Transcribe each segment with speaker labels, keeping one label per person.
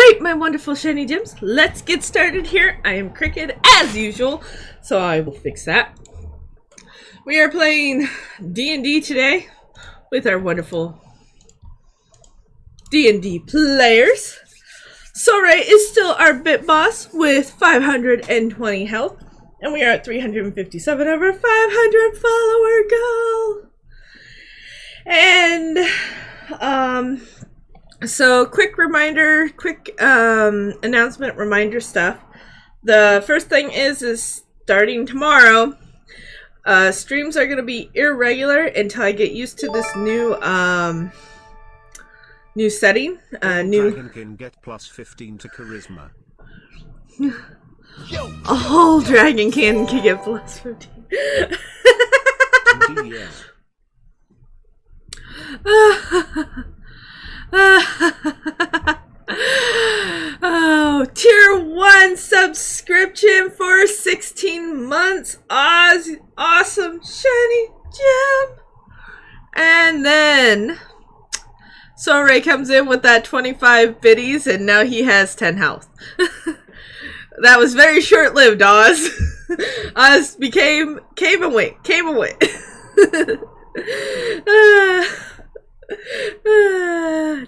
Speaker 1: Alright, my wonderful shiny gems, let's get started here. I am Cricket as usual, so I will fix that. We are playing D&D today with our wonderful D&D players. Soray is still our bit boss with 520 health, and we are at 357 of our 500 follower goal. And so quick reminder, announcement reminder stuff. The first thing is starting tomorrow, streams are going to be irregular until I get used to this new new setting.
Speaker 2: Dragon can get plus 15 to charisma.
Speaker 1: A whole dragon can get plus 15.
Speaker 2: Yeah.
Speaker 1: Oh, tier 1 subscription for 16 months. Awesome shiny gem. And then Soray comes in with that 25 biddies, and now he has 10 health. That was very short-lived, Oz. Oz came and went.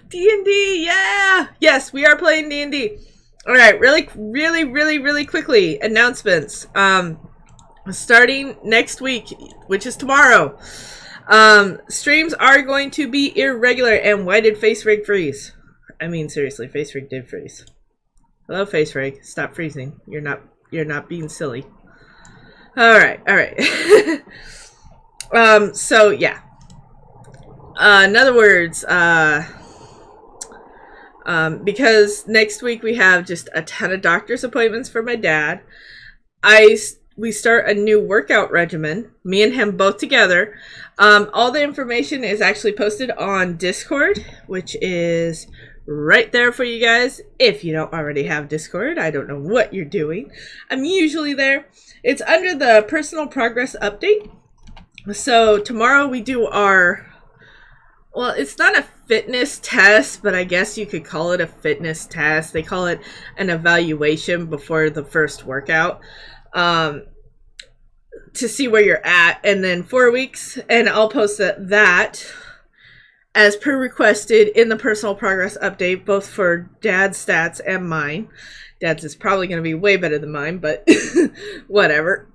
Speaker 1: D&D, yeah! Yes, we are playing D&D. Alright, really quickly, announcements. Starting next week, which is tomorrow, streams are going to be irregular. And why did Face Rig freeze? I mean, seriously, Face Rig did freeze. Hello, Face Rig. Stop freezing. You're not being silly. Alright. So yeah. In other words, because next week we have just a ton of doctor's appointments for my dad, we start a new workout regimen, me and him both together. All the information is actually posted on Discord, which is right there for you guys. If you don't already have Discord, I don't know what you're doing. I'm usually there. It's under the personal progress update. So tomorrow we do our, well, it's not a fitness test, but I guess you could call it a fitness test. They call it an evaluation before the first workout, to see where you're at. And then 4 weeks, and I'll post that as per requested in the personal progress update, both for Dad's stats and mine. Dad's is probably going to be way better than mine, but whatever.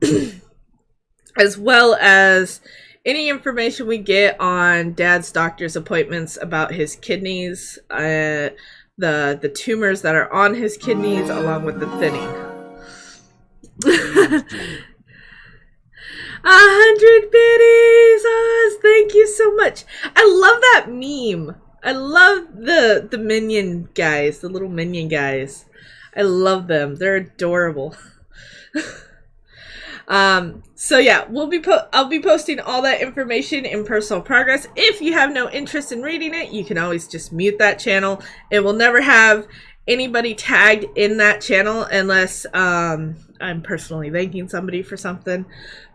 Speaker 1: As well as any information we get on Dad's doctor's appointments about his kidneys, the tumors that are on his kidneys, along with the thinning. 100 biddies, Oz, thank you so much. I love that meme. I love the minion guys, the little minion guys. I love them. They're adorable. So yeah, I'll be posting all that information in personal progress. If you have no interest in reading it, you can always just mute that channel. It will never have anybody tagged in that channel unless I'm personally thanking somebody for something.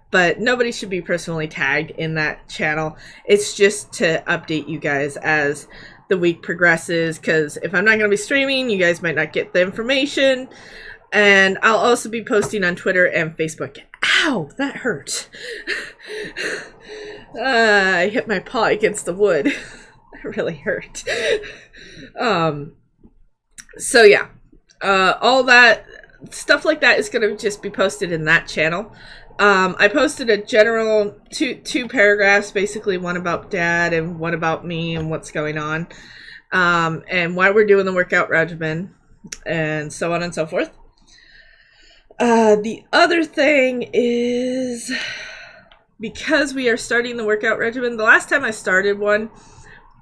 Speaker 1: But nobody should be personally tagged in that channel. It's just to update you guys as the week progresses, because if I'm not going to be streaming, you guys might not get the information. And I'll also be posting on Twitter and Facebook. Ow, that hurt. I hit my paw against the wood. That really hurt. So yeah, all that stuff like that is going to just be posted in that channel. I posted a general two paragraphs, basically one about Dad and one about me and what's going on, and why we're doing the workout regimen, and so on and so forth. The other thing is, because we are starting the workout regimen, the last time I started one,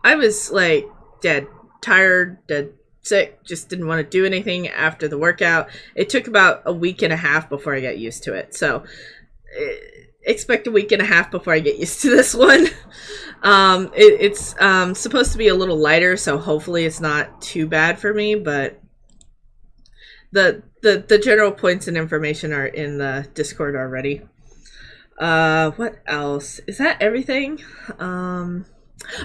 Speaker 1: I was like dead tired, dead sick, just didn't want to do anything after the workout. It took about a week and a half before I got used to it. So expect a week and a half before I get used to this one. It's supposed to be a little lighter, so hopefully it's not too bad for me, but the general points and information are in the Discord already. What else? Is that everything?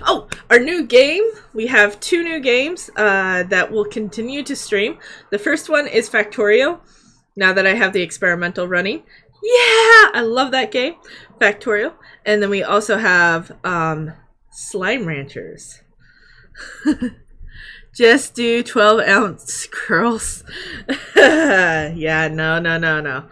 Speaker 1: Oh, our new game. We have 2 new games that will continue to stream. The first one is Factorio. Now that I have the experimental running. Yeah! I love that game. Factorio. And then we also have Slime Ranchers. Just do 12-ounce curls. Yeah, no.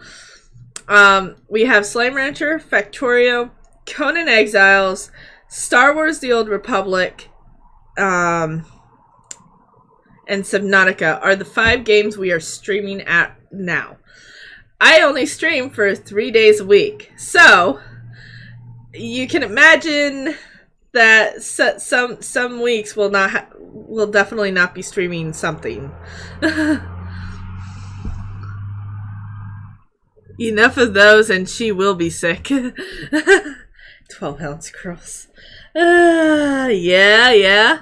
Speaker 1: We have Slime Rancher, Factorio, Conan Exiles, Star Wars The Old Republic, and Subnautica are the 5 games we are streaming at now. I only stream for 3 days a week, so you can imagine that some weeks will definitely not be streaming something. Enough of those, and she will be sick. 12-ounce curls. Yeah.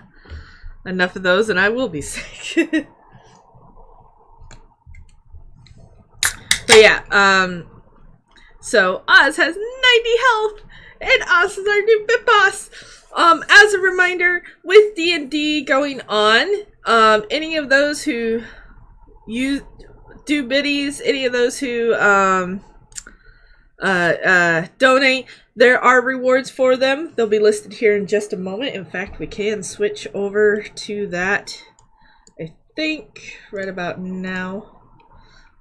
Speaker 1: Enough of those, and I will be sick. But yeah, so Oz has 90 health, and Oz is our new bit boss. As a reminder, with D&D going on, any of those who do biddies, any of those who donate, there are rewards for them. They'll be listed here in just a moment. In fact, we can switch over to that, I think, right about now.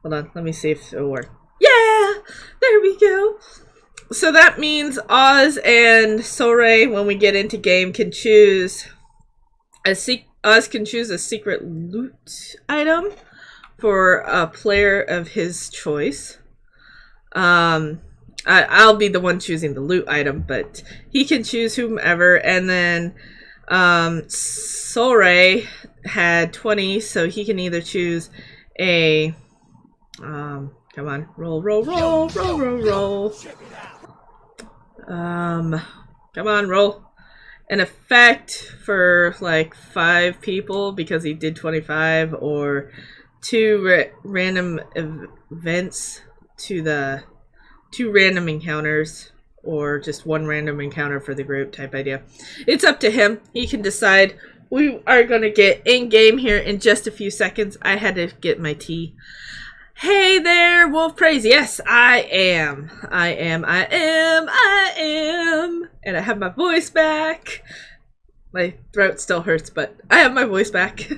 Speaker 1: Hold on, let me see if it'll work. Yeah! There we go! So that means Oz and Soray, when we get into game, can choose Oz can choose a secret loot item for a player of his choice. I'll be the one choosing the loot item, but he can choose whomever. And then Soray had 20, so he can either choose a come on, roll. Come on, roll. An effect for like 5 people because he did 25, or 2 random events to the 2 random encounters, or just 1 random encounter for the group type idea. It's up to him. He can decide. We are going to get in game here in just a few seconds. I had to get my tea. Hey there, Wolf Praise. Yes, I am. And I have my voice back. My throat still hurts, but I have my voice back.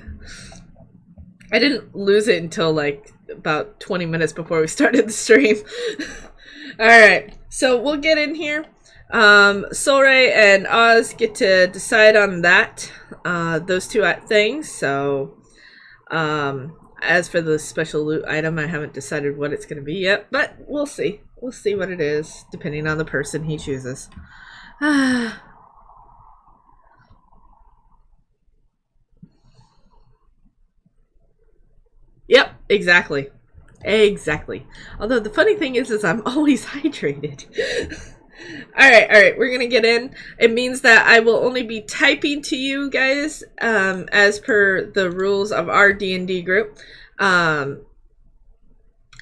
Speaker 1: I didn't lose it until like about 20 minutes before we started the stream. Alright, so we'll get in here. Soray and Oz get to decide on that. Those 2 things. So, as for the special loot item, I haven't decided what it's going to be yet, but we'll see. We'll see what it is, depending on the person he chooses. Yep, exactly. Although the funny thing is I'm always hydrated. Alright, we're gonna get in. It means that I will only be typing to you guys, as per the rules of our D&D group. I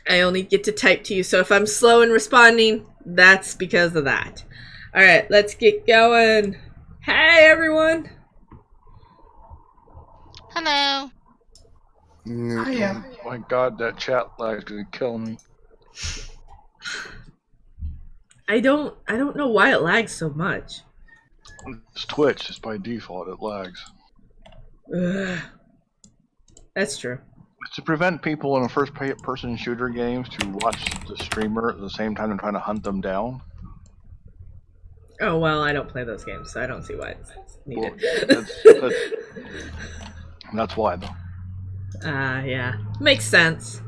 Speaker 1: only get to type to you, so if I'm slow in responding, that's because of that. Alright, let's get going. Hey, everyone!
Speaker 3: Hello!
Speaker 4: Oh my god, that chat lag is gonna kill me.
Speaker 1: I don't know why it lags so much.
Speaker 4: It's Twitch, just by default it lags.
Speaker 1: Ugh. That's true.
Speaker 4: It's to prevent people in a first-person shooter games to watch the streamer at the same time and trying to hunt them down.
Speaker 1: Oh, well, I don't play those games, so I don't see why it's needed.
Speaker 4: Well, that's why, though.
Speaker 1: Yeah. Makes sense.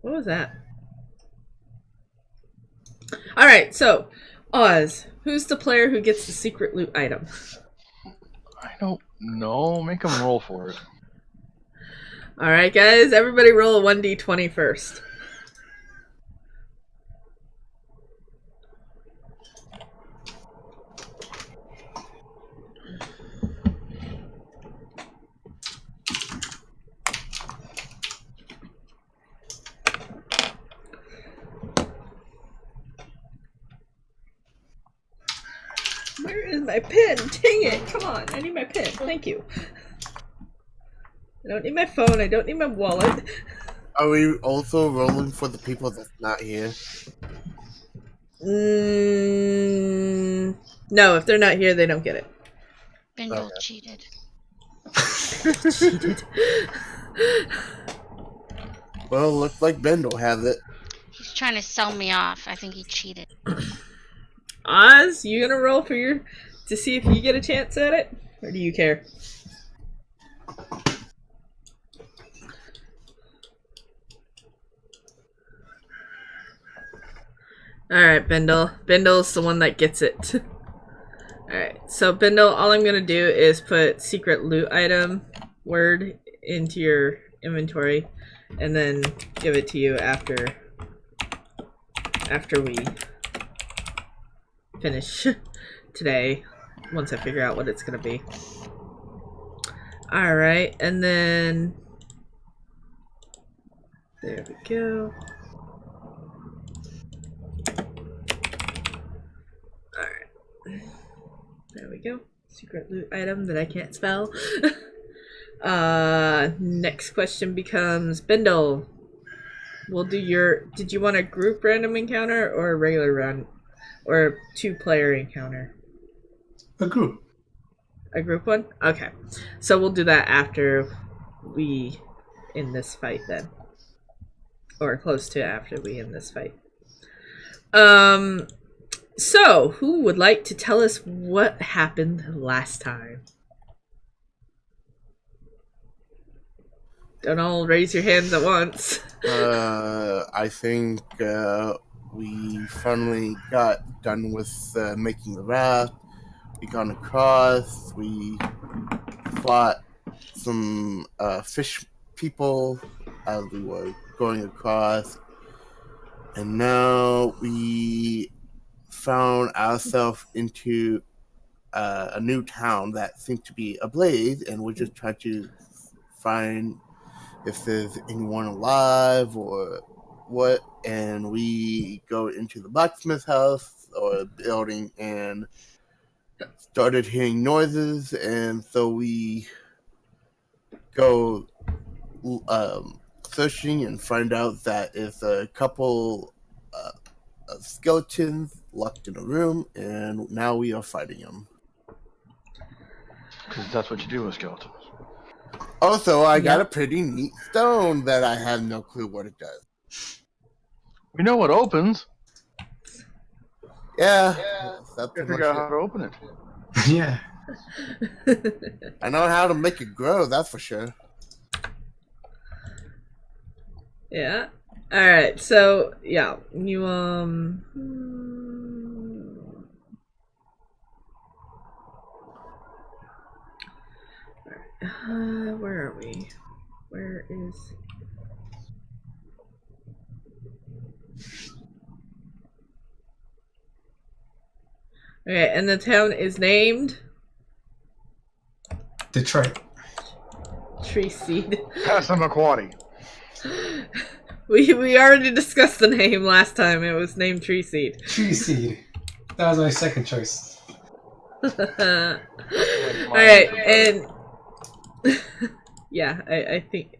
Speaker 1: What was that? Alright, so, Oz, who's the player who gets the secret loot item?
Speaker 4: I don't know. Make them roll for it.
Speaker 1: Alright, guys, everybody roll a 1d20 first. Where is my pen? Dang it! Come on, I need my pen. Thank you. I don't need my phone. I don't need my wallet.
Speaker 3: Are we also rolling for the people that's not here?
Speaker 1: No, if they're not here, they don't get it.
Speaker 5: Bindle cheated.
Speaker 1: Cheated.
Speaker 3: Well, looks like Bendel has it.
Speaker 5: He's trying to sell me off. I think he cheated.
Speaker 1: Oz, you gonna roll for your to see if you get a chance at it, or do you care? All right, Bindle. Bindle's the one that gets it. All right, so Bindle, all I'm gonna do is put secret loot item word into your inventory, and then give it to you after we finish today. Once I figure out what it's gonna be. All right, and then there we go. There we go. Secret loot item that I can't spell. Next question becomes Bindle. We'll do your. Did you want a group random encounter or a regular run, or 2-player encounter?
Speaker 6: A group.
Speaker 1: A group one. Okay, so we'll do that after we end this fight then, or close to after we end this fight. So, who would like to tell us what happened last time? Don't all raise your hands at once.
Speaker 3: I think we finally got done with making the raft. We got across. We fought some fish people as we were going across. And now we found ourselves into a new town that seemed to be ablaze, and we're just trying to find if there's anyone alive or what. And we go into the blacksmith house or building and started hearing noises, and so we go searching and find out that it's a couple of skeletons locked in a room, and now we are fighting them.
Speaker 4: Because that's what you do with skeletons.
Speaker 3: Also, I got a pretty neat stone that I have no clue what it does.
Speaker 4: We know what opens.
Speaker 3: Yeah.
Speaker 4: That's figure out how to open it.
Speaker 6: Yeah.
Speaker 3: I know how to make it grow, that's for sure.
Speaker 1: Yeah. All right. So yeah, you where are we? Where is? Okay, and the town is named
Speaker 6: Detroit.
Speaker 1: Tree Seed.
Speaker 4: Passamaquoddy.
Speaker 1: We already discussed the name last time. It was named Tree Seed.
Speaker 6: Tree Seed. That was my second choice.
Speaker 1: Alright, and yeah, I think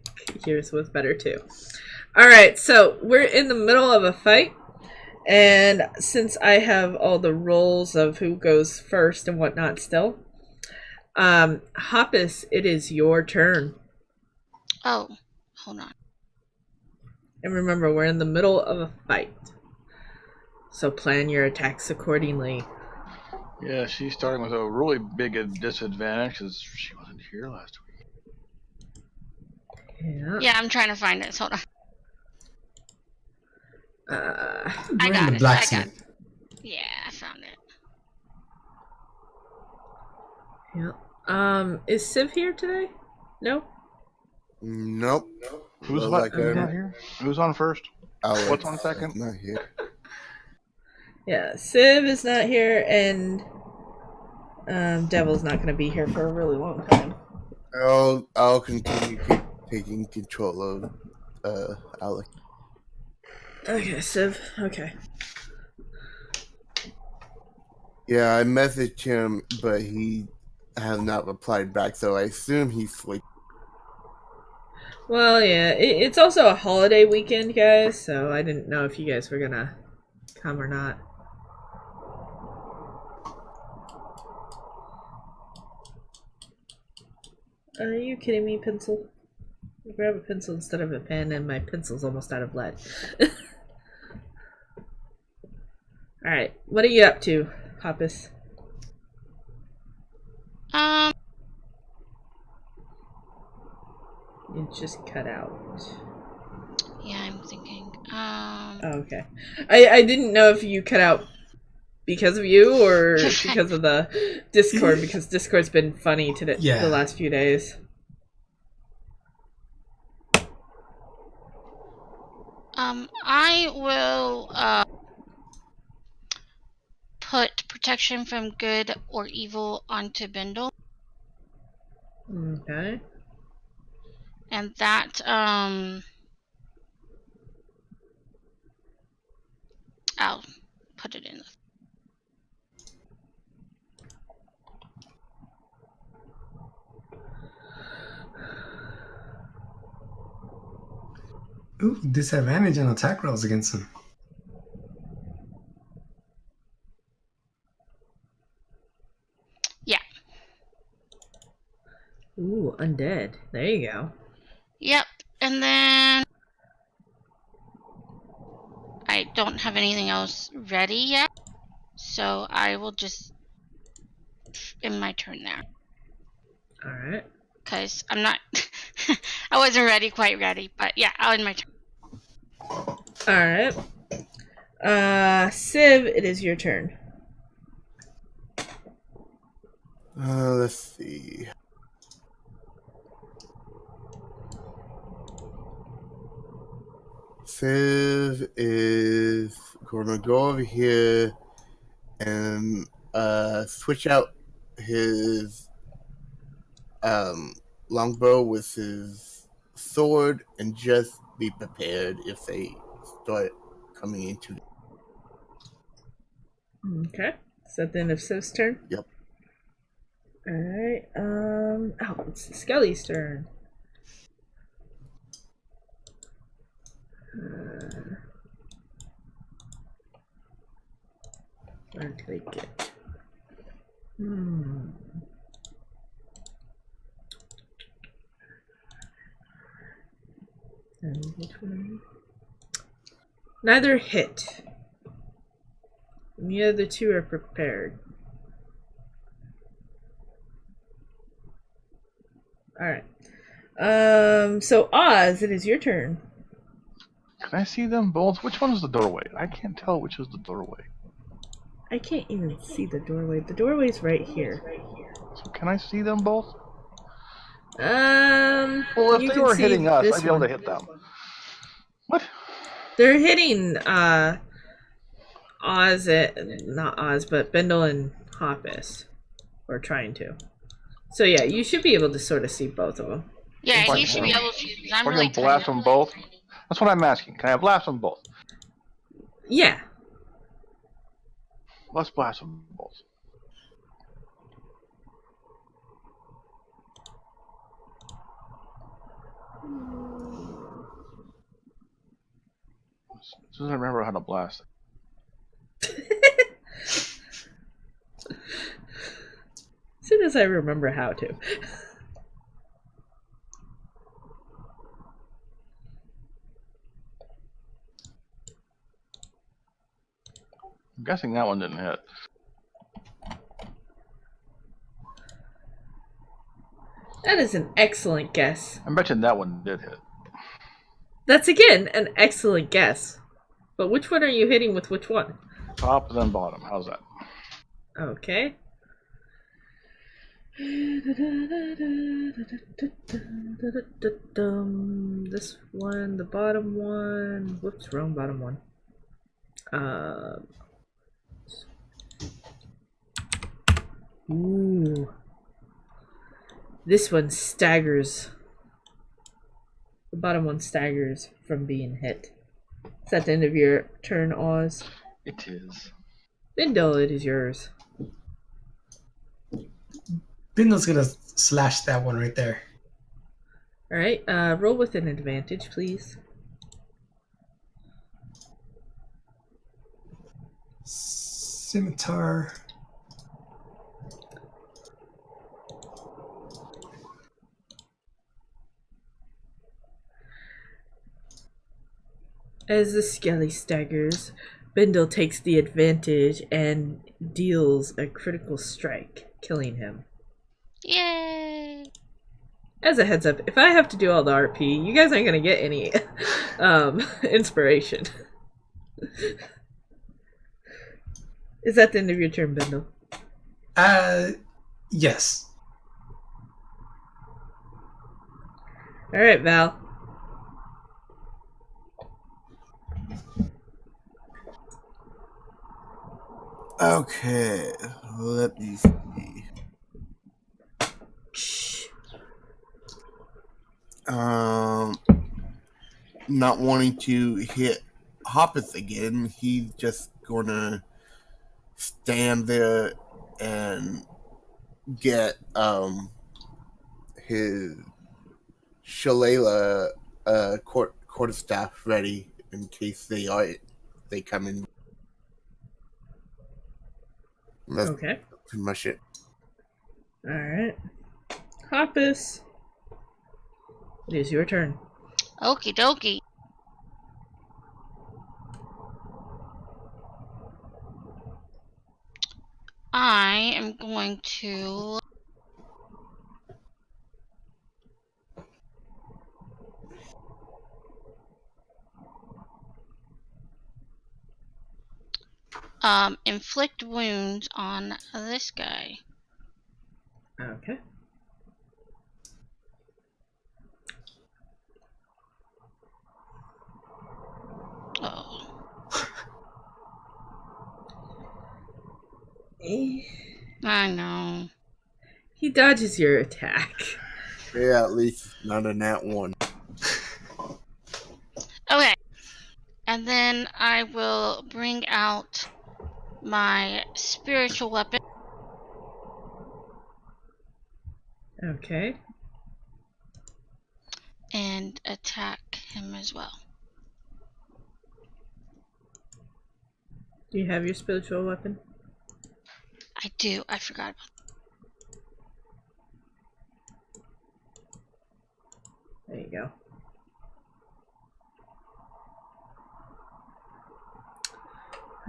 Speaker 1: yours was better too. Alright, so we're in the middle of a fight, and since I have all the roles of who goes first and whatnot still, Hoppus, it is your turn.
Speaker 5: Oh, hold on.
Speaker 1: And remember, we're in the middle of a fight. So plan your attacks accordingly.
Speaker 4: Yeah, she's starting with a really big disadvantage because she wasn't here last week.
Speaker 5: Yeah, I'm trying to find it. Hold on. I got it.
Speaker 6: Blacksmith.
Speaker 5: Yeah, I found it.
Speaker 1: Yeah. Is Civ here today? No?
Speaker 3: Nope.
Speaker 4: Who's
Speaker 3: not
Speaker 4: here? Who's on first?
Speaker 3: Alex,
Speaker 4: What's on second?
Speaker 3: Not here.
Speaker 1: Yeah, Civ is not here, and Devil's not going to be here for a really long time.
Speaker 3: I'll continue taking control of Alex.
Speaker 1: Okay, Civ. Okay.
Speaker 3: Yeah, I messaged him, but he has not replied back, so I assume he's sleeping.
Speaker 1: Well, yeah, it's also a holiday weekend, guys, so I didn't know if you guys were gonna come or not. Are you kidding me, pencil? I grab a pencil instead of a pen, and my pencil's almost out of lead. Alright, what are you up to, Hoppus? You just cut out.
Speaker 5: Yeah, I'm thinking.
Speaker 1: Oh, okay. I didn't know if you cut out because of you or because of the Discord, because Discord's been funny today,
Speaker 6: Yeah.
Speaker 1: the last few days.
Speaker 5: I will put protection from good or evil onto Bindle,
Speaker 1: Okay.
Speaker 5: and that I'll put it in the.
Speaker 6: Ooh, disadvantage on attack rolls against him.
Speaker 5: Yeah.
Speaker 1: Ooh, undead. There you go.
Speaker 5: Yep. And then I don't have anything else ready yet, so I will just end my turn there.
Speaker 1: Alright.
Speaker 5: Because I'm not. I wasn't quite ready, but yeah, I'll end my turn.
Speaker 1: Alright. Civ, it is your turn.
Speaker 3: Let's see. Civ is gonna go over here and switch out his longbow with his sword and just be prepared if they start coming into.
Speaker 1: Okay. Is that the end of Civ's turn?
Speaker 3: Yep.
Speaker 1: Alright. Oh, it's Skelly's turn. Where did I get? And which one? Neither hit. And the other two are prepared. Alright. So Oz, it is your turn.
Speaker 4: Can I see them both? Which one is the doorway? I can't tell which is the doorway.
Speaker 1: I can't even see the doorway. The doorway's right here.
Speaker 4: So can I see them both?
Speaker 1: Well,
Speaker 4: Well, if they were hitting us, I'd be able to hit them. What?
Speaker 1: They're hitting Oz, not Oz, but Bindle and Hoppus. Or trying to. So yeah, you should be able to sort of see both of them.
Speaker 5: Yeah, you should be able to. I'm
Speaker 4: We're
Speaker 5: really
Speaker 4: gonna blast them both. That's what I'm asking. Can I blast them both?
Speaker 1: Yeah.
Speaker 4: Let's blast them both. As soon as I remember how to blast it.
Speaker 1: As soon as I remember how to.
Speaker 4: I'm guessing that one didn't hit.
Speaker 1: That is an excellent guess.
Speaker 4: I bet you that one did hit.
Speaker 1: That's again an excellent guess. But which one are you hitting with which one?
Speaker 4: Top and then bottom. How's that?
Speaker 1: Okay. This one, the bottom one. Whoops, wrong bottom one. Ooh. This one staggers. The bottom one staggers from being hit. Is that the end of your turn, Oz?
Speaker 4: It is.
Speaker 1: Bindle, it is yours.
Speaker 6: Bindle's gonna slash that one right there.
Speaker 1: All right. Roll with an advantage, please.
Speaker 6: Scimitar.
Speaker 1: As the skelly staggers, Bindle takes the advantage and deals a critical strike, killing him.
Speaker 5: Yay!
Speaker 1: As a heads up, if I have to do all the RP, you guys aren't gonna get any inspiration. Is that the end of your turn, Bindle?
Speaker 6: Yes.
Speaker 1: All right, Val.
Speaker 3: Okay, let me see. Not wanting to hit Hoppus again, he's just gonna stand there and get his shillelagh quarterstaff ready in case they come in. That's
Speaker 1: Okay.
Speaker 3: pretty much it.
Speaker 1: All right. Hoppus, it is your turn.
Speaker 5: Okie dokie. I am going to inflict wounds on this guy.
Speaker 1: Okay.
Speaker 5: Oh. I know.
Speaker 1: He dodges your attack.
Speaker 3: Yeah, at least not in that one.
Speaker 5: Okay. And then I will bring out my spiritual weapon.
Speaker 1: Okay.
Speaker 5: And attack him as well.
Speaker 1: Do you have your spiritual weapon?
Speaker 5: I do. I forgot about
Speaker 1: There you go.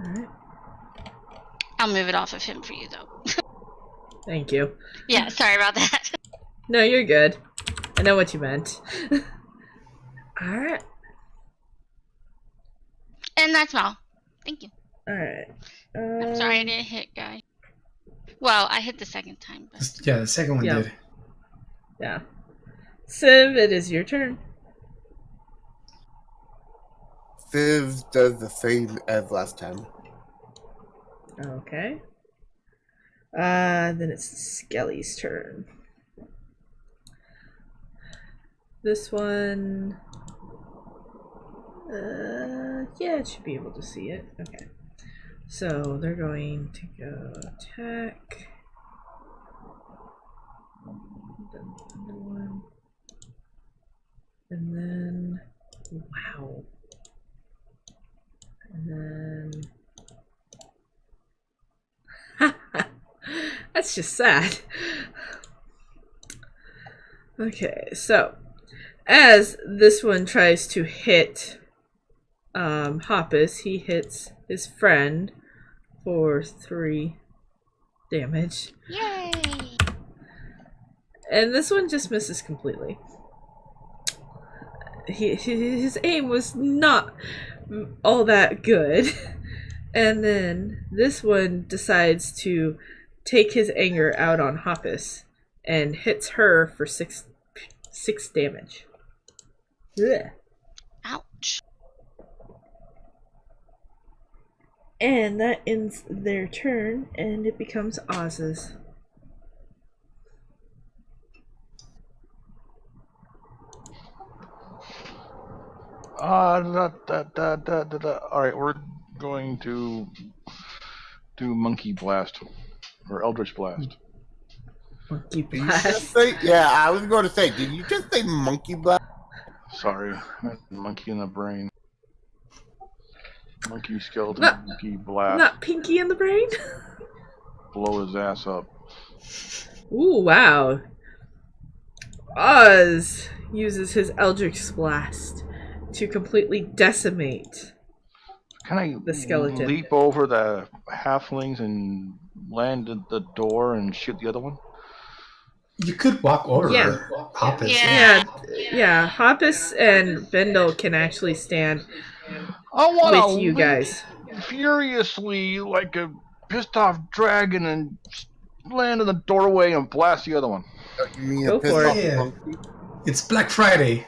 Speaker 1: Alright.
Speaker 5: I'll move it off of him for you, though.
Speaker 1: Thank you.
Speaker 5: Yeah, sorry about that.
Speaker 1: No, you're good. I know what you meant. Alright.
Speaker 5: And that's all. Thank you.
Speaker 1: Alright.
Speaker 5: I'm sorry I didn't hit, guy. Well, I hit the second time, but...
Speaker 6: Yeah, the second one did.
Speaker 1: Yeah. Civ, it is your turn.
Speaker 3: Civ does the same as last time.
Speaker 1: Okay. Then it's Skelly's turn. This one... yeah, it should be able to see it. Okay. So, they're going to go attack. Then the other one. And then... Wow. And then... That's just sad. Okay, so as this one tries to hit Hoppus, he hits his friend for 3 damage.
Speaker 5: Yay!
Speaker 1: And this one just misses completely. His aim was not all that good. And then this one decides to take his anger out on Hoppus and hits her for 6 damage. Ugh.
Speaker 5: Ouch.
Speaker 1: And that ends their turn, and it becomes Oz's.
Speaker 4: Alright, we're going to do Monkey Blast, or Eldritch Blast.
Speaker 1: Monkey
Speaker 3: Did you just
Speaker 1: blast.
Speaker 3: say? Yeah, I was going to say. Did you just say monkey blast?
Speaker 4: Sorry, monkey in the brain. Monkey skeleton,
Speaker 1: Not-
Speaker 4: monkey blast.
Speaker 1: Not Pinky in the brain?
Speaker 4: Blow his ass up.
Speaker 1: Ooh, wow. Oz uses his Eldritch Blast to completely decimate.
Speaker 4: Can I
Speaker 1: The skeleton.
Speaker 4: leap over the halflings and land at the door and shoot the other one?
Speaker 6: You could walk over
Speaker 1: Yeah.
Speaker 6: her. Hoppus.
Speaker 1: Yeah. Hoppus and Bindle can actually stand
Speaker 4: I want to
Speaker 1: with you guys.
Speaker 4: furiously like a pissed off dragon and land in the doorway and blast the other one.
Speaker 3: You mean
Speaker 1: Go
Speaker 3: a piss
Speaker 1: for
Speaker 3: off
Speaker 6: it.
Speaker 3: monkey?
Speaker 6: It's Black Friday.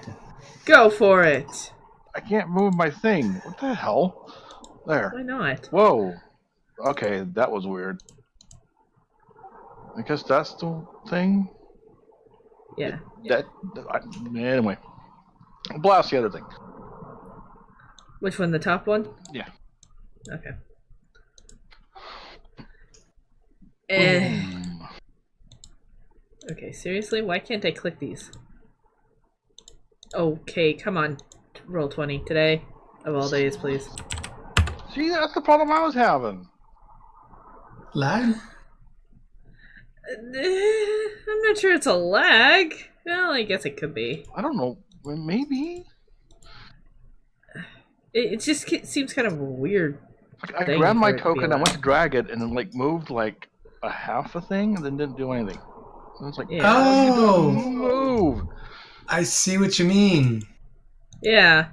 Speaker 1: Go for it.
Speaker 4: I can't move my thing. What the hell? There.
Speaker 1: Why not?
Speaker 4: Whoa. Okay, that was weird. I guess that's the thing.
Speaker 1: Yeah.
Speaker 4: Anyway, blast the other thing.
Speaker 1: Which one? The top one?
Speaker 4: Yeah.
Speaker 1: Okay.
Speaker 4: Boom.
Speaker 1: Okay, seriously? Why can't I click these? Okay, come on. Roll 20 today. Of all days, please.
Speaker 4: See, that's the problem I was having.
Speaker 6: Lag?
Speaker 1: I'm not sure it's a lag. Well, I guess it could be.
Speaker 4: I don't know. Maybe.
Speaker 1: It just seems kind of weird.
Speaker 4: Like, I
Speaker 1: Thing
Speaker 4: grabbed my
Speaker 1: for it to be
Speaker 4: token, I went
Speaker 1: allowed.
Speaker 4: to drag it, and then like moved like a half a thing, and then didn't do anything. And it's like,
Speaker 1: Yeah.
Speaker 6: Oh,
Speaker 4: move.
Speaker 6: I see what you mean.
Speaker 1: Yeah.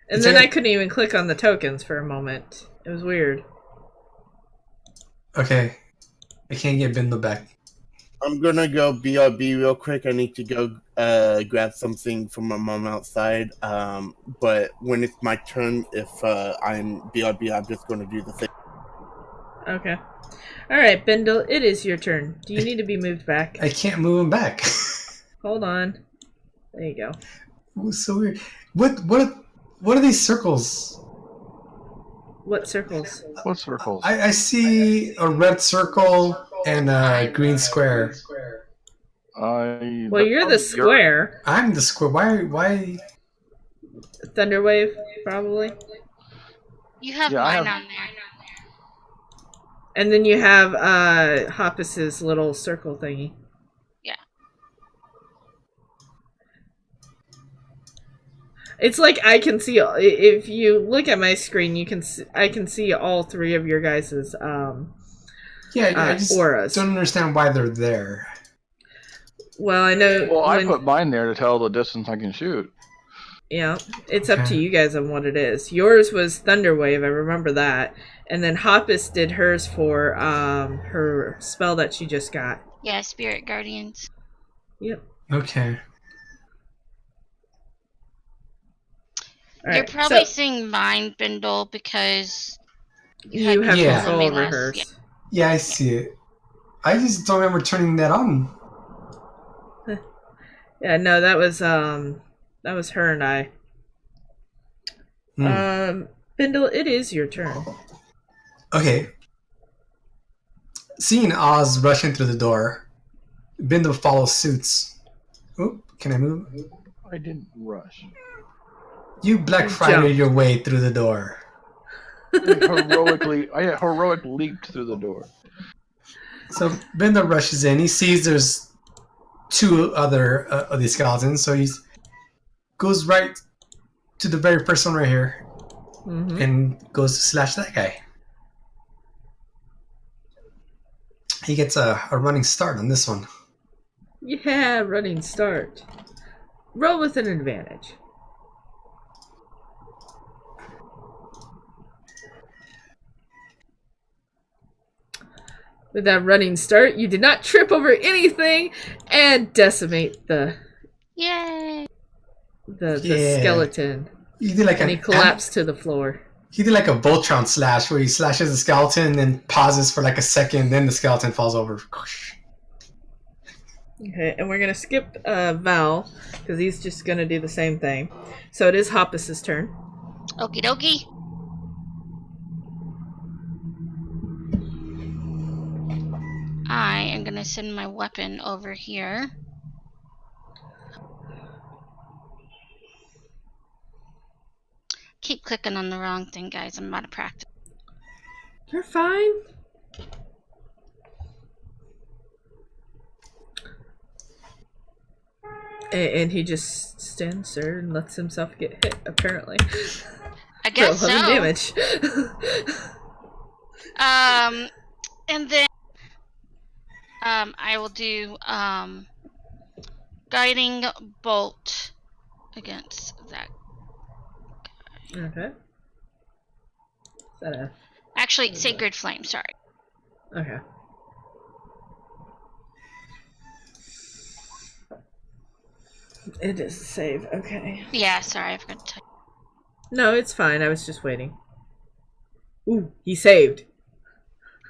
Speaker 1: And
Speaker 6: It's
Speaker 1: then
Speaker 6: like-
Speaker 1: I couldn't even click on the tokens for a moment. It was weird.
Speaker 6: Okay. I can't get Bindle back.
Speaker 3: I'm gonna go BRB real quick. I need to go grab something from my mom outside. But when it's my turn, if I'm BRB, I'm just gonna do the thing.
Speaker 1: Okay. Alright, Bindle, it is your turn. Do you need to be moved back?
Speaker 6: I can't move him back.
Speaker 1: Hold on. There you go.
Speaker 6: It was so weird. What are these circles?
Speaker 1: What circles?
Speaker 4: What circles?
Speaker 6: I see a red circle and a green square.
Speaker 1: Well, you're the square.
Speaker 6: I'm the square. Why?
Speaker 1: Thunderwave, probably.
Speaker 5: You have
Speaker 4: Yeah, I
Speaker 5: mine
Speaker 4: have-
Speaker 5: on there.
Speaker 1: And then you have Hoppus's little circle thingy.
Speaker 5: Yeah.
Speaker 1: It's like I can see, if you look at my screen, you can see, I can see all three of your guys's
Speaker 6: Yeah, I just
Speaker 1: auras.
Speaker 6: don't understand why they're there.
Speaker 1: Well, I know.
Speaker 4: Well, I
Speaker 1: when-
Speaker 4: put mine there to tell the distance I can shoot.
Speaker 1: Yeah, it's up to
Speaker 6: Okay.
Speaker 1: you guys on what it is. Yours was Thunderwave, I remember that. And then Hoppus did hers for her spell that she just got.
Speaker 5: Yeah, Spirit Guardians.
Speaker 1: Yep.
Speaker 6: Okay.
Speaker 1: All
Speaker 5: You're
Speaker 1: right,
Speaker 5: probably
Speaker 1: so
Speaker 5: seeing mine, Bindle, because
Speaker 1: you have
Speaker 6: Yeah.
Speaker 1: control over
Speaker 5: less,
Speaker 1: hers.
Speaker 5: yeah.
Speaker 6: Yeah, I see it. I just don't remember turning that on.
Speaker 1: Yeah, no, that was her and I. Bindle, it is your turn.
Speaker 6: Okay. Seeing Oz rushing through the door, Bindle follows suits. Oop, can I move?
Speaker 4: I didn't rush.
Speaker 6: You Black
Speaker 1: You
Speaker 6: Friday
Speaker 1: jumped.
Speaker 6: your way through the door.
Speaker 4: I heroic leaped through the door.
Speaker 6: So Bindle rushes in. He sees there's two other of these skeletons, so he goes right to the very first one right here
Speaker 1: Mm-hmm.
Speaker 6: and goes to slash that guy. He gets a running start on this one.
Speaker 1: Yeah, running start. Roll with an advantage. With that running start, you did not trip over anything and decimate the
Speaker 5: Yay!
Speaker 6: Yeah.
Speaker 1: skeleton.
Speaker 6: He did like
Speaker 1: And he collapsed to the floor.
Speaker 6: He did like a Voltron slash where he slashes the skeleton and then pauses for like a second, then the skeleton falls over.
Speaker 1: Okay, and we're gonna skip Val because he's just gonna do the same thing. So it is Hoppus's turn.
Speaker 5: Okie dokie. I am going to send my weapon over here. Keep clicking on the wrong thing, guys. I'm out of practice.
Speaker 1: You're fine. And he just stands there and lets himself get hit, apparently.
Speaker 5: I guess so.
Speaker 1: Damage.
Speaker 5: And then I will do guiding bolt against that.
Speaker 1: Okay. Is that a...
Speaker 5: Actually, sacred flame. Sorry.
Speaker 1: Okay. It is a save. Okay.
Speaker 5: Yeah, sorry, I forgot to tell you.
Speaker 1: No, it's fine. I was just waiting. Ooh, he saved.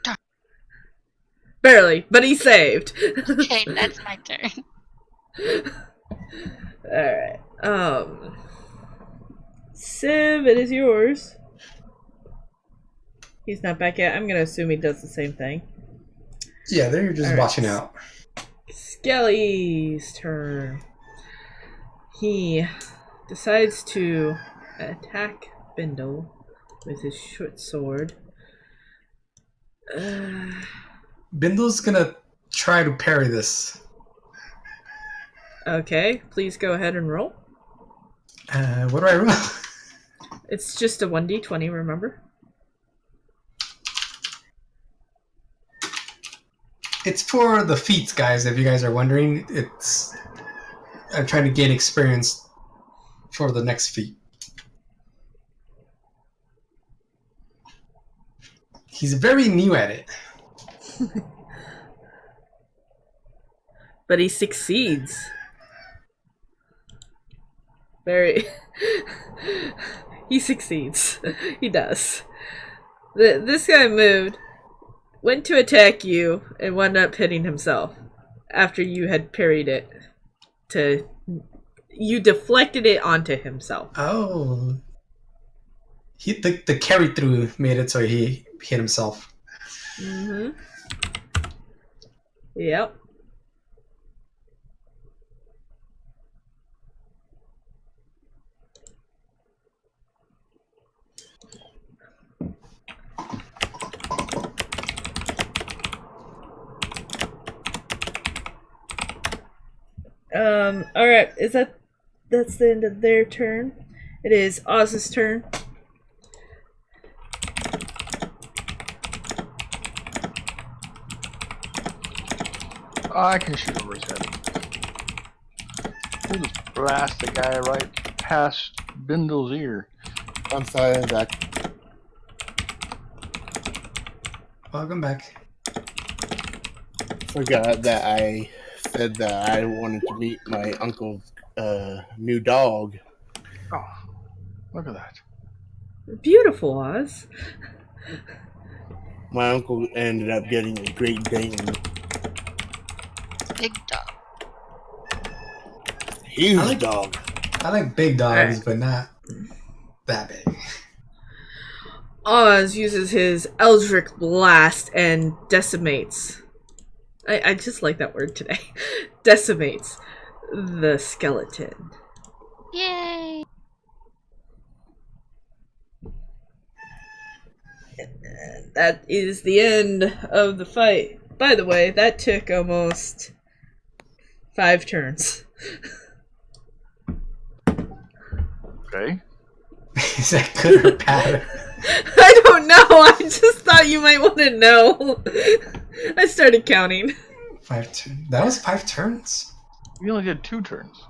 Speaker 5: Darn.
Speaker 1: Barely, but he saved.
Speaker 5: Okay, that's my turn.
Speaker 1: Alright. Civ, it is yours. He's not back yet. I'm gonna assume he does the same thing.
Speaker 6: Yeah, they're just watching out.
Speaker 1: Skelly's turn. He decides to attack Bindle with his short sword.
Speaker 6: Bindle's gonna try to parry this.
Speaker 1: Okay, please go ahead and roll.
Speaker 6: What do I roll?
Speaker 1: It's just a 1d20, remember?
Speaker 6: It's for the feats, guys, if you guys are wondering. I'm trying to gain experience for the next feat. He's very new at it.
Speaker 1: But he succeeds. Very... He succeeds. He does. This guy moved, went to attack you, and wound up hitting himself after you had parried it. You deflected it onto himself.
Speaker 6: Oh. The carry through made it so he hit himself.
Speaker 1: Mm-hmm. Yep. Alright, that's the end of their turn. It is Oz's turn.
Speaker 4: I can shoot over his head. We'll just blast the guy right past Bindle's ear.
Speaker 3: I'm sorry, Zach.
Speaker 6: Welcome back.
Speaker 3: Forgot that I said that I wanted to meet my uncle's new dog.
Speaker 4: Oh, look at that.
Speaker 1: Beautiful, Oz.
Speaker 3: My uncle ended up getting a Great Dane.
Speaker 5: Big dog.
Speaker 3: Huge dog.
Speaker 6: I like big dogs, but not that big.
Speaker 1: Oz uses his Eldritch Blast and decimates. I just like that word today. Decimates the skeleton.
Speaker 5: Yay!
Speaker 1: And that is the end of the fight. By the way, that took almost 5 turns.
Speaker 4: Okay.
Speaker 6: Is that good or bad?
Speaker 1: I don't know. I just thought you might want to know. I started counting.
Speaker 6: 5 turns. That was 5 turns?
Speaker 4: You only did 2 turns.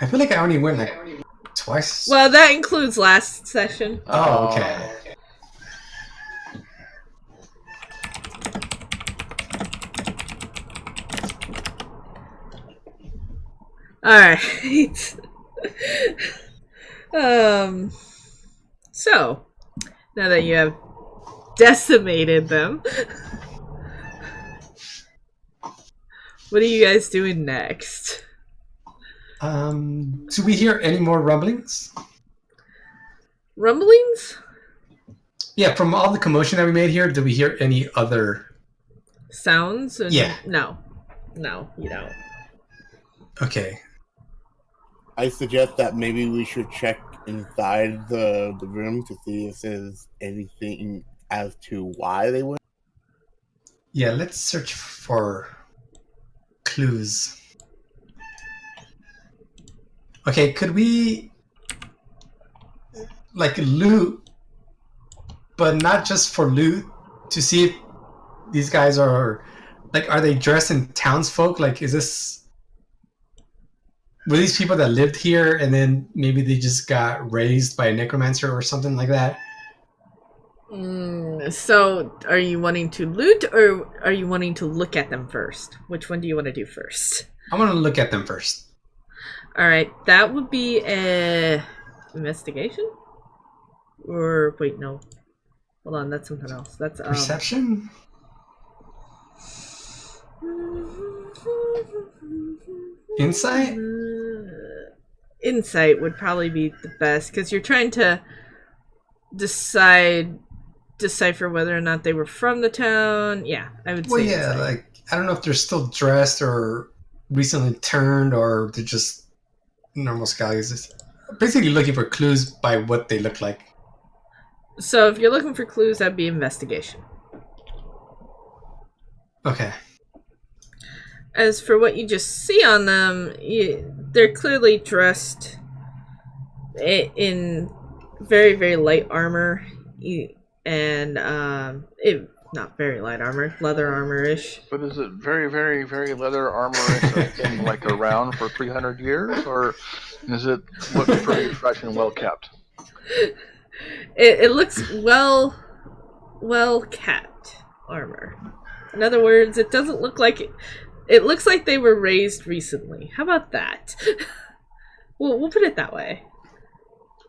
Speaker 6: I feel like I only went like twice.
Speaker 1: Well, that includes last session.
Speaker 6: Oh, okay.
Speaker 1: Alright. So, now that you have decimated them, what are you guys doing next?
Speaker 6: Do we hear any more rumblings?
Speaker 1: Rumblings?
Speaker 6: Yeah, from all the commotion that we made here, do we hear any other
Speaker 1: sounds? And
Speaker 6: Yeah.
Speaker 1: No, you don't.
Speaker 6: Okay.
Speaker 3: I suggest that maybe we should check inside the room to see if there's anything as to why they went.
Speaker 6: Yeah, let's search for clues. Okay, could we like loot, but not just for loot, to see if these guys are like, are they dressed in townsfolk? Like, were these people that lived here and then maybe they just got raised by a necromancer or something like that?
Speaker 1: So, are you wanting to loot or are you wanting to look at them first? Which one do you want to do first?
Speaker 6: I want to look at them first.
Speaker 1: All right, that would be a investigation. Or wait, no. Hold on, that's something else. That's
Speaker 6: Perception? Insight?
Speaker 1: Insight would probably be the best because you're trying to decipher whether or not they were from the town. Yeah, I would say.
Speaker 6: Well, yeah,
Speaker 1: insight.
Speaker 6: like, I don't know if they're still dressed or recently turned or they're just normal scallions. Just basically looking for clues by what they look like.
Speaker 1: So if you're looking for clues, that'd be investigation.
Speaker 6: Okay.
Speaker 1: As for what you just see on them, they're clearly dressed in very, very light armor. And, not very light armor, leather armor-ish.
Speaker 4: But is it very, very, very leather armor-ish that's been like around for 300 years? Or does it look pretty fresh and well kept?
Speaker 1: It looks well kept armor. In other words, it doesn't look like it looks like they were raised recently. How about that? We'll put it that way.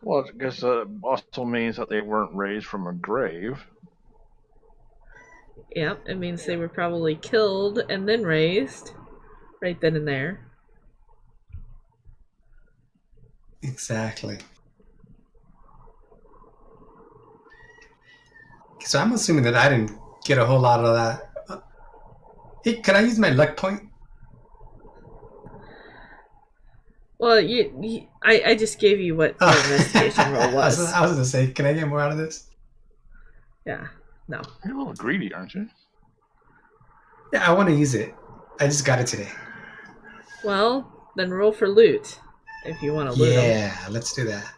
Speaker 4: Well, I guess it also means that they weren't raised from a grave.
Speaker 1: Yep, it means they were probably killed and then raised right then and there.
Speaker 6: Exactly. So I'm assuming that I didn't get a whole lot of that. Hey, can I use my luck point?
Speaker 1: Well, I just gave you what the investigation roll was.
Speaker 6: I was gonna say, can I get more out of this?
Speaker 1: Yeah, no.
Speaker 4: You're a little greedy, aren't you?
Speaker 6: Yeah, I want to use it. I just got it today.
Speaker 1: Well, then roll for loot if you want to loot 'em.
Speaker 6: Yeah, let's do that.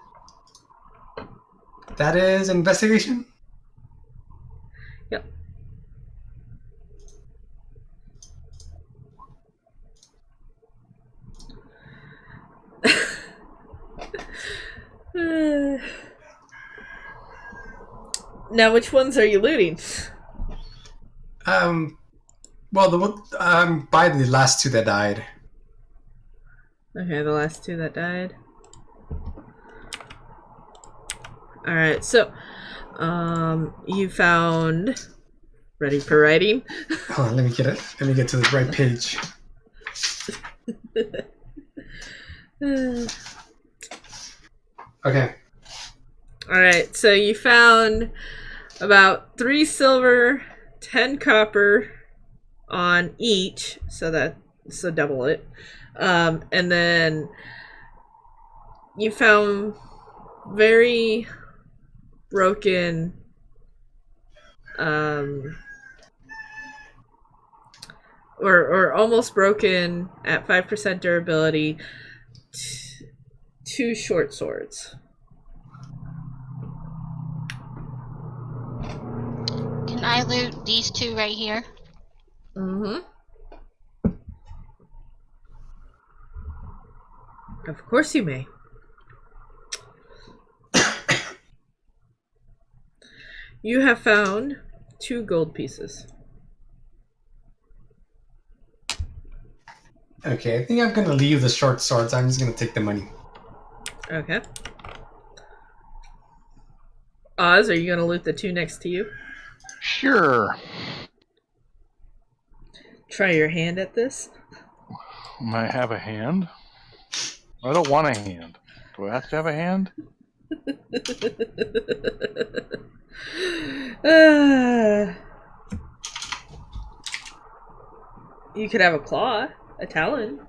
Speaker 6: That is investigation?
Speaker 1: Yep. Now, which ones are you looting?
Speaker 6: Well, by the last two that died.
Speaker 1: Okay, the last two that died. Alright, so, you found... Ready for writing?
Speaker 6: Hold on, let me get it. Let me get to the right page. Okay.
Speaker 1: Alright, so you found about 3 silver, 10 copper on each, so double it. And then you found very broken or almost broken at 5% durability 2 short swords.
Speaker 5: Can I loot these 2 right here?
Speaker 1: Mm-hmm. Of course you may. You have found 2 gold pieces.
Speaker 6: Okay, I think I'm gonna leave the short swords. I'm just gonna take the money.
Speaker 1: Okay. Oz, are you gonna loot the 2 next to you?
Speaker 4: Sure.
Speaker 1: Try your hand at this.
Speaker 4: Might have a hand. I don't want a hand. Do I have to have a hand?
Speaker 1: You could have a claw, a talon.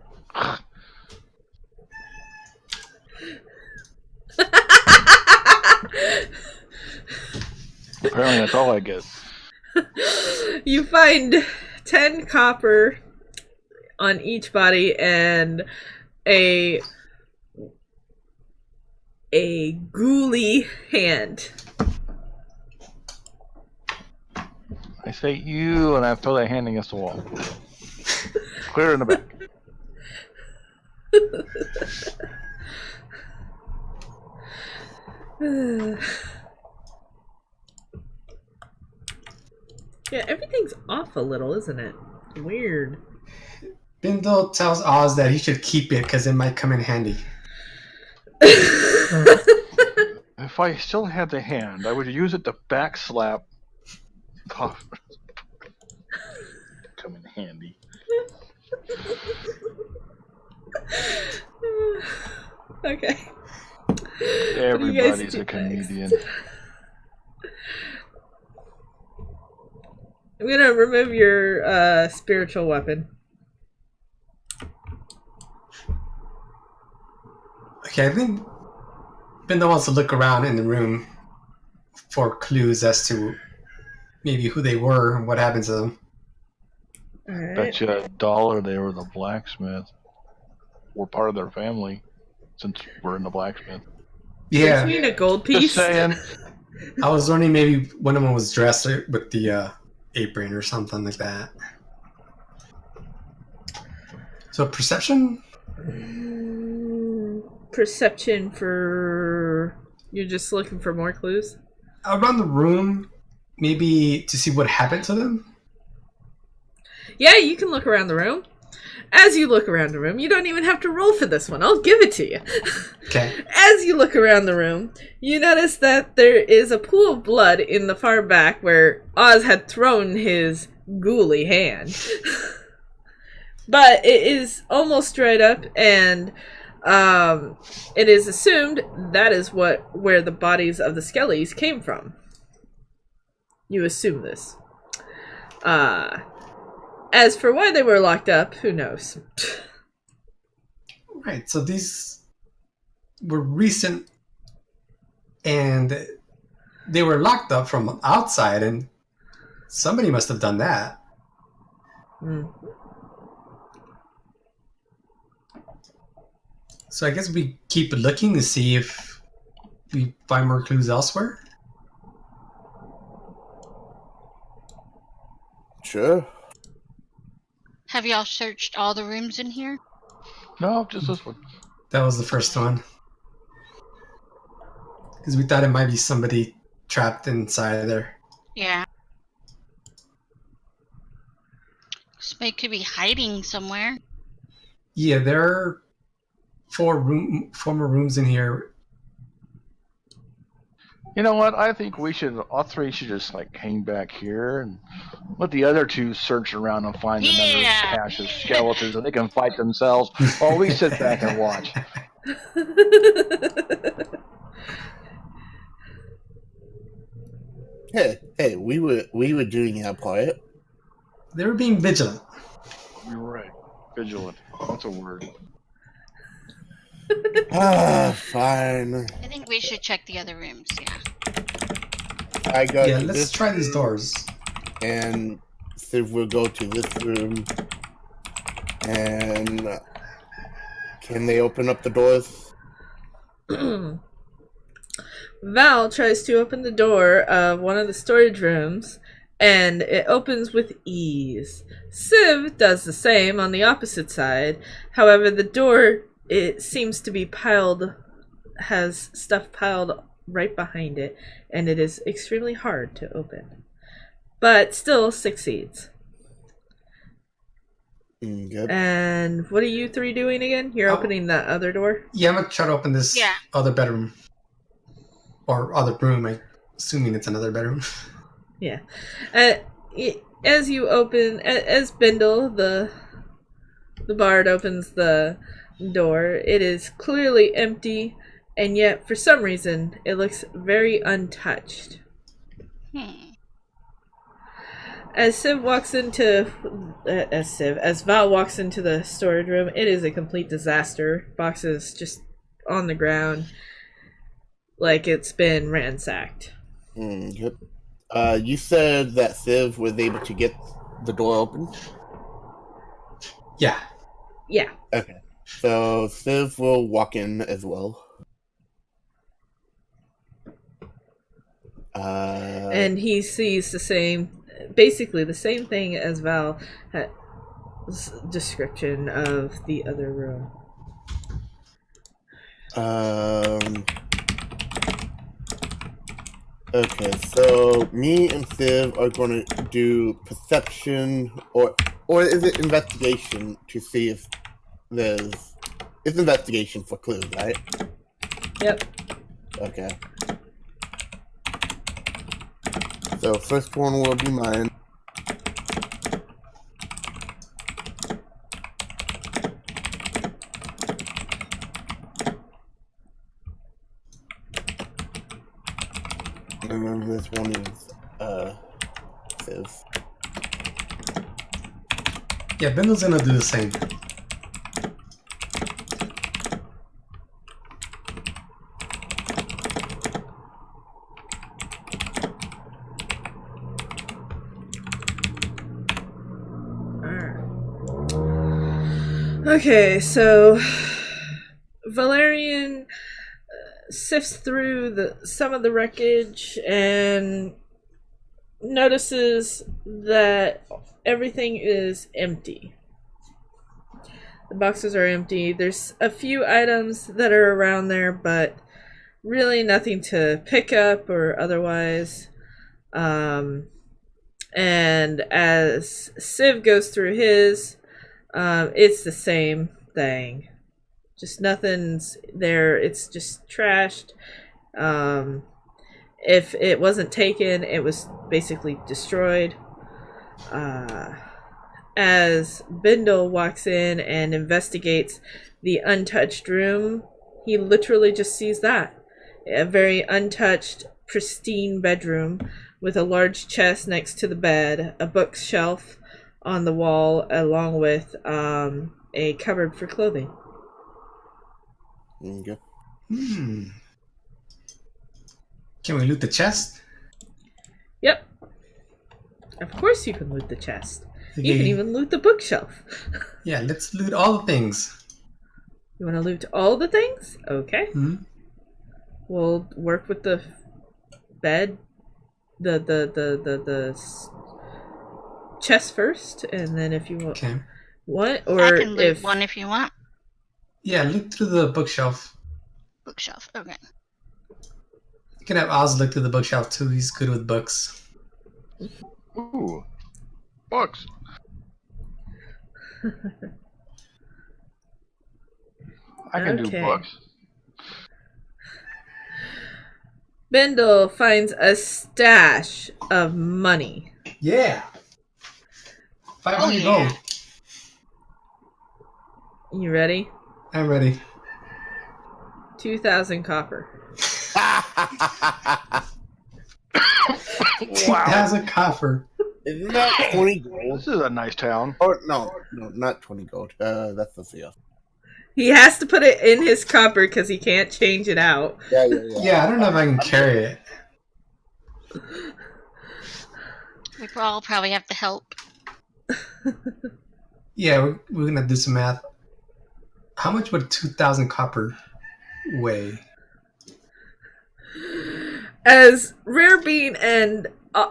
Speaker 4: Apparently, that's all I get.
Speaker 1: You find 10 copper on each body and a ghouly hand.
Speaker 4: I say you, and I throw that hand against the wall. Clear in the back.
Speaker 1: Yeah, everything's off a little, isn't it? Weird.
Speaker 6: Bindle tells Oz that he should keep it because it might come in handy.
Speaker 4: If I still had the hand, I would use it to backslap. Come in handy.
Speaker 1: Okay.
Speaker 4: Everybody's a comedian.
Speaker 1: I'm gonna remove your spiritual weapon.
Speaker 6: Okay, I think Bindle wants to look around in the room for clues as to maybe who they were and what happened to them.
Speaker 1: Alright.
Speaker 4: Bet you $1 they were the blacksmith. We're part of their family since we're in the blacksmith.
Speaker 6: Yeah,
Speaker 1: You need a gold
Speaker 4: Just
Speaker 1: piece.
Speaker 4: saying.
Speaker 6: I was wondering maybe one of them was dressed with the apron or something like that. So perception?
Speaker 1: Perception for... You're just looking for more clues?
Speaker 6: Around the room, maybe to see what happened to them?
Speaker 1: Yeah, you can look around the room. As you look around the room, you don't even have to roll for this one. I'll give it to you.
Speaker 6: Okay.
Speaker 1: As you look around the room, you notice that there is a pool of blood in the far back where Oz had thrown his ghouly hand. But it is almost dried up, and it is assumed that is where the bodies of the skellies came from. You assume this. As for why they were locked up, who knows?
Speaker 6: Right, so these were recent and they were locked up from outside and somebody must have done that.
Speaker 1: Mm.
Speaker 6: So I guess we keep looking to see if we find more clues elsewhere.
Speaker 3: Sure.
Speaker 5: Have y'all searched all the rooms in here?
Speaker 4: No, just this one.
Speaker 6: That was the first one. Because we thought it might be somebody trapped inside there.
Speaker 5: Yeah. Somebody could be hiding somewhere.
Speaker 6: Yeah, there are former rooms in here.
Speaker 4: You know what? I think all three should just hang back here and let the other two search around and find another cache of skeletons, and they can fight themselves while we sit back and watch.
Speaker 3: Hey, we were doing our part.
Speaker 6: They were being vigilant.
Speaker 4: You're right. Vigilant. That's a word.
Speaker 3: Fine.
Speaker 5: I think we should check the other rooms, yeah.
Speaker 3: I go
Speaker 6: Yeah,
Speaker 3: to
Speaker 6: let's
Speaker 3: this
Speaker 6: try these doors.
Speaker 3: and see if we'll go to this room. And can they open up the doors?
Speaker 1: Val tries to open the door of one of the storage rooms, and it opens with ease. Civ does the same on the opposite side. However, the door, it seems to be has stuff piled right behind it, and it is extremely hard to open. But still succeeds.
Speaker 3: Good.
Speaker 1: And what are you three doing again? You're opening that other door?
Speaker 6: Yeah, I'm going to try to open this
Speaker 5: Yeah.
Speaker 6: other bedroom. Or other room, I'm assuming it's another bedroom.
Speaker 1: Yeah. As you open, as Bindle, the bard, opens the door, it is clearly empty, and yet, for some reason, it looks very untouched. As Val walks into the storage room, it is a complete disaster. Boxes just on the ground, like it's been ransacked.
Speaker 3: Yep. You said that Civ was able to get the door open?
Speaker 6: Yeah.
Speaker 1: Yeah.
Speaker 3: Okay. So Civ will walk in as well.
Speaker 1: And he sees basically the same thing as Val's description of the other room.
Speaker 3: Okay, so me and Civ are going to do perception, or is it investigation to see if it's investigation for clues, right?
Speaker 1: Yep.
Speaker 3: Okay. So first one will be mine. And then this one is Civ.
Speaker 6: Yeah, Bindle's gonna do the same.
Speaker 1: Okay, so Valerian sifts through some of the wreckage and notices that everything is empty. The boxes are empty. There's a few items that are around there, but really nothing to pick up or otherwise. And as Civ goes through his, it's the same thing. Just nothing's there. It's just trashed. If it wasn't taken, it was basically destroyed. As Bindle walks in and investigates the untouched room, he literally just sees that. A very untouched, pristine bedroom with a large chest next to the bed, a bookshelf on the wall, along with a cupboard for clothing.
Speaker 3: Okay.
Speaker 6: Can we loot the chest?
Speaker 1: Yep. Of course you can loot the chest.
Speaker 6: Okay.
Speaker 1: You can even loot the bookshelf.
Speaker 6: Yeah, let's loot all the things.
Speaker 1: You want to loot all the things? Okay.
Speaker 6: Mm-hmm.
Speaker 1: We'll work with the bed, the chest first, and then if you want,
Speaker 6: Okay.
Speaker 1: what or
Speaker 5: I can loot
Speaker 1: if
Speaker 5: one if you want.
Speaker 6: Yeah, look through the bookshelf.
Speaker 5: Bookshelf. Okay.
Speaker 6: You can have Oz look through the bookshelf too. He's good with books.
Speaker 4: Ooh, books. I can do books.
Speaker 1: Bindle finds a stash of money.
Speaker 6: Yeah. 500 gold.
Speaker 1: You ready?
Speaker 6: I'm ready.
Speaker 1: 2,000 copper.
Speaker 6: 2,000 copper.
Speaker 3: Isn't that 20 gold?
Speaker 4: This is a nice town.
Speaker 3: Or no, not 20 gold. That's the field.
Speaker 1: He has to put it in his copper because he can't change it out.
Speaker 6: Yeah, I don't know if I can carry it.
Speaker 5: We all probably have to help.
Speaker 6: Yeah, we're gonna do some math. How much would 2,000 copper weigh?
Speaker 1: As Rarebean and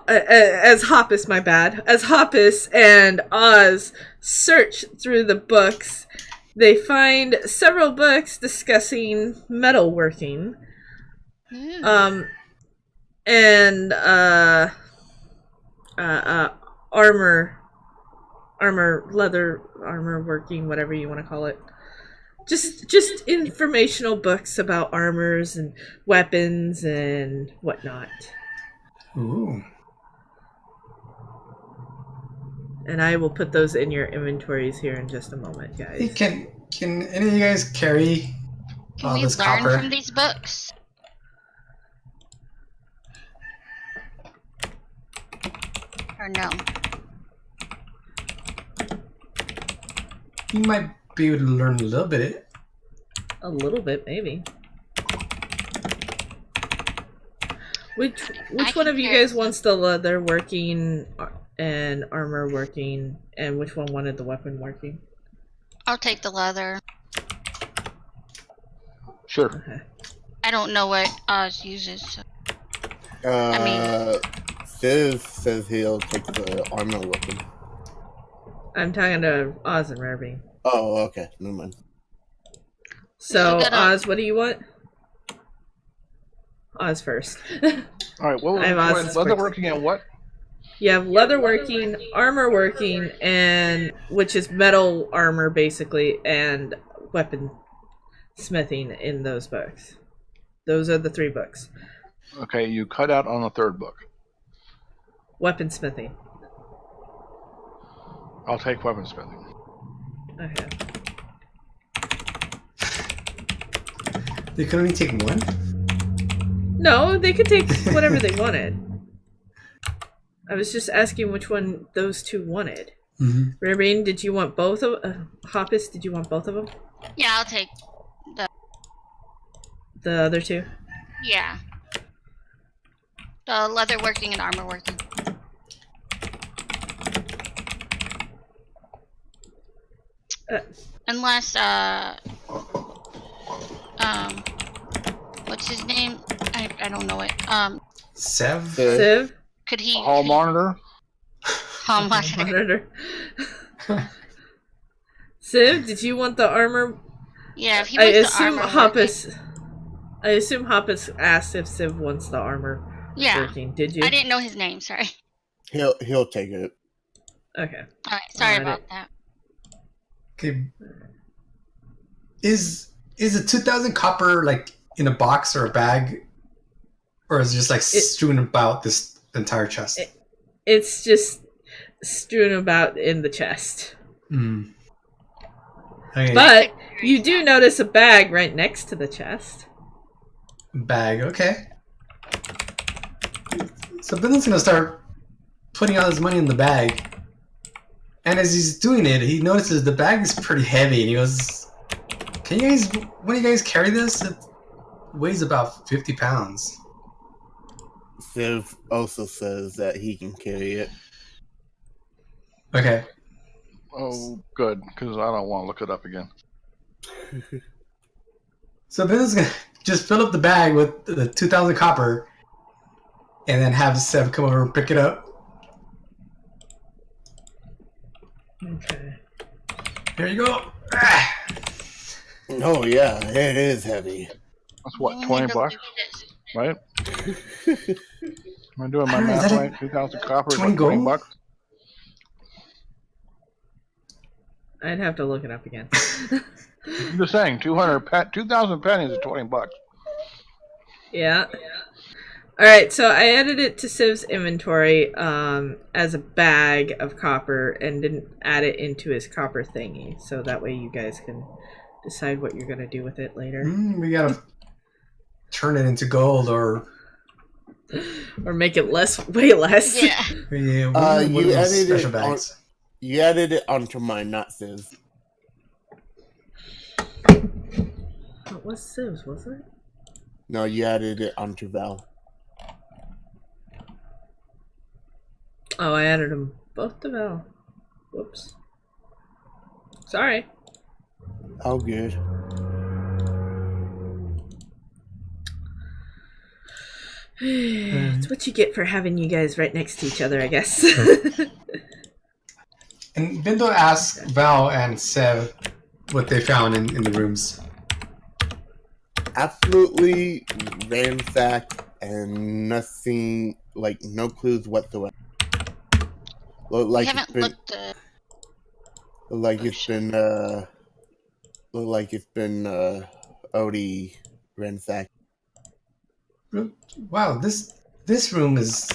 Speaker 1: as Hoppus, my bad, as Hoppus and Oz search through the books, they find several books discussing metalworking, and leather armor working, whatever you want to call it. Just informational books about armors and weapons and whatnot.
Speaker 6: Ooh.
Speaker 1: And I will put those in your inventories here in just a moment, guys.
Speaker 6: Hey, can any of you guys carry
Speaker 5: Can
Speaker 6: all
Speaker 5: we
Speaker 6: this
Speaker 5: learn
Speaker 6: copper?
Speaker 5: from these books? Or no?
Speaker 6: You might be able to learn a little bit.
Speaker 1: A little bit, maybe. Which one of you guys wants the leather working and armor working, and which one wanted the weapon working?
Speaker 5: I'll take the leather.
Speaker 4: Sure.
Speaker 1: Okay.
Speaker 5: I don't know what Oz uses. So. I
Speaker 3: Civ says he'll take the armor weapon.
Speaker 1: I'm talking to Oz and Rarebean.
Speaker 3: Oh, okay. Never mind.
Speaker 1: So, Oz, what do you want? Oz first.
Speaker 4: All right. What
Speaker 1: I have
Speaker 4: was
Speaker 1: Oz's
Speaker 4: leather
Speaker 1: first.
Speaker 4: working at what?
Speaker 1: You have leather working, armor working, and which is metal armor basically, and weapon smithing in those books. Those are the 3 books.
Speaker 4: Okay, you cut out on the 3rd book.
Speaker 1: Weapon smithing.
Speaker 4: I'll take weaponsmithing.
Speaker 1: Okay.
Speaker 6: They could only take one?
Speaker 1: No, they could take whatever they wanted. I was just asking which one those 2 wanted.
Speaker 6: Mm-hmm.
Speaker 1: Rarebean, did you want both of Hoppus, did you want both of them?
Speaker 5: Yeah, I'll take
Speaker 1: The other 2?
Speaker 5: Yeah. The leather working and armor working. Unless, what's his name? I don't know it.
Speaker 6: Sev?
Speaker 1: Civ?
Speaker 5: Could he...
Speaker 4: Hall monitor?
Speaker 5: Hall monitor.
Speaker 1: Civ, did you want the armor?
Speaker 5: Yeah, if he
Speaker 1: I
Speaker 5: wants
Speaker 1: assume
Speaker 5: the armor
Speaker 1: Hoppus. I assume Hoppus asked if Civ wants the armor working. Did you?
Speaker 5: I didn't know his name, sorry.
Speaker 3: He'll take it.
Speaker 1: Okay.
Speaker 5: Alright, sorry
Speaker 1: Alright.
Speaker 5: about that.
Speaker 6: Okay. Is the 2,000 copper like in a box or a bag, or is it just like strewn about this entire chest?
Speaker 1: It's just strewn about in the chest.
Speaker 6: Mm. Okay.
Speaker 1: But you do notice a bag right next to the chest.
Speaker 6: Bag, okay. So Bindle's gonna start putting all his money in the bag. And as he's doing it, he notices the bag is pretty heavy, and he goes, "Can you guys, when you guys carry this? It weighs about 50 pounds."
Speaker 3: Civ also says that he can carry it.
Speaker 6: Okay.
Speaker 4: Oh, good, because I don't want to look it up again.
Speaker 6: So Bindle's gonna just fill up the bag with the 2,000 copper, and then have Sev come over and pick it up.
Speaker 1: Okay.
Speaker 6: Here you go. Ah.
Speaker 3: Oh yeah, it is heavy.
Speaker 4: That's what, 20 bucks, right? Am I doing my
Speaker 6: I don't know, is
Speaker 4: math
Speaker 6: that
Speaker 4: right? 2,000 copper is
Speaker 6: 20
Speaker 4: what, 20
Speaker 6: gold?
Speaker 4: bucks?
Speaker 1: I'd have to look it up again.
Speaker 4: I'm just saying, 2,000 pennies is 20 bucks.
Speaker 1: Yeah. Alright, so I added it to Civ's inventory as a bag of copper and didn't add it into his copper thingy. So that way you guys can decide what you're going to do with it later.
Speaker 6: We gotta turn it into gold, or
Speaker 1: Or make it way less.
Speaker 5: Yeah.
Speaker 6: yeah,
Speaker 3: You added
Speaker 6: special
Speaker 3: it
Speaker 6: bags.
Speaker 3: You added it onto mine, not Civ's.
Speaker 1: What was Civ's, was it?
Speaker 3: No, you added it onto Val.
Speaker 1: Oh, I added them both to Val. Whoops. Sorry.
Speaker 3: Oh, good.
Speaker 1: It's what you get for having you guys right next to each other, I guess.
Speaker 6: And Bindo asked Val and Sev what they found in the rooms.
Speaker 3: Absolutely ransacked and nothing, like no clues whatsoever. Look
Speaker 5: We
Speaker 3: like
Speaker 5: haven't
Speaker 3: it's been,
Speaker 5: looked
Speaker 3: look like it's been, look like it's been, already ransacked.
Speaker 6: Wow, this room is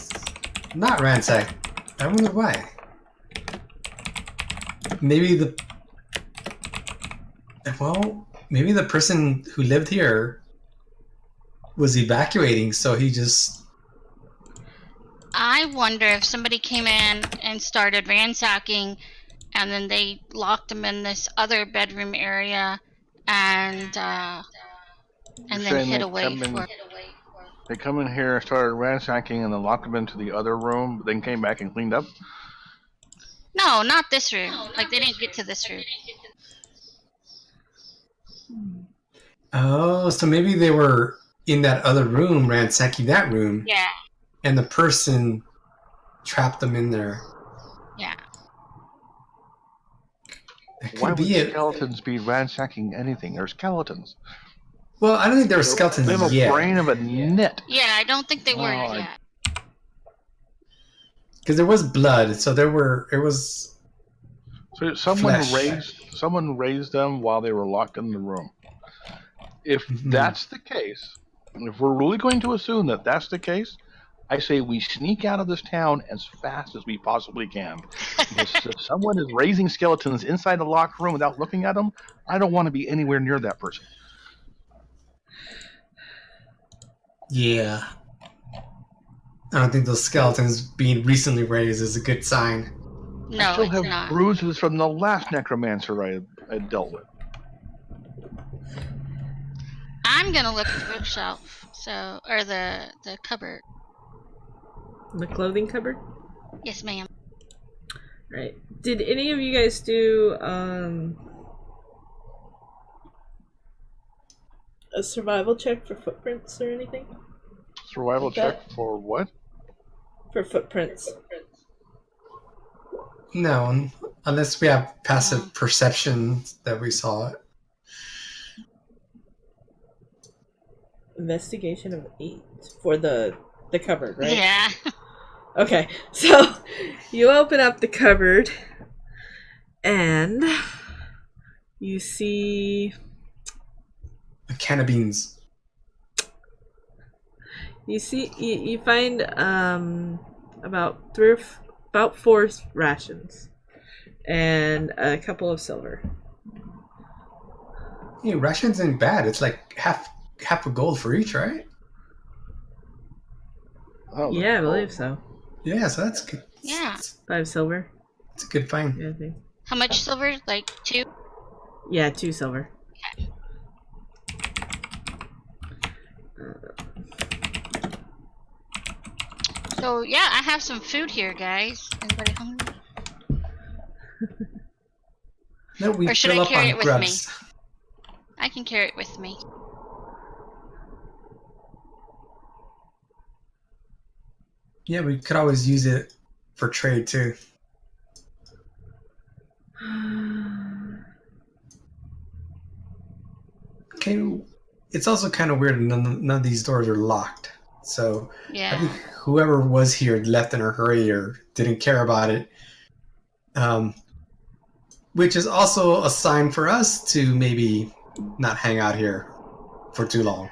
Speaker 6: not ransacked. I wonder why. Maybe the person who lived here was evacuating, so he just...
Speaker 5: I wonder if somebody came in and started ransacking and then they locked him in this other bedroom area, and then
Speaker 4: saying
Speaker 5: hid
Speaker 4: they
Speaker 5: away
Speaker 4: come in-
Speaker 5: for.
Speaker 4: They come in here, started ransacking, and then locked them into the other room, but then came back and cleaned up.
Speaker 5: No, not this room. Like they didn't get to this room.
Speaker 6: Oh, so maybe they were in that other room, ransacking that room,
Speaker 5: Yeah,
Speaker 6: and the person trapped them in there.
Speaker 5: yeah.
Speaker 6: That
Speaker 4: Why
Speaker 6: could
Speaker 4: would
Speaker 6: be it.
Speaker 4: skeletons be ransacking anything? They're skeletons.
Speaker 6: Well, I don't think there were skeletons
Speaker 4: They have a
Speaker 6: yet.
Speaker 4: brain of a nit.
Speaker 5: Yeah, I don't think they were
Speaker 4: Oh,
Speaker 5: yet.
Speaker 6: Because there was blood, so it was
Speaker 4: So someone
Speaker 6: Flesh.
Speaker 4: raised them while they were locked in the room. If
Speaker 6: Mhm.
Speaker 4: that's the case, if we're really going to assume that that's the case, I say we sneak out of this town as fast as we possibly can. Because if someone is raising skeletons inside a locked room without looking at them, I don't want to be anywhere near that person.
Speaker 6: Yeah. I don't think those skeletons being recently raised is a good sign.
Speaker 4: I
Speaker 5: No,
Speaker 4: still
Speaker 5: it's
Speaker 4: have
Speaker 5: not.
Speaker 4: bruises from the last necromancer I dealt with.
Speaker 5: I'm gonna look at the bookshelf, or the cupboard.
Speaker 1: The clothing cupboard?
Speaker 5: Yes, ma'am.
Speaker 1: Right. Did any of you guys do a survival check for footprints or anything?
Speaker 4: Survival
Speaker 1: Like that?
Speaker 4: check for what?
Speaker 1: For footprints.
Speaker 6: No, unless we have passive perception that we saw it.
Speaker 1: Investigation of 8 for the cupboard, right?
Speaker 5: Yeah.
Speaker 1: Okay, so you open up the cupboard and you see
Speaker 6: A can of beans.
Speaker 1: you find about 4 rations and a couple of silver.
Speaker 6: Yeah, rations ain't bad. It's like half a gold for each, right?
Speaker 4: Oh,
Speaker 1: Yeah, I believe so.
Speaker 6: Yeah, so that's good.
Speaker 5: Yeah.
Speaker 1: 5 silver.
Speaker 6: It's a good find.
Speaker 1: Yeah, I think.
Speaker 5: How much silver? Like 2?
Speaker 1: Yeah, 2 silver.
Speaker 5: So yeah, I have some food here, guys. Anybody hungry?
Speaker 6: No, we
Speaker 5: Or should
Speaker 6: fill
Speaker 5: I
Speaker 6: up
Speaker 5: carry
Speaker 6: on
Speaker 5: it with
Speaker 6: grubs.
Speaker 5: I can carry it with me.
Speaker 6: Yeah, we could always use it for trade too. Okay, it's also kind of weird. None of these doors are locked. So I
Speaker 5: Yeah.
Speaker 6: think whoever was here left in a hurry or didn't care about it. Which is also a sign for us to maybe not hang out here for too long.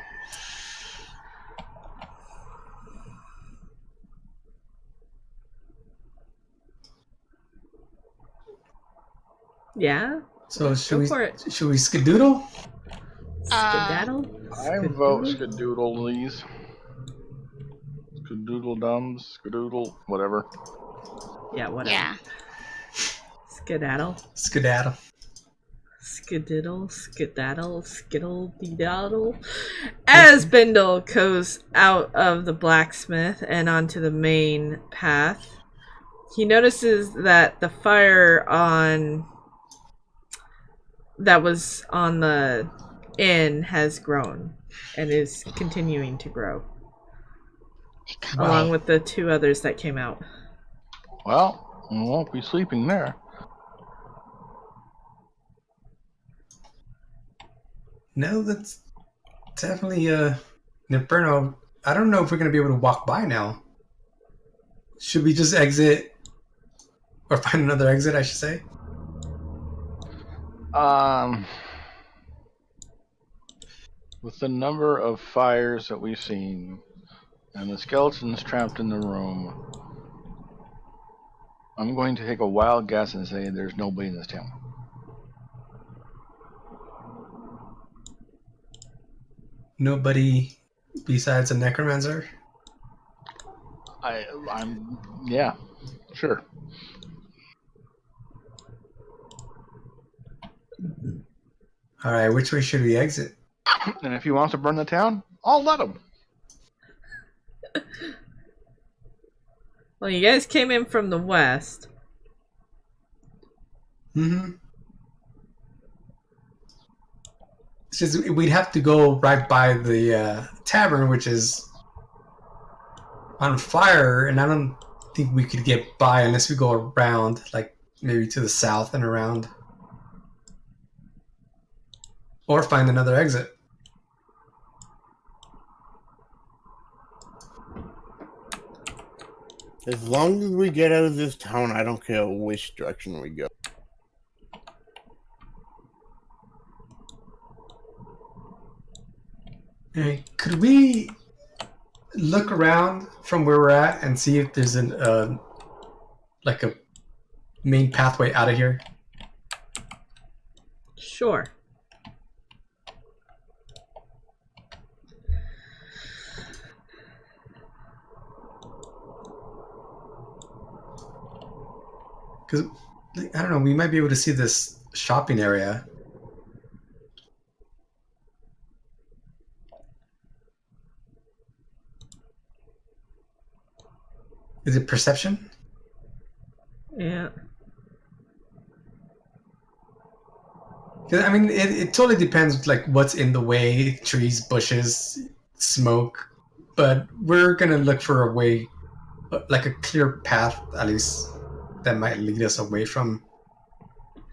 Speaker 1: Yeah?
Speaker 6: So
Speaker 1: Go for it.
Speaker 6: should we skedoodle?
Speaker 1: Skedaddle?
Speaker 4: I vote skadoodle-lees. Skadoodle-dums, skadoodle, whatever.
Speaker 1: Yeah, whatever.
Speaker 5: Yeah.
Speaker 1: Skedaddle.
Speaker 6: Skedaddle.
Speaker 1: Skediddle, skedaddle, skittle-de-daddle. As Bindle goes out of the blacksmith and onto the main path, he notices that the fire that was on the inn has grown and is continuing to grow,
Speaker 6: Wow.
Speaker 1: along with the 2 others that came out.
Speaker 4: Well, we won't be sleeping there.
Speaker 6: No, that's definitely Inferno. I don't know if we're gonna be able to walk by now. Should we just exit or find another exit, I should say?
Speaker 4: With the number of fires that we've seen and the skeletons trapped in the room, I'm going to take a wild guess and say there's nobody in this town.
Speaker 6: Nobody besides a necromancer?
Speaker 4: Yeah, sure.
Speaker 6: All right, which way should we exit?
Speaker 4: And if he wants to burn the town, I'll let him.
Speaker 1: Well, you guys came in from the west.
Speaker 6: Mm-hmm. It's just we'd have to go right by the tavern, which is on fire, and I don't think we could get by unless we go around, like maybe to the south and around, or find another exit.
Speaker 3: As long as we get out of this town, I don't care which direction we go.
Speaker 6: Hey, could we look around from where we're at and see if there's an like a main pathway out of here?
Speaker 1: Sure.
Speaker 6: Because I don't know, we might be able to see this shopping area. Is it perception?
Speaker 1: Yeah.
Speaker 6: 'Cause, I mean, it totally depends, like what's in the way: trees, bushes, smoke. But we're gonna look for a way, like a clear path, at least, that might lead us away from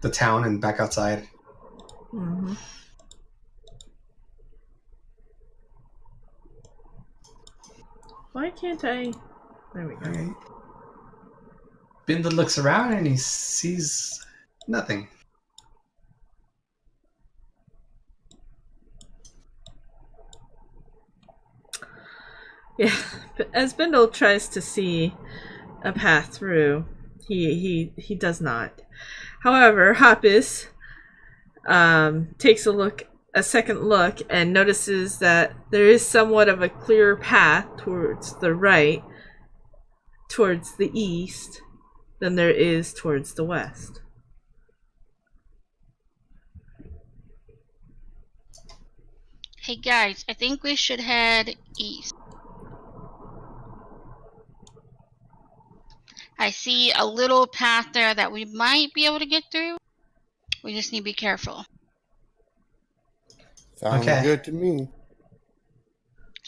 Speaker 6: the town and back outside.
Speaker 1: Mm-hmm. Why can't I? There we go.
Speaker 6: Okay. Bindle looks around and he sees nothing.
Speaker 1: Yeah, as Bindle tries to see a path through, he does not. However, Hoppus takes a second look, and notices that there is somewhat of a clearer path towards the right, towards the east, than there is towards the west.
Speaker 5: Hey guys, I think we should head east. I see a little path there that we might be able to get through. We just need to be careful.
Speaker 3: Sounds
Speaker 6: Okay.
Speaker 3: good to me.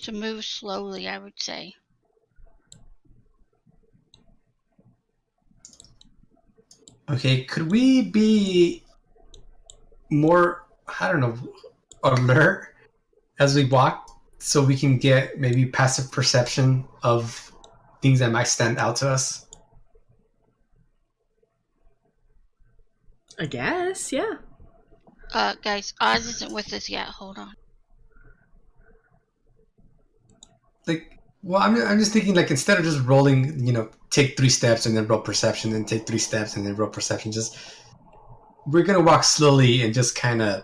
Speaker 5: To move slowly, I would say.
Speaker 6: Okay, could we be more, I don't know, alert as we walk so we can get maybe passive perception of things that might stand out to us?
Speaker 1: I guess, yeah.
Speaker 5: Guys, Oz isn't with us yet. Hold on.
Speaker 6: Like, well, I'm just thinking, like, instead of just rolling, take 3 steps and then roll perception, and take 3 steps and then roll perception, just we're gonna walk slowly and just kind of,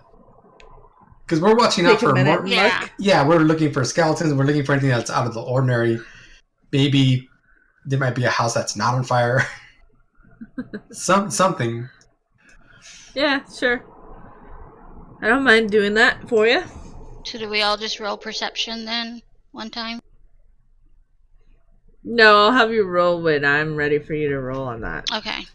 Speaker 6: because we're watching out for more.
Speaker 5: Yeah.
Speaker 6: We're looking for skeletons. We're looking for anything that's out of the ordinary. Maybe there might be a house that's not on fire. Something.
Speaker 1: Yeah, sure. I don't mind doing that for you.
Speaker 5: So do we all just roll perception then, one time?
Speaker 1: No, I'll have you roll when I'm ready for you to roll on that.
Speaker 5: Okay.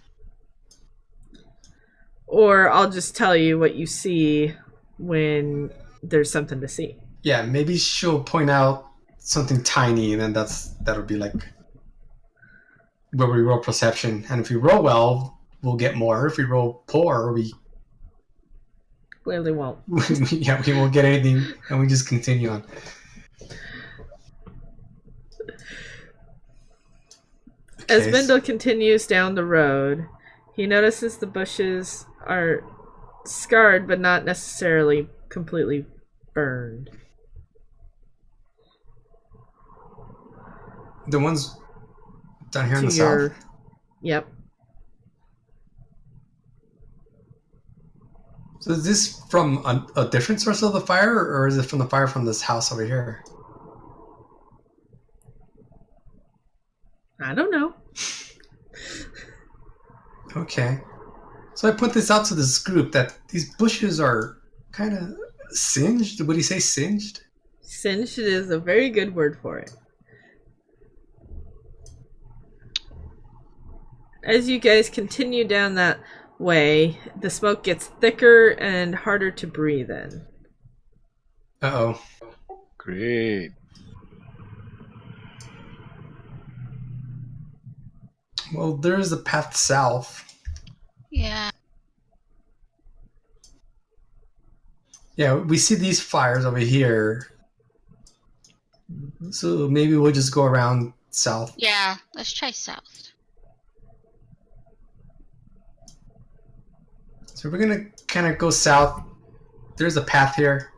Speaker 1: Or I'll just tell you what you see when there's something to see.
Speaker 6: Yeah, maybe she'll point out something tiny, and then that'll be like where we roll perception. And if we roll well, we'll get more. If we roll poor, we
Speaker 1: Clearly won't.
Speaker 6: yeah, we won't get anything, and we just continue on.
Speaker 1: As Bindle continues down the road, he notices the bushes are scarred but not necessarily completely burned.
Speaker 6: The ones down here in the south?
Speaker 1: Yep.
Speaker 6: So is this from a different source of the fire, or is it from the fire from this house over here?
Speaker 1: I don't know.
Speaker 6: Okay. So I put this out to this group that these bushes are kind of singed. Would he say singed?
Speaker 1: Singed is a very good word for it. As you guys continue down that way, the smoke gets thicker and harder to breathe in.
Speaker 6: Uh-oh.
Speaker 4: Great.
Speaker 6: Well, there's a path south.
Speaker 5: Yeah.
Speaker 6: Yeah, we see these fires over here. So maybe we'll just go around south.
Speaker 5: Yeah, let's try south.
Speaker 6: So we're gonna kind of go south. There's a path here.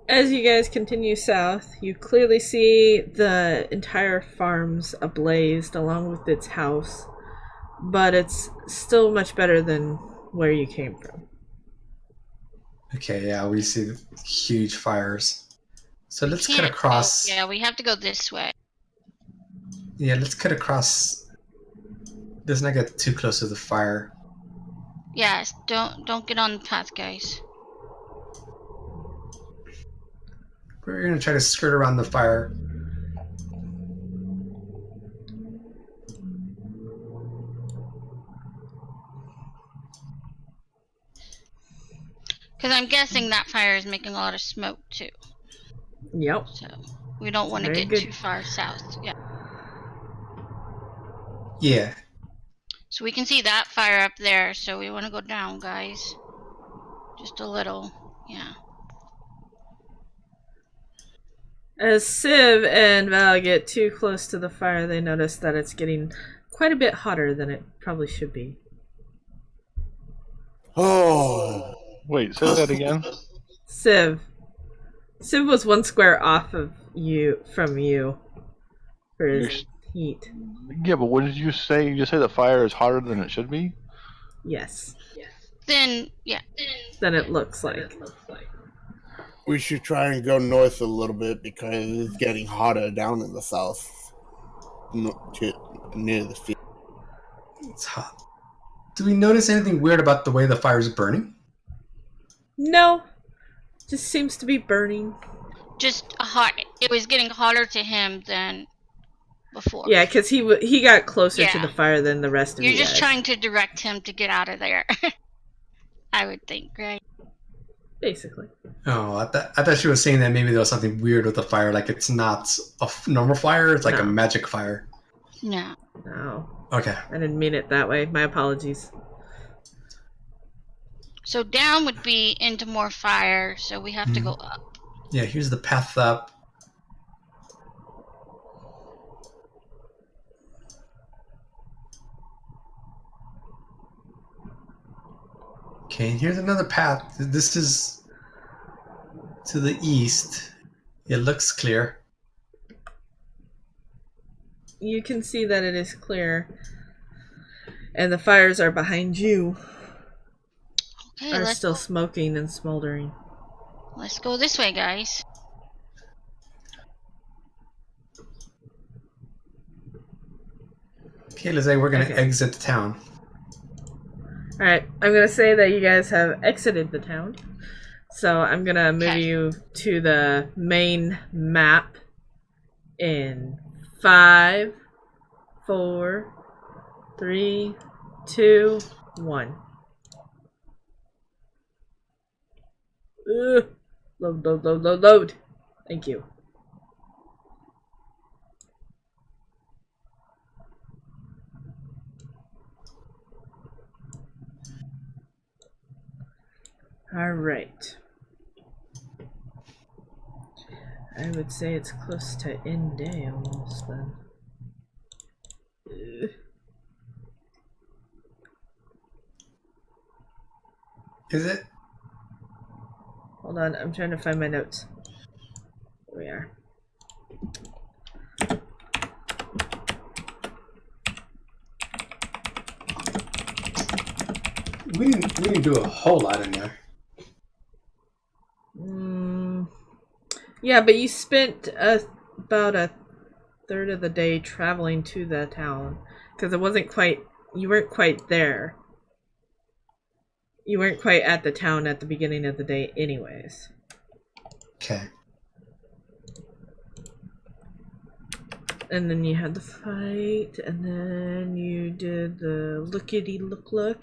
Speaker 1: As you guys continue south, you clearly see the entire farm's ablaze along with its house, but it's still much better than where you came from.
Speaker 6: Okay, yeah, we see the huge fires. So let's cut
Speaker 5: Can't
Speaker 6: across.
Speaker 5: go- Yeah, we have to go this way.
Speaker 6: Yeah, let's cut across. Let's not get too close to the fire.
Speaker 5: Yes, don't get on the path, guys.
Speaker 6: We're gonna try to skirt around the fire.
Speaker 5: Because I'm guessing that fire is making a lot of smoke too.
Speaker 1: Yep.
Speaker 5: So we don't want to
Speaker 1: Very
Speaker 5: get
Speaker 1: good.
Speaker 5: too far south. Yeah.
Speaker 6: Yeah.
Speaker 5: So we can see that fire up there. So we want to go down, guys. Just a little. Yeah.
Speaker 1: As Civ and Val get too close to the fire, they notice that it's getting quite a bit hotter than it probably should be.
Speaker 3: Oh,
Speaker 4: Wait, say that again.
Speaker 1: Civ was one square off of you from you for his heat.
Speaker 4: Yeah, but what did you say? You just say the fire is hotter than it should be?
Speaker 1: Yes.
Speaker 5: Then yeah.
Speaker 1: Than it looks like.
Speaker 3: we should try and go north a little bit because it's getting hotter down in the south, near the field.
Speaker 6: It's hot. Do we notice anything weird about the way the fire is burning?
Speaker 1: No. Just seems to be burning.
Speaker 5: Just hot. It was getting hotter to him than before.
Speaker 1: Yeah, because he got closer to
Speaker 5: Yeah.
Speaker 1: the fire than the rest of
Speaker 5: You're
Speaker 1: you
Speaker 5: just
Speaker 1: guys.
Speaker 5: trying to direct him to get out of there. I would think, right?
Speaker 1: Basically.
Speaker 6: Oh, I thought she was saying that maybe there was something weird with the fire, like it's not a normal fire, it's like
Speaker 1: No.
Speaker 6: a magic fire.
Speaker 5: No.
Speaker 1: No.
Speaker 6: Okay.
Speaker 1: I didn't mean it that way. My apologies.
Speaker 5: So down would be into more fire, so we have to go up.
Speaker 6: Yeah, here's the path up. Okay, and here's another path. This is to the east. It looks clear.
Speaker 1: You can see that it is clear. And the fires are behind you.
Speaker 5: Okay,
Speaker 1: Are
Speaker 5: let's
Speaker 1: still smoking and smoldering.
Speaker 5: go this way, guys.
Speaker 6: Okay, let's say we're gonna
Speaker 1: Okay.
Speaker 6: exit the town.
Speaker 1: Alright, I'm gonna say that you guys have exited the town. So I'm gonna move
Speaker 5: Okay.
Speaker 1: you to the main map in 5, 4, 3, 2, 1. Load, load, load, load, load. Thank you. Alright. I would say it's close to end day almost then.
Speaker 6: Is it?
Speaker 1: Hold on, I'm trying to find my notes. There we are.
Speaker 6: We didn't do a whole lot in there.
Speaker 1: Yeah, but you spent about a third of the day traveling to the town because it wasn't quite, you weren't quite there. You weren't quite at the town at the beginning of the day anyways.
Speaker 6: Okay.
Speaker 1: And then you had the fight, and then you did the look,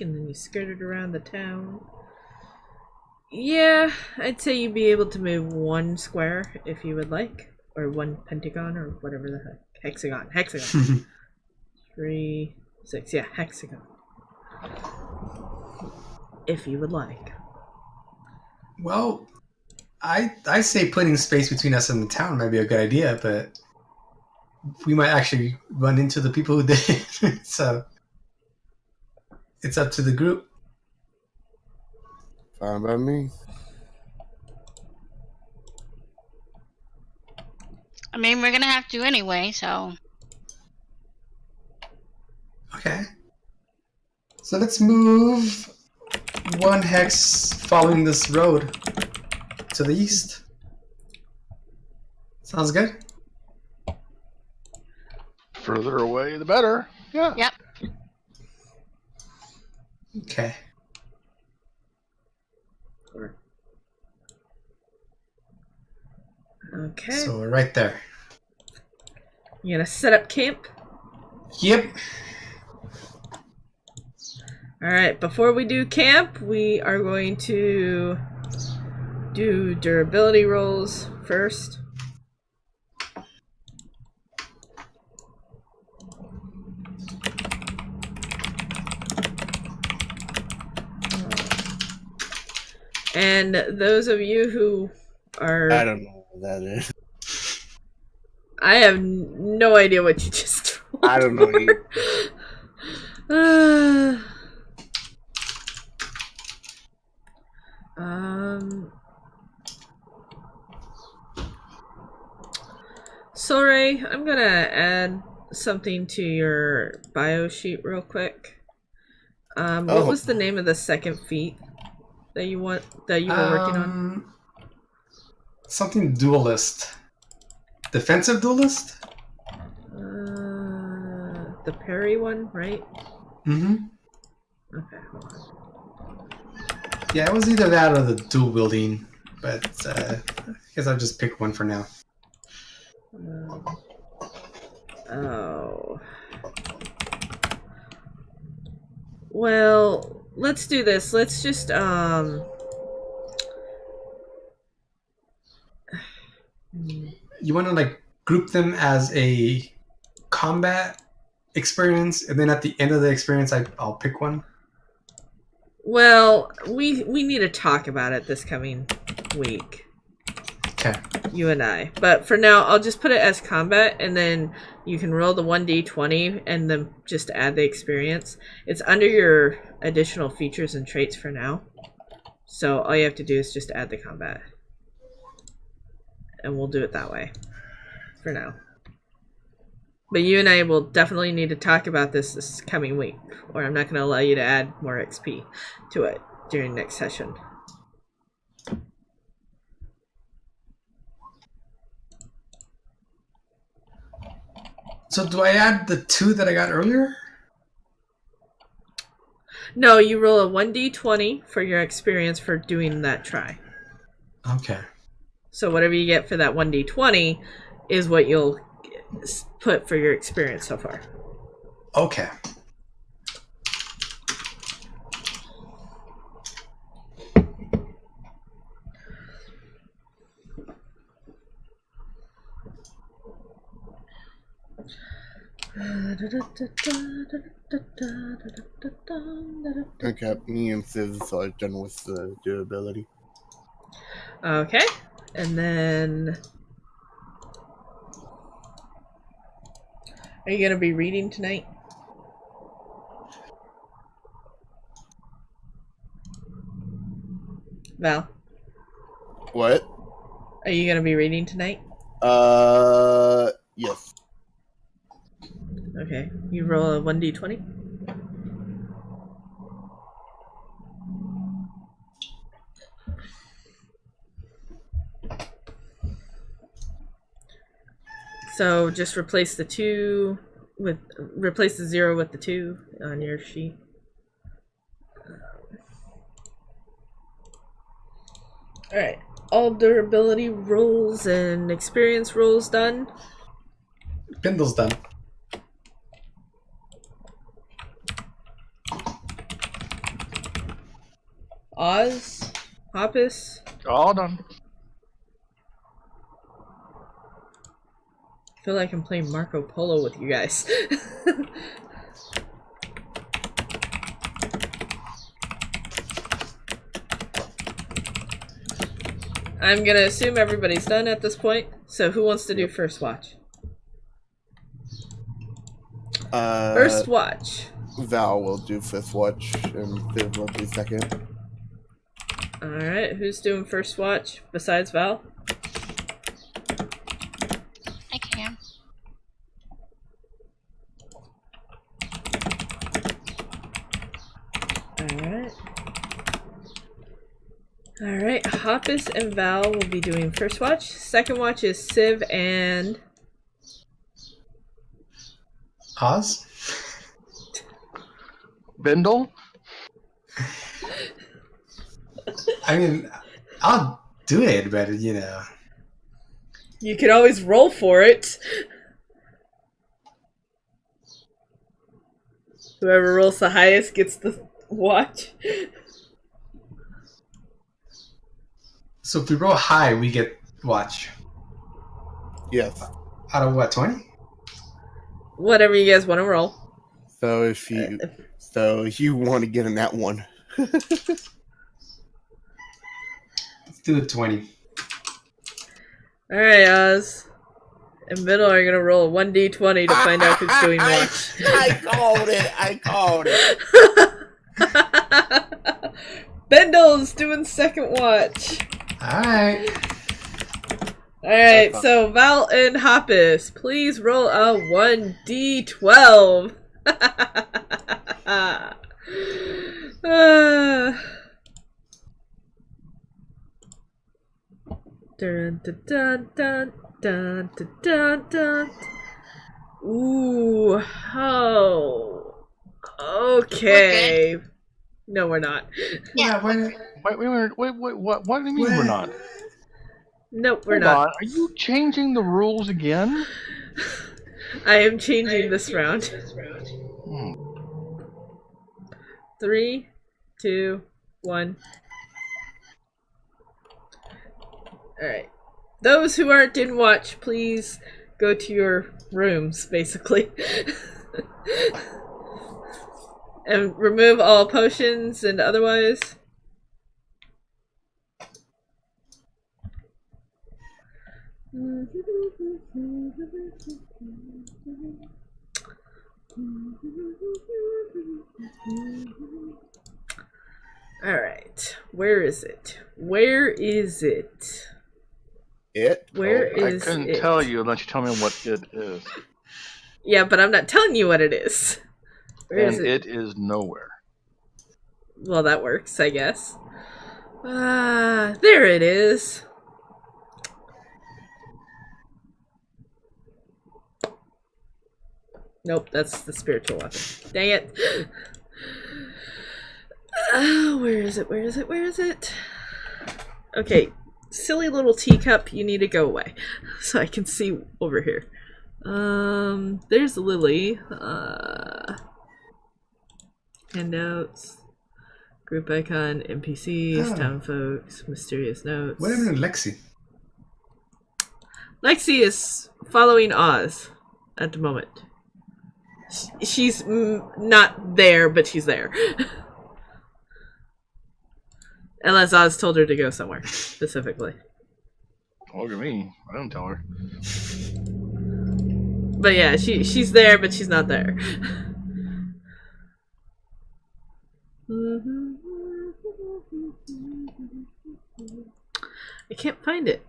Speaker 1: and then you skirted around the town. Yeah, I'd say you'd be able to move 1 square if you would like. Or 1 pentagon, or whatever the heck. Hexagon. 3, 6, yeah, hexagon. If you would like.
Speaker 6: Well, I say putting space between us and the town might be a good idea, but we might actually run into the people who did. So it's up to the group.
Speaker 3: Fine by me.
Speaker 5: I mean, we're gonna have to anyway, so.
Speaker 6: Okay. So let's move 1 hex following this road to the east. Sounds good?
Speaker 4: Further away, the better. Yeah.
Speaker 5: Yep.
Speaker 6: Okay.
Speaker 1: Okay.
Speaker 6: So we're right there.
Speaker 1: You gonna set up camp?
Speaker 6: Yep.
Speaker 1: Alright, before we do camp, we are going to do durability rolls first. And those of you who are...
Speaker 3: I don't know what that is.
Speaker 1: I have no idea what you just told.
Speaker 3: I don't know either. Sorry, I'm gonna add something to your bio sheet real quick. What was the name of the second feat that you were working on?
Speaker 6: Something duelist. Defensive duelist?
Speaker 1: The parry one, right?
Speaker 6: Mm-hmm.
Speaker 1: Okay, hold on.
Speaker 6: Yeah, it was either that or the dual wielding, but I guess I'll just pick one for now.
Speaker 1: Oh. Well, let's do this. Let's just,
Speaker 6: You want to, like, group them as a combat experience, and then at the end of the experience, I'll pick one?
Speaker 1: Well, we need to talk about it this coming week.
Speaker 6: Okay.
Speaker 1: You and I. But for now, I'll just put it as combat, and then you can roll the 1d20 and then just add the experience. It's under your additional features and traits for now. So all you have to do is just add the combat. And we'll do it that way. For now. But you and I will definitely need to talk about this coming week, or I'm not going to allow you to add more XP to it during next session.
Speaker 6: So do I add the 2 that I got earlier?
Speaker 1: No, you roll a 1d20 for your experience for doing that try.
Speaker 6: Okay.
Speaker 1: So whatever you get for that 1d20 is what you'll put for your experience so far.
Speaker 6: Okay.
Speaker 3: Okay, me and Sis are done with the durability.
Speaker 1: Okay, and then are you going to be reading tonight? Val?
Speaker 3: What?
Speaker 1: Are you going to be reading tonight?
Speaker 3: Yes.
Speaker 1: Okay, you roll a 1d20. So just replace the 2 with replace the 0 with the 2 on your sheet. All right, all durability rolls and experience rolls done.
Speaker 6: Bindle's done.
Speaker 1: Oz, Hoppus.
Speaker 4: All done.
Speaker 1: I feel like I'm playing Marco Polo with you guys. I'm gonna assume everybody's done at this point. So who wants to do first watch? First watch.
Speaker 3: Val will do 5th watch, and Viv will do 2nd.
Speaker 1: Alright, who's doing first watch besides Val?
Speaker 5: I can.
Speaker 1: Alright. Alright, Hoppus and Val will be doing first watch. Second watch is Civ and...
Speaker 6: Oz?
Speaker 4: Bindle?
Speaker 6: I mean, I'll do it, but you know.
Speaker 1: You could always roll for it. Whoever rolls the highest gets the watch.
Speaker 6: So if we roll high, we get watch.
Speaker 3: Yes.
Speaker 6: Out of what, 20?
Speaker 1: Whatever you guys want to roll.
Speaker 3: So if you want to get in that one.
Speaker 6: Let's do the 20.
Speaker 1: Alright, Oz. And Middle are gonna roll a 1d20 to find out who's doing watch.
Speaker 3: I called it.
Speaker 1: Bendal's doing second watch.
Speaker 6: Alright.
Speaker 1: Alright, so Val and Hoppus, please roll a 1d12. Dun, dun, dun, dun, dun, dun, dun, dun. Ooh, oh. Okay. No, we're not.
Speaker 6: Yeah, wait.
Speaker 4: Wait, what do you mean we're not?
Speaker 1: Nope, we're
Speaker 4: Hold
Speaker 1: not.
Speaker 4: on. Are you changing the rules again?
Speaker 1: I am changing this round. 3, 2, 1. Alright. Those who aren't in watch, please go to your rooms, basically. And remove all potions and otherwise. Alright. Where is it? Where is it? Where is
Speaker 4: I couldn't
Speaker 1: it?
Speaker 4: tell you unless you tell me what it is.
Speaker 1: Yeah, but I'm not telling you what it is. Where is
Speaker 4: And
Speaker 1: it?
Speaker 4: it is nowhere.
Speaker 1: Well, that works, I guess. There it is. Nope, that's the spiritual weapon. Dang it. Where is it? Where is it? Where is it? Okay, silly little teacup, you need to go away. So I can see over here. There's Lily. Handouts. Group icon, NPCs,
Speaker 6: Oh.
Speaker 1: town folks, mysterious notes.
Speaker 6: Wait a minute, Lexi.
Speaker 1: Lexi is following Oz at the moment. She's not there, but she's there. Unless Oz told her to go somewhere, specifically.
Speaker 4: Look at me. I didn't tell her.
Speaker 1: But yeah, she's there, but she's not there. I can't find it.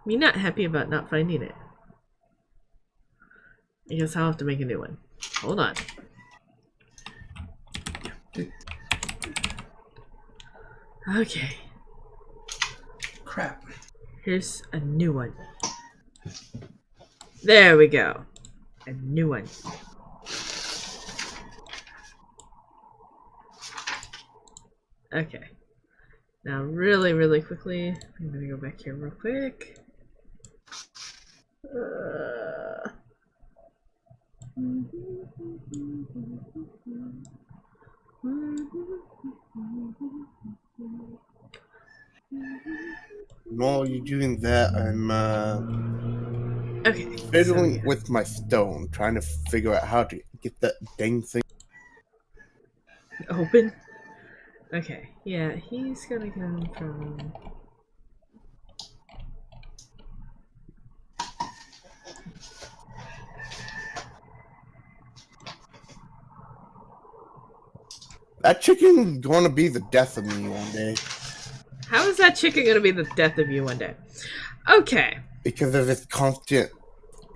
Speaker 1: Me not happy about not finding it. I guess I'll have to make a new one. Hold on. Okay.
Speaker 6: Crap.
Speaker 1: Here's a new one. There we go. A new one. Okay. Now, really, really quickly, I'm gonna go back here real quick.
Speaker 3: While you're doing that, I'm
Speaker 1: Okay.
Speaker 3: fiddling with my stone, trying to figure out how to get that dang thing
Speaker 1: Open. Okay. Yeah, he's gonna come from.
Speaker 3: That chicken's gonna be the death of me one day.
Speaker 1: How is that chicken gonna be the death of you one day? Okay.
Speaker 3: Because of this constant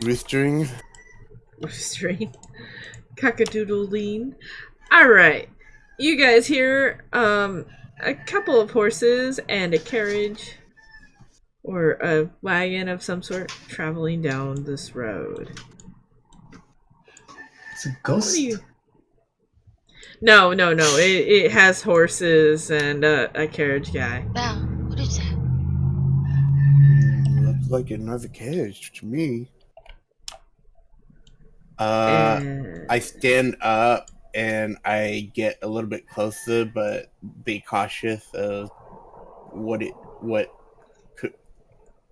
Speaker 3: roostering.
Speaker 1: Roostering. Cockadoodle-leen. Alright. You guys hear a couple of horses and a carriage or a wagon of some sort traveling down this road.
Speaker 6: It's a ghost.
Speaker 1: What are you? No. It has horses and a carriage guy.
Speaker 5: Wow, what is that?
Speaker 3: Looks like another carriage to me.
Speaker 1: And
Speaker 3: I stand up and I get a little bit closer, but be cautious of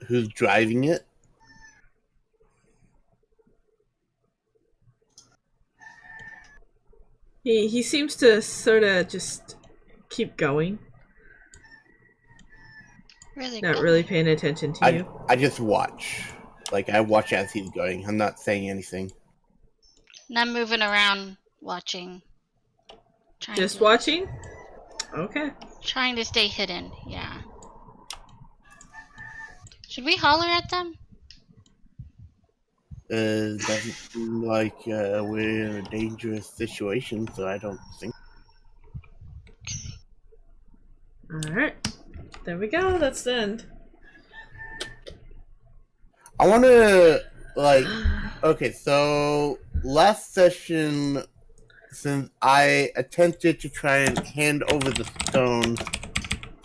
Speaker 3: who's driving it.
Speaker 1: he seems to sort of just keep going,
Speaker 5: Really
Speaker 1: not
Speaker 5: cool.
Speaker 1: really paying attention to you.
Speaker 3: I just watch. Like, I watch as he's going. I'm not saying anything.
Speaker 5: Not moving around, watching.
Speaker 1: Just watching? Okay.
Speaker 5: Trying to stay hidden, yeah. Should we holler at them?
Speaker 3: Doesn't seem like we're in a dangerous situation, so I don't think.
Speaker 1: Alright. There we go. That's the end.
Speaker 3: I want to, like, okay, so last session, since I attempted to try and hand over the stone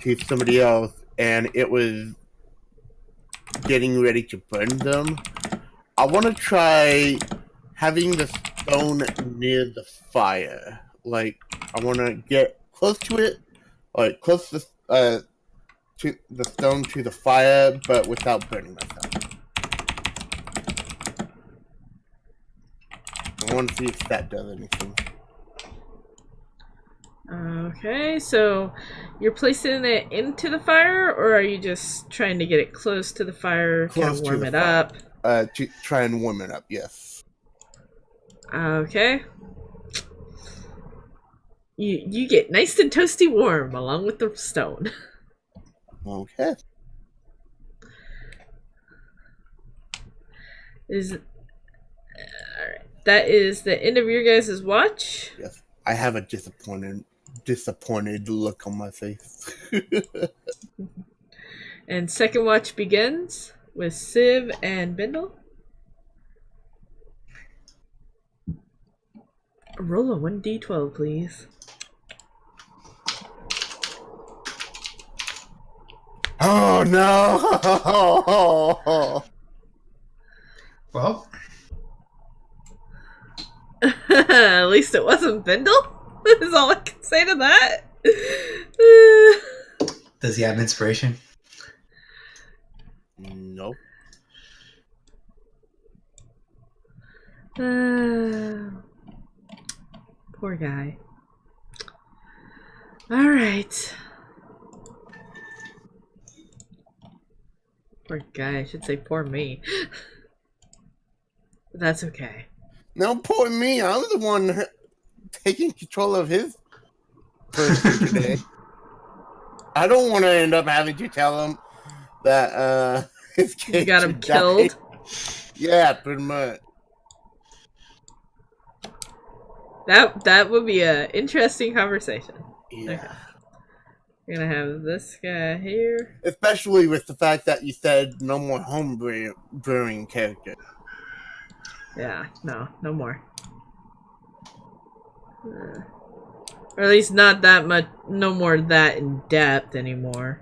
Speaker 3: to somebody else, and it was getting ready to burn them, I want to try having the stone near the fire. Like, I want to get close to it, like, close to the stone to the fire, but without burning myself. I want to see if that does anything.
Speaker 1: Okay, so you're placing it into the fire, or are you just trying to get it close to the fire,
Speaker 3: Close
Speaker 1: to
Speaker 3: to
Speaker 1: warm
Speaker 3: the
Speaker 1: it
Speaker 3: fire.
Speaker 1: up?
Speaker 3: To try and warm it up, yes.
Speaker 1: Okay. You get nice and toasty warm along with the stone.
Speaker 3: Okay.
Speaker 1: Alright. That is the end of your guys' watch.
Speaker 3: Yes. I have a disappointed look on my face.
Speaker 1: And second watch begins with Civ and Bindle. Roll a 1d12, please.
Speaker 3: Oh no!
Speaker 6: Well,
Speaker 1: At least it wasn't Bindle. Is all I can say to that.
Speaker 6: does he have inspiration?
Speaker 3: Nope.
Speaker 1: Poor guy. Alright. Poor guy, I should say poor me. But that's okay.
Speaker 3: No, poor me. I'm the one taking control of his person today. I don't want to end up having to tell him that his kid
Speaker 1: You got him
Speaker 3: died.
Speaker 1: killed?
Speaker 3: Yeah, pretty much.
Speaker 1: That would be an interesting conversation.
Speaker 3: Yeah.
Speaker 1: Okay. We're gonna have this guy here.
Speaker 3: Especially with the fact that you said no more home brewing character.
Speaker 1: Yeah, no more. Or at least not that much, no more that in depth anymore.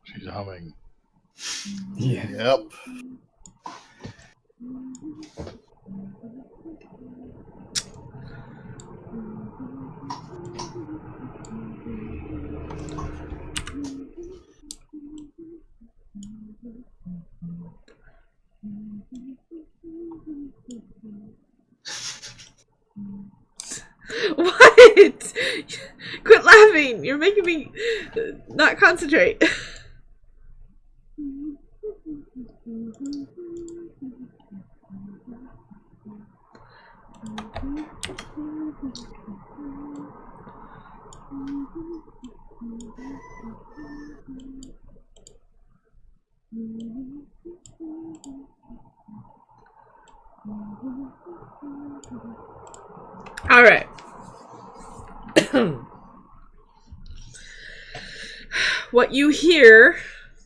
Speaker 4: She's humming.
Speaker 6: Yeah.
Speaker 3: Yep.
Speaker 1: What? Quit laughing! You're making me not concentrate. All right. What you hear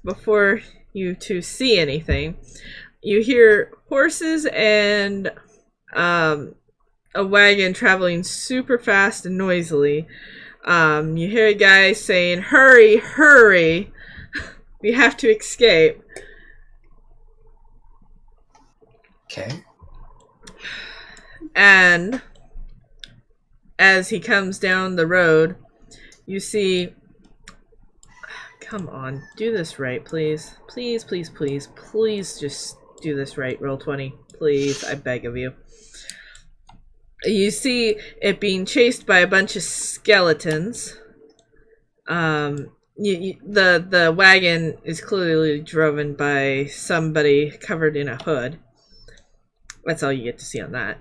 Speaker 1: before you two see anything, you hear horses and a wagon traveling super fast and noisily. You hear a guy saying, "Hurry, hurry! We have to escape."
Speaker 6: Okay.
Speaker 1: And as he comes down the road, you see... Come on, do this right, please. Please, please, please, please just do this right, Roll20. Please, I beg of you. You see it being chased by a bunch of skeletons. The wagon is clearly driven by somebody covered in a hood. That's all you get to see on that.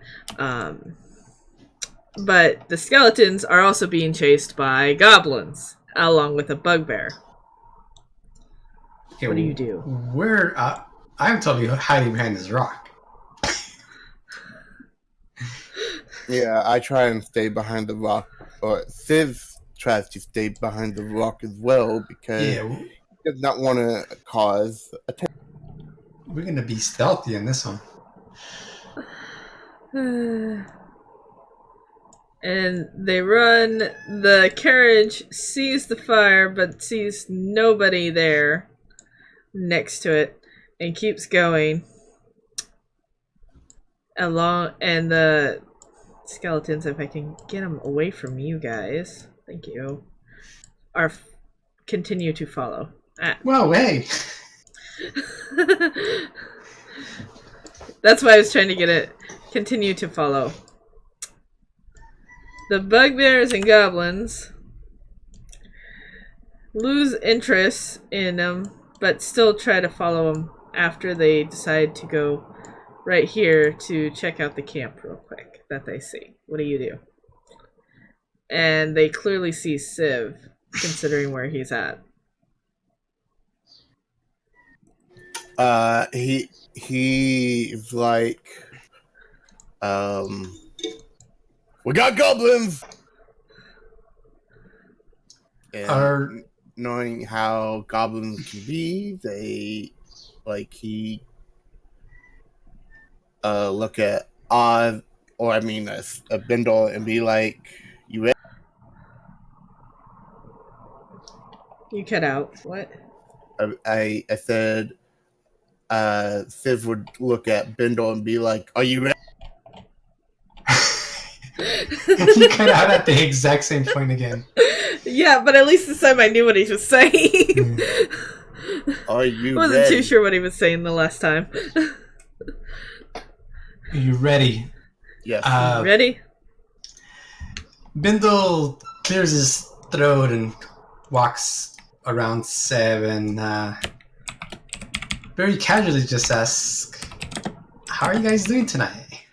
Speaker 1: But the skeletons are also being chased by goblins, along with a bugbear.
Speaker 6: Okay,
Speaker 1: what do you do?
Speaker 6: Where I'm told you hiding behind this rock.
Speaker 3: Yeah, I try and stay behind the rock, or Civ tries to stay behind the rock as well because he does not want to cause attention.
Speaker 6: We're gonna be stealthy in this one.
Speaker 1: And they run. The carriage sees the fire, but sees nobody there next to it, and keeps going along. And the skeletons, if I can get them away from you guys, thank you, continue to follow.
Speaker 6: Well, hey.
Speaker 1: That's why I was trying to get it. Continue to follow. The bugbears and goblins lose interest in them, but still try to follow them after they decide to go right here to check out the camp real quick that they see. What do you do? And they clearly see Civ, considering where he's at.
Speaker 3: He's like, we got goblins! And knowing how goblins can be, they, he look at Oz, or I mean a Bindle, and be like, you ready?
Speaker 1: You cut out. What?
Speaker 3: I said, Civ would look at Bindle and be like, are you ready?
Speaker 6: He cut out at the exact same point again.
Speaker 1: Yeah, but at least this time I knew what he was saying.
Speaker 3: Are you
Speaker 1: I wasn't too sure what he was saying the last time.
Speaker 6: Are you ready?
Speaker 3: Yes.
Speaker 1: Ready?
Speaker 6: Bindle clears his throat and walks around Seven. Very casually just asks, "How are you guys doing tonight?"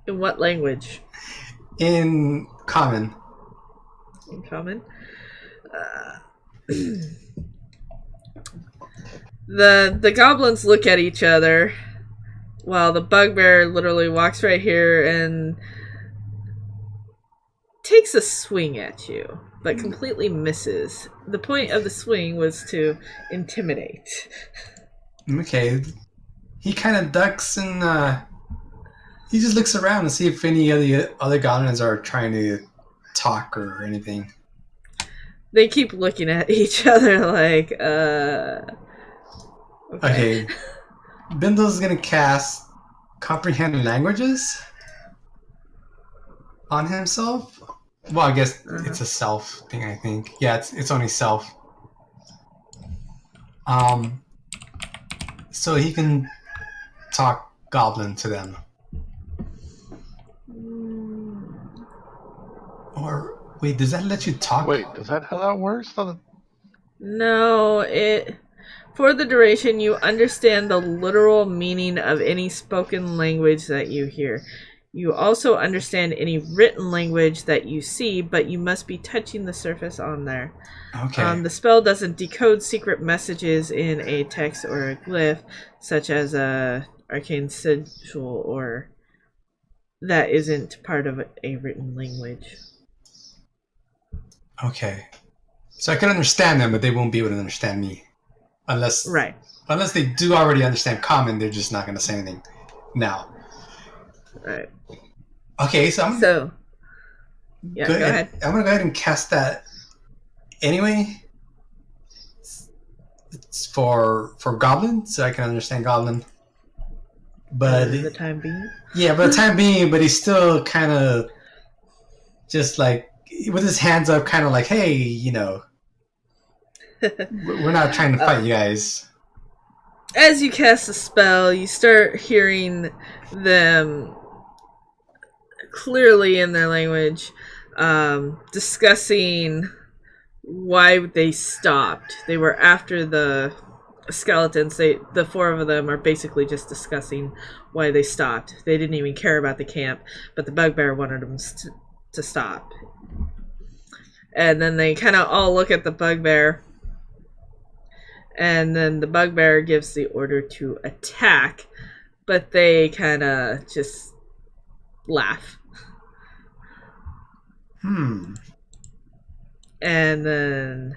Speaker 1: In what language?
Speaker 6: In common.
Speaker 1: In common? The goblins look at each other while the bugbear literally walks right here and takes a swing at you, but completely misses. The point of the swing was to intimidate.
Speaker 6: Okay. He kind of ducks and he just looks around to see if any of the other goblins are trying to talk or anything.
Speaker 1: They keep looking at each other like,
Speaker 6: Okay. Bindle's gonna cast Comprehend Languages on himself. Well, I guess it's a self thing, I think. Yeah, it's only self. So he can talk Goblin to them. Or wait, does that let you talk?
Speaker 4: Wait, is that how that works?
Speaker 1: No, for the duration, you understand the literal meaning of any spoken language that you hear. You also understand any written language that you see, but you must be touching the surface on there.
Speaker 6: Okay.
Speaker 1: The spell doesn't decode secret messages in a text or a glyph, such as a arcane sigil, or that isn't part of a written language.
Speaker 6: Okay. So I can understand them, but they won't be able to understand me. Unless they do already understand common, they're just not going to say anything now.
Speaker 1: Right.
Speaker 6: Okay, so
Speaker 1: go ahead.
Speaker 6: I'm going to go ahead and cast that anyway. It's for Goblin, so I can understand Goblin. But
Speaker 1: for the time being?
Speaker 6: Yeah, but the time being, but he's still kind of just like, with his hands up, kind of like, hey, you know, we're not trying to fight you guys.
Speaker 1: As you cast the spell, you start hearing them clearly in their language discussing why they stopped. They were after the skeletons. The four of them are basically just discussing why they stopped. They didn't even care about the camp, but the bugbear wanted them to stop. And then they kind of all look at the bugbear, and then the bugbear gives the order to attack, but they kind of just laugh. And then,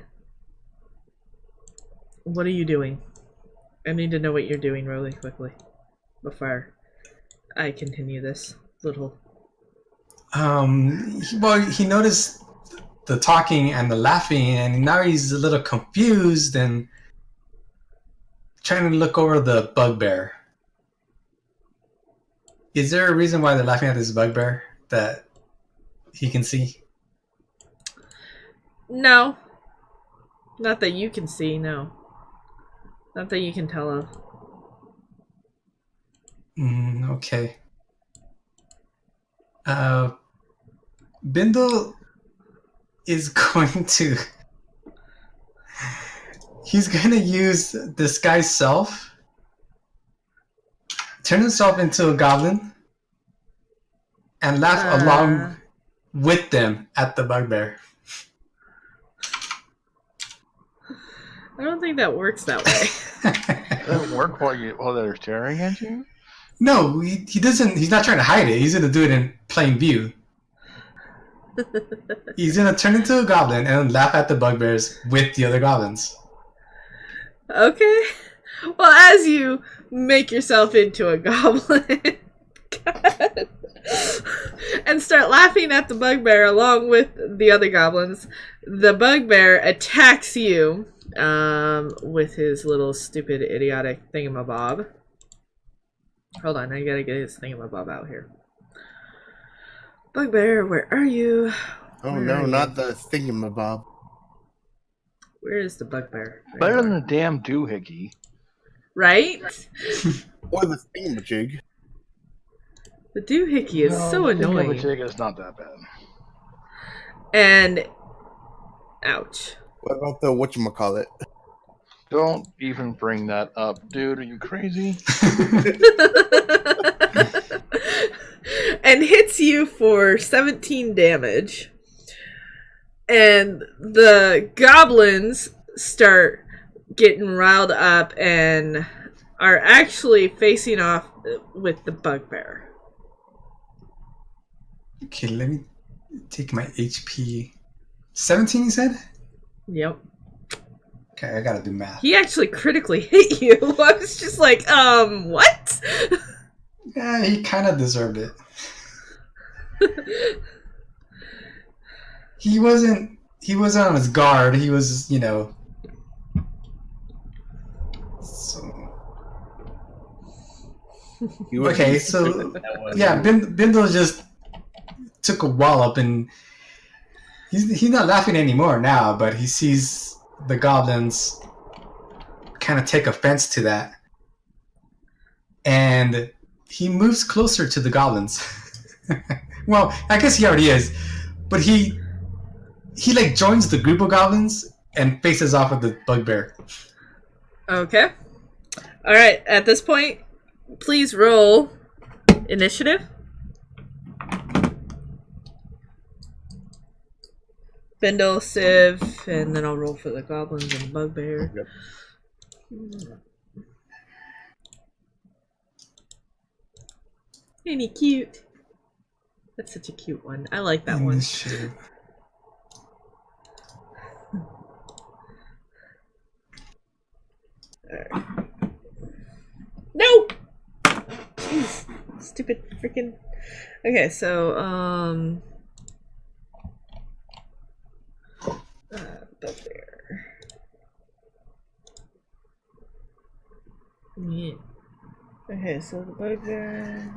Speaker 1: what are you doing? I need to know what you're doing really quickly before I continue this little.
Speaker 6: Well, he noticed the talking and the laughing, and now he's a little confused and trying to look over the bugbear. Is there a reason why they're laughing at this bugbear that he can see?
Speaker 1: No. Not that you can see, no. Not that you can tell of.
Speaker 6: Okay. Bindle is going to... He's going to use Disguise Self, turn himself into a goblin, and laugh along with them at the bugbear.
Speaker 1: I don't think that works that way.
Speaker 4: Does it work while they're staring at you?
Speaker 6: No, he doesn't. He's not trying to hide it. He's going to do it in plain view. He's going to turn into a goblin and laugh at the bugbears with the other goblins.
Speaker 1: Okay. Well, as you make yourself into a goblin and start laughing at the bugbear along with the other goblins, the bugbear attacks you with his little stupid idiotic thingamabob. Hold on, I gotta get his thingamabob out here. Bugbear, where are you?
Speaker 3: Oh no, not the thingamabob.
Speaker 1: Where is the bugbear?
Speaker 4: Better than the damn doohickey.
Speaker 1: Right?
Speaker 3: Or the thingamajig.
Speaker 1: The doohickey is so annoying.
Speaker 4: The thingamajig is not that bad.
Speaker 1: And ouch.
Speaker 3: What about the whatchamacallit?
Speaker 4: Don't even bring that up, dude. Are you crazy?
Speaker 1: And hits you for 17 damage. And the goblins start getting riled up and are actually facing off with the bugbear.
Speaker 6: Okay, let me take my HP. 17, you said?
Speaker 1: Yep.
Speaker 6: Okay, I gotta do math.
Speaker 1: He actually critically hit you. I was just like, what?
Speaker 6: Yeah, he kind of deserved it. He wasn't on his guard. He was, So, okay, so yeah, Bindle just took a wallop, and he's not laughing anymore now, but he sees the goblins kind of take offense to that, and he moves closer to the goblins. Well, I guess he already is, but he like joins the group of goblins and faces off with the bugbear.
Speaker 1: Okay. All right. At this point, please roll initiative. Bindle, Civ, and then I'll roll for the goblins and the bugbear.
Speaker 3: Yep.
Speaker 1: Ain't he cute? That's such a cute one. I like that one.
Speaker 6: Initiative.
Speaker 1: Alright. No! Jeez. Stupid freaking. Okay, so, bugbear. Yeah. Okay, so the bugbear.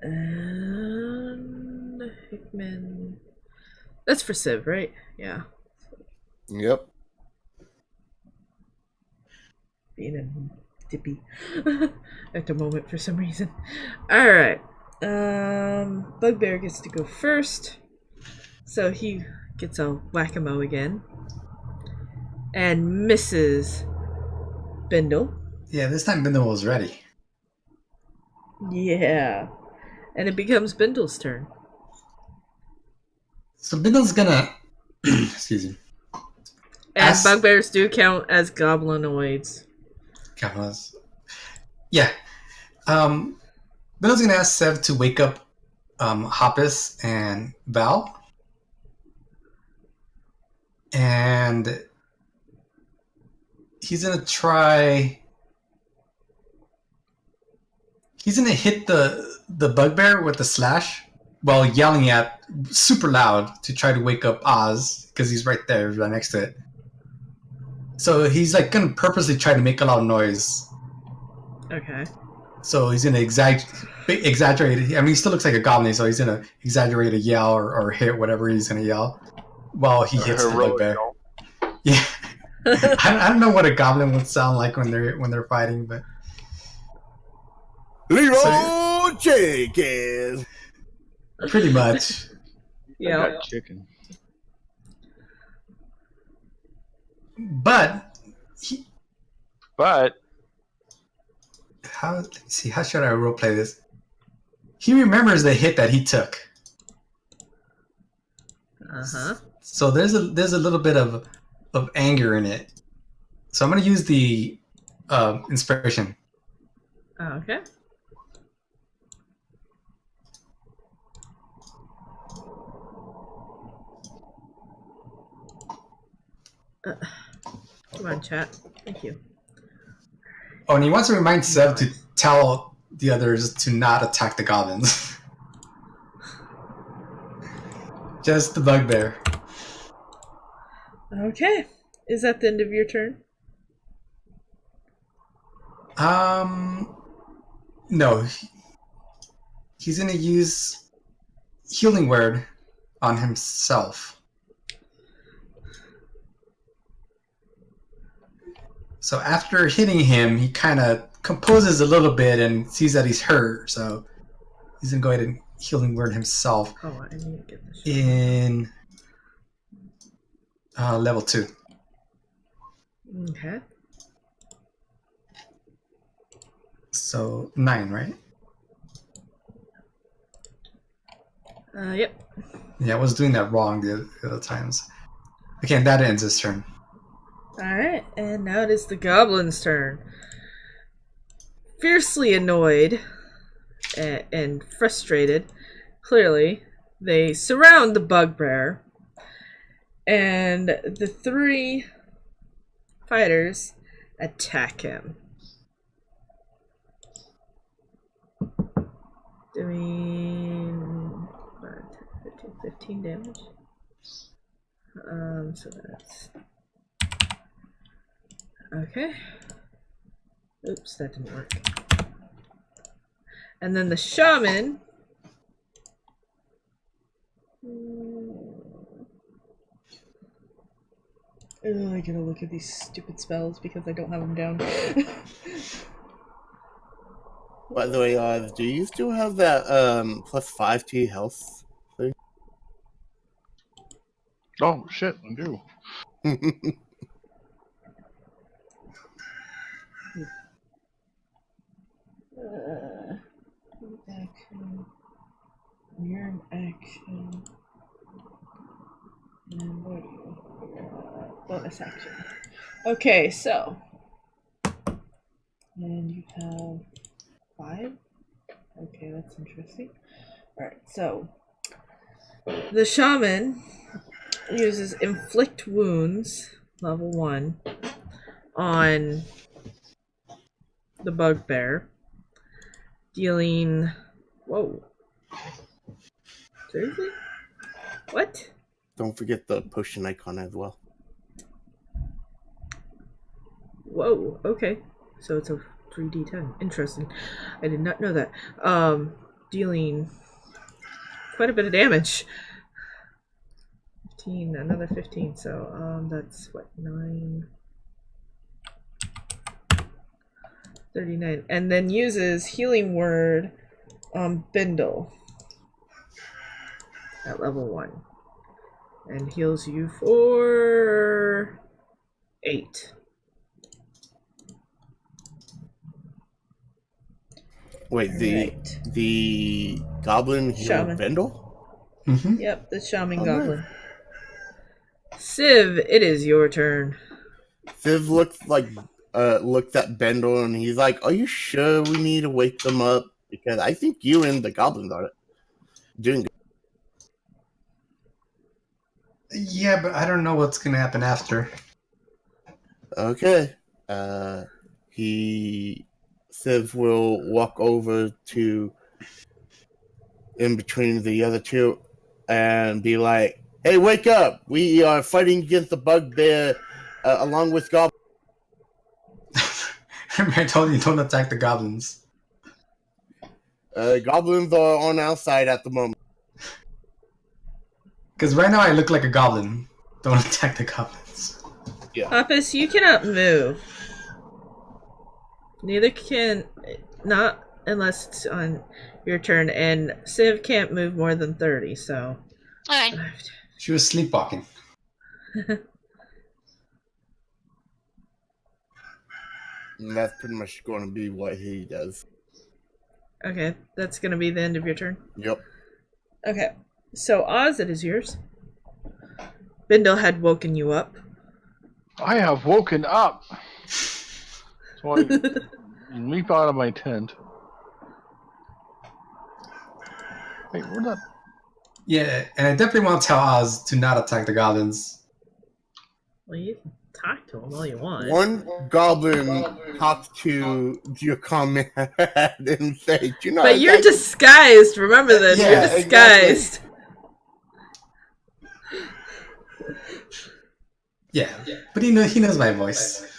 Speaker 1: And Hickman. That's for Civ, right? Yeah.
Speaker 3: Yep.
Speaker 1: Being a dippy at the moment for some reason. Alright. Bugbear gets to go first. So he gets a whack-a-mo again. And misses Bindle.
Speaker 6: Yeah, this time Bindle was ready.
Speaker 1: Yeah. And it becomes Bindle's turn.
Speaker 6: So Bindle's gonna excuse me.
Speaker 1: And bugbears do count as goblinoids.
Speaker 6: Goblins. Yeah. Bindle's gonna ask Sev to wake up Hoppus and Val. And he's gonna hit the bugbear with the slash while yelling at super loud to try to wake up Oz because he's right there, right next to it. So he's like gonna purposely try to make a lot of noise.
Speaker 1: Okay.
Speaker 6: So he's gonna exaggerate it. I mean, he still looks like a goblin, so he's gonna exaggerate a yell or hit whatever he's gonna yell while he hits the bugbear. Yeah. I don't know what a goblin would sound like when they're fighting, but
Speaker 3: Leroy Jenkins.
Speaker 6: pretty much.
Speaker 1: Yeah.
Speaker 4: Got chicken.
Speaker 6: But
Speaker 4: But
Speaker 6: let me see, how should I roleplay this? He remembers the hit that he took.
Speaker 1: Uh-huh.
Speaker 6: So there's a little bit of anger in it. So I'm gonna use the inspiration.
Speaker 1: Okay. Come on, chat. Thank you.
Speaker 6: Oh, and he wants to remind Sev to tell the others to not attack the goblins. Just the bugbear.
Speaker 1: Okay. Is that the end of your turn?
Speaker 6: No. He's gonna use healing word on himself. So after hitting him, he kind of composes a little bit and sees that he's hurt. So he's going to go ahead and healing word himself
Speaker 1: Oh, I need to get this.
Speaker 6: in level 2.
Speaker 1: Okay.
Speaker 6: So 9, right?
Speaker 1: Yep.
Speaker 6: Yeah, I was doing that wrong the other times. Okay, that ends his turn.
Speaker 1: Alright, and now it is the goblin's turn. Fiercely annoyed and frustrated, clearly, they surround the bugbear, and the 3 fighters attack him. Doing 15 damage. So that's okay. Oops, that didn't work. And then the shaman. I gotta look at these stupid spells because I don't have them down.
Speaker 3: By the way, do you still have that plus 5 to health thing?
Speaker 4: Oh shit, I do.
Speaker 1: Action. You're an action. And what are you? Bonus action. Okay, so. And you have 5. Okay, that's interesting. Alright, so. The shaman uses inflict wounds, level 1, on the bugbear, dealing. Whoa. Seriously? What?
Speaker 3: Don't forget the potion icon as well.
Speaker 1: Whoa, okay. So it's a 3d10. Interesting. I did not know that. Dealing quite a bit of damage. 15, another 15. So, that's what, 9. 39. And then uses healing word on Bindle at level 1. And heals you for 8.
Speaker 3: Wait, the goblin healed
Speaker 1: Shaman.
Speaker 3: Bendel?
Speaker 6: Mm-hmm.
Speaker 1: Yep, the shaman
Speaker 3: Oh,
Speaker 1: goblin.
Speaker 3: nice.
Speaker 1: Civ, it is your turn.
Speaker 3: Viv looked at Bendel and he's like, "Are you sure we need to wake them up? Because I think you and the goblin are doing good."
Speaker 6: Yeah, but I don't know what's going to happen after.
Speaker 3: Okay. Civ will walk over to in between the other two and be like, "Hey, wake up! We are fighting against the bugbear along with goblins."
Speaker 6: Remember I told you don't attack the goblins.
Speaker 3: Goblins are on our side at the moment.
Speaker 6: Because right now I look like a goblin. Don't attack the goblins.
Speaker 3: Yeah.
Speaker 1: Hoppus, you cannot move. Neither can, not unless it's on your turn, and Civ can't move more than 30, so.
Speaker 5: Okay.
Speaker 6: She was sleepwalking.
Speaker 3: And that's pretty much going to be what he does.
Speaker 1: Okay, that's gonna be the end of your turn.
Speaker 3: Yep.
Speaker 1: Okay, so Oz, it is yours. Bindle had woken you up.
Speaker 4: I have woken up. So I leap out of my tent. Wait, we're not.
Speaker 6: Yeah, and I definitely want to tell Oz to not attack the goblins.
Speaker 1: Well, you can talk to him all you want.
Speaker 3: One goblin talks to your comment and say, "Do you know?"
Speaker 1: But you're disguised. Remember this.
Speaker 3: Yeah,
Speaker 1: you're disguised.
Speaker 6: Yeah, but he knows my voice.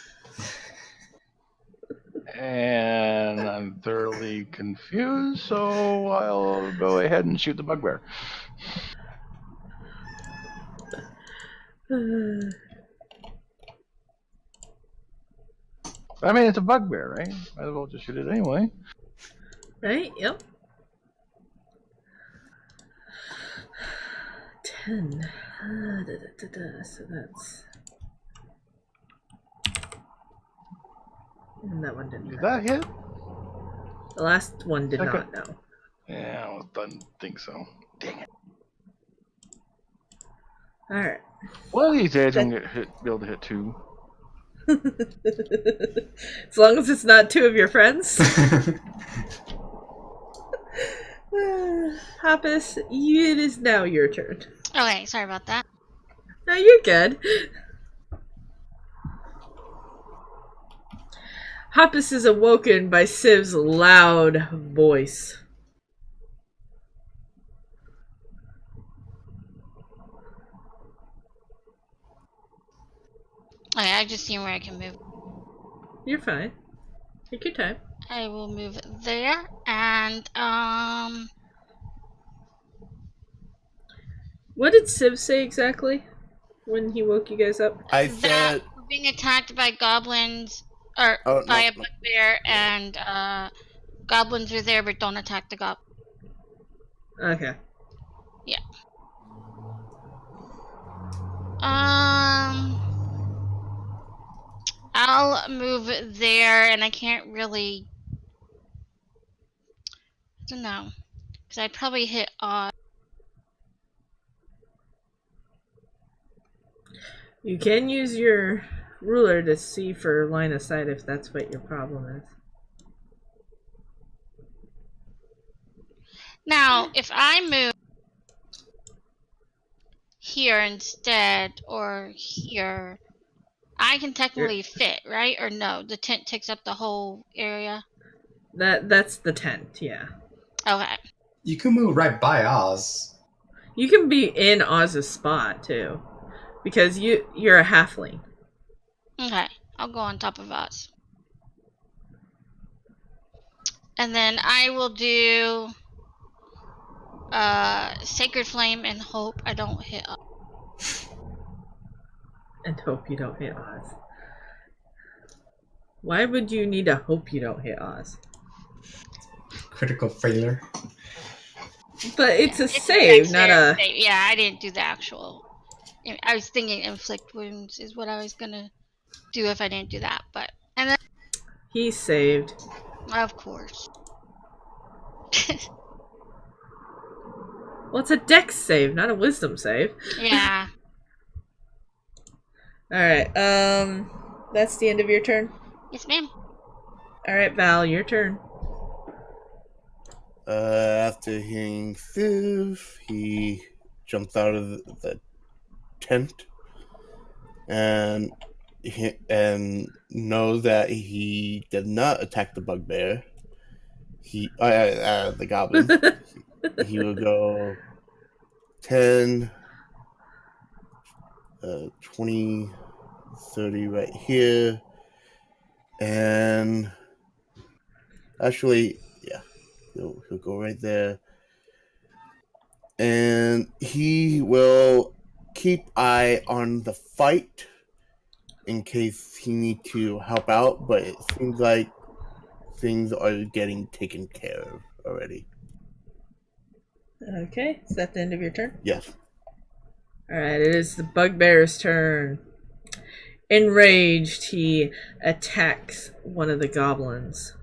Speaker 4: And I'm thoroughly confused, so I'll go ahead and shoot the bugbear. I mean, it's a bugbear, right? Might as well just shoot it anyway.
Speaker 1: Right? Yep. 10. So that's. And that one didn't.
Speaker 4: Did that hit?
Speaker 1: The last one did
Speaker 4: Second.
Speaker 1: not, no.
Speaker 4: Yeah, I didn't think so. Dang it.
Speaker 1: Alright.
Speaker 4: One of these days I'm gonna be able to hit 2.
Speaker 1: As long as it's not 2 of your friends. Hoppus, it is now your turn.
Speaker 5: Okay, sorry about that.
Speaker 1: No, you're good. Hoppus is awoken by Civ's loud voice.
Speaker 5: Okay, I just seen where I can move.
Speaker 1: You're fine. Take your time.
Speaker 5: I will move there, and
Speaker 1: What did Civ say exactly when he woke you guys up?
Speaker 3: I
Speaker 5: that
Speaker 3: said,
Speaker 5: we're being attacked by goblins, or
Speaker 3: Oh, no,
Speaker 5: by a
Speaker 3: no.
Speaker 5: bugbear, and goblins are there, but don't attack the goblin.
Speaker 1: Okay.
Speaker 5: Yeah. I'll move there, and I can't really. I don't know, because I'd probably hit odd.
Speaker 1: You can use your ruler to see for line of sight if that's what your problem is.
Speaker 5: Now, if I move here instead, or here, I can technically fit, right? Or no, the tent takes up the whole area.
Speaker 1: That's the tent, yeah.
Speaker 5: Okay.
Speaker 6: You can move right by Oz.
Speaker 1: You can be in Oz's spot too, because you're a halfling.
Speaker 5: Okay, I'll go on top of us. And then I will do Sacred Flame and hope I don't hit up.
Speaker 1: And hope you don't hit Oz. Why would you need to hope you don't hit Oz?
Speaker 6: Critical failure.
Speaker 1: But it's a
Speaker 5: It's
Speaker 1: save, not a...
Speaker 5: save. Yeah, I didn't do the actual. I was thinking inflict wounds is what I was gonna do if I didn't do that, but and then
Speaker 1: He saved.
Speaker 5: of course.
Speaker 1: Well, it's a dex save, not a wisdom save.
Speaker 5: Yeah.
Speaker 1: Alright, that's the end of your turn.
Speaker 5: Yes, ma'am.
Speaker 1: Alright, Val, your turn.
Speaker 3: After hearing Civ, he jumps out of the tent and knows that he did not attack the bugbear. The goblin. He will go 10, 20, 30 right here, and actually, yeah, he'll go right there, and he will keep eye on the fight in case he need to help out, but it seems like things are getting taken care of already.
Speaker 1: Okay, is that the end of your turn?
Speaker 3: Yes.
Speaker 1: Alright, it is the bugbear's turn. Enraged, he attacks one of the goblins.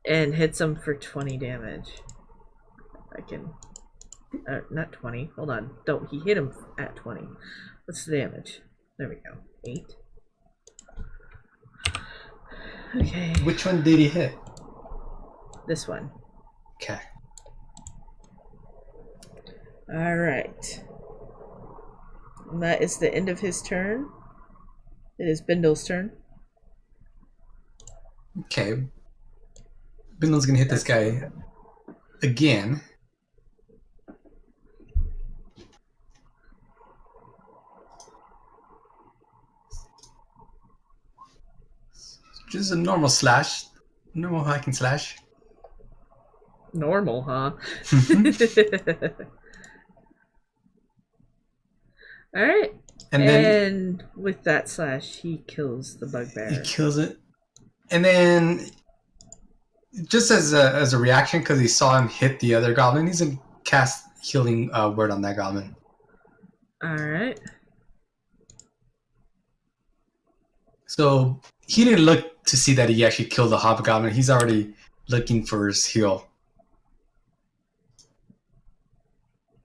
Speaker 1: And hits him for 20 damage. I can... not 20. Hold on. Don't. He hit him at 20. What's the damage? There we go. 8. Okay.
Speaker 6: Which one did he hit?
Speaker 1: This one.
Speaker 6: Okay.
Speaker 1: Alright. And that is the end of his turn. It is Bindle's turn.
Speaker 6: Okay. Bindle's gonna hit this guy again. Just a normal slash. Normal hack and slash.
Speaker 1: Normal, huh? All right.
Speaker 6: And then
Speaker 1: with that slash, he kills the
Speaker 6: he
Speaker 1: bugbear.
Speaker 6: kills it. And then, just as a reaction, because he saw him hit the other goblin, he's going to cast healing word on that goblin.
Speaker 1: All right.
Speaker 6: So he didn't look to see that he actually killed the hobgoblin. He's already looking for his heal.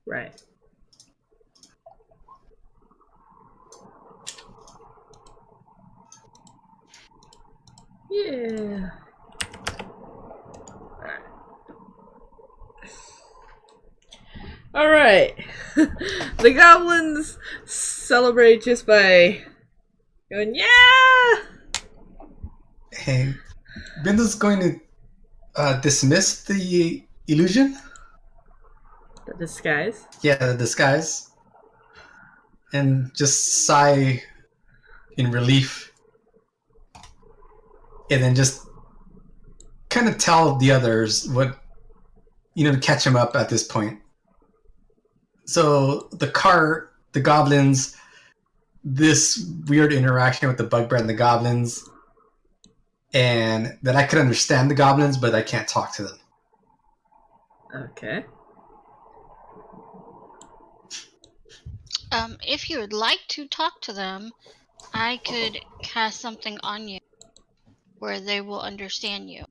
Speaker 1: Right. Yeah. All right. The goblins celebrate just by going, yeah!
Speaker 6: Hey, Bindle's going to dismiss the illusion?
Speaker 1: The disguise.
Speaker 6: Yeah, the disguise. And just sigh in relief. And then just kind of tell the others what, to catch them up at this point. So the cart, the goblins, this weird interaction with the bugbear and the goblins, and that I could understand the goblins, but I can't talk to them.
Speaker 1: Okay.
Speaker 5: If you would like to talk to them, I could cast something on you where they will understand you.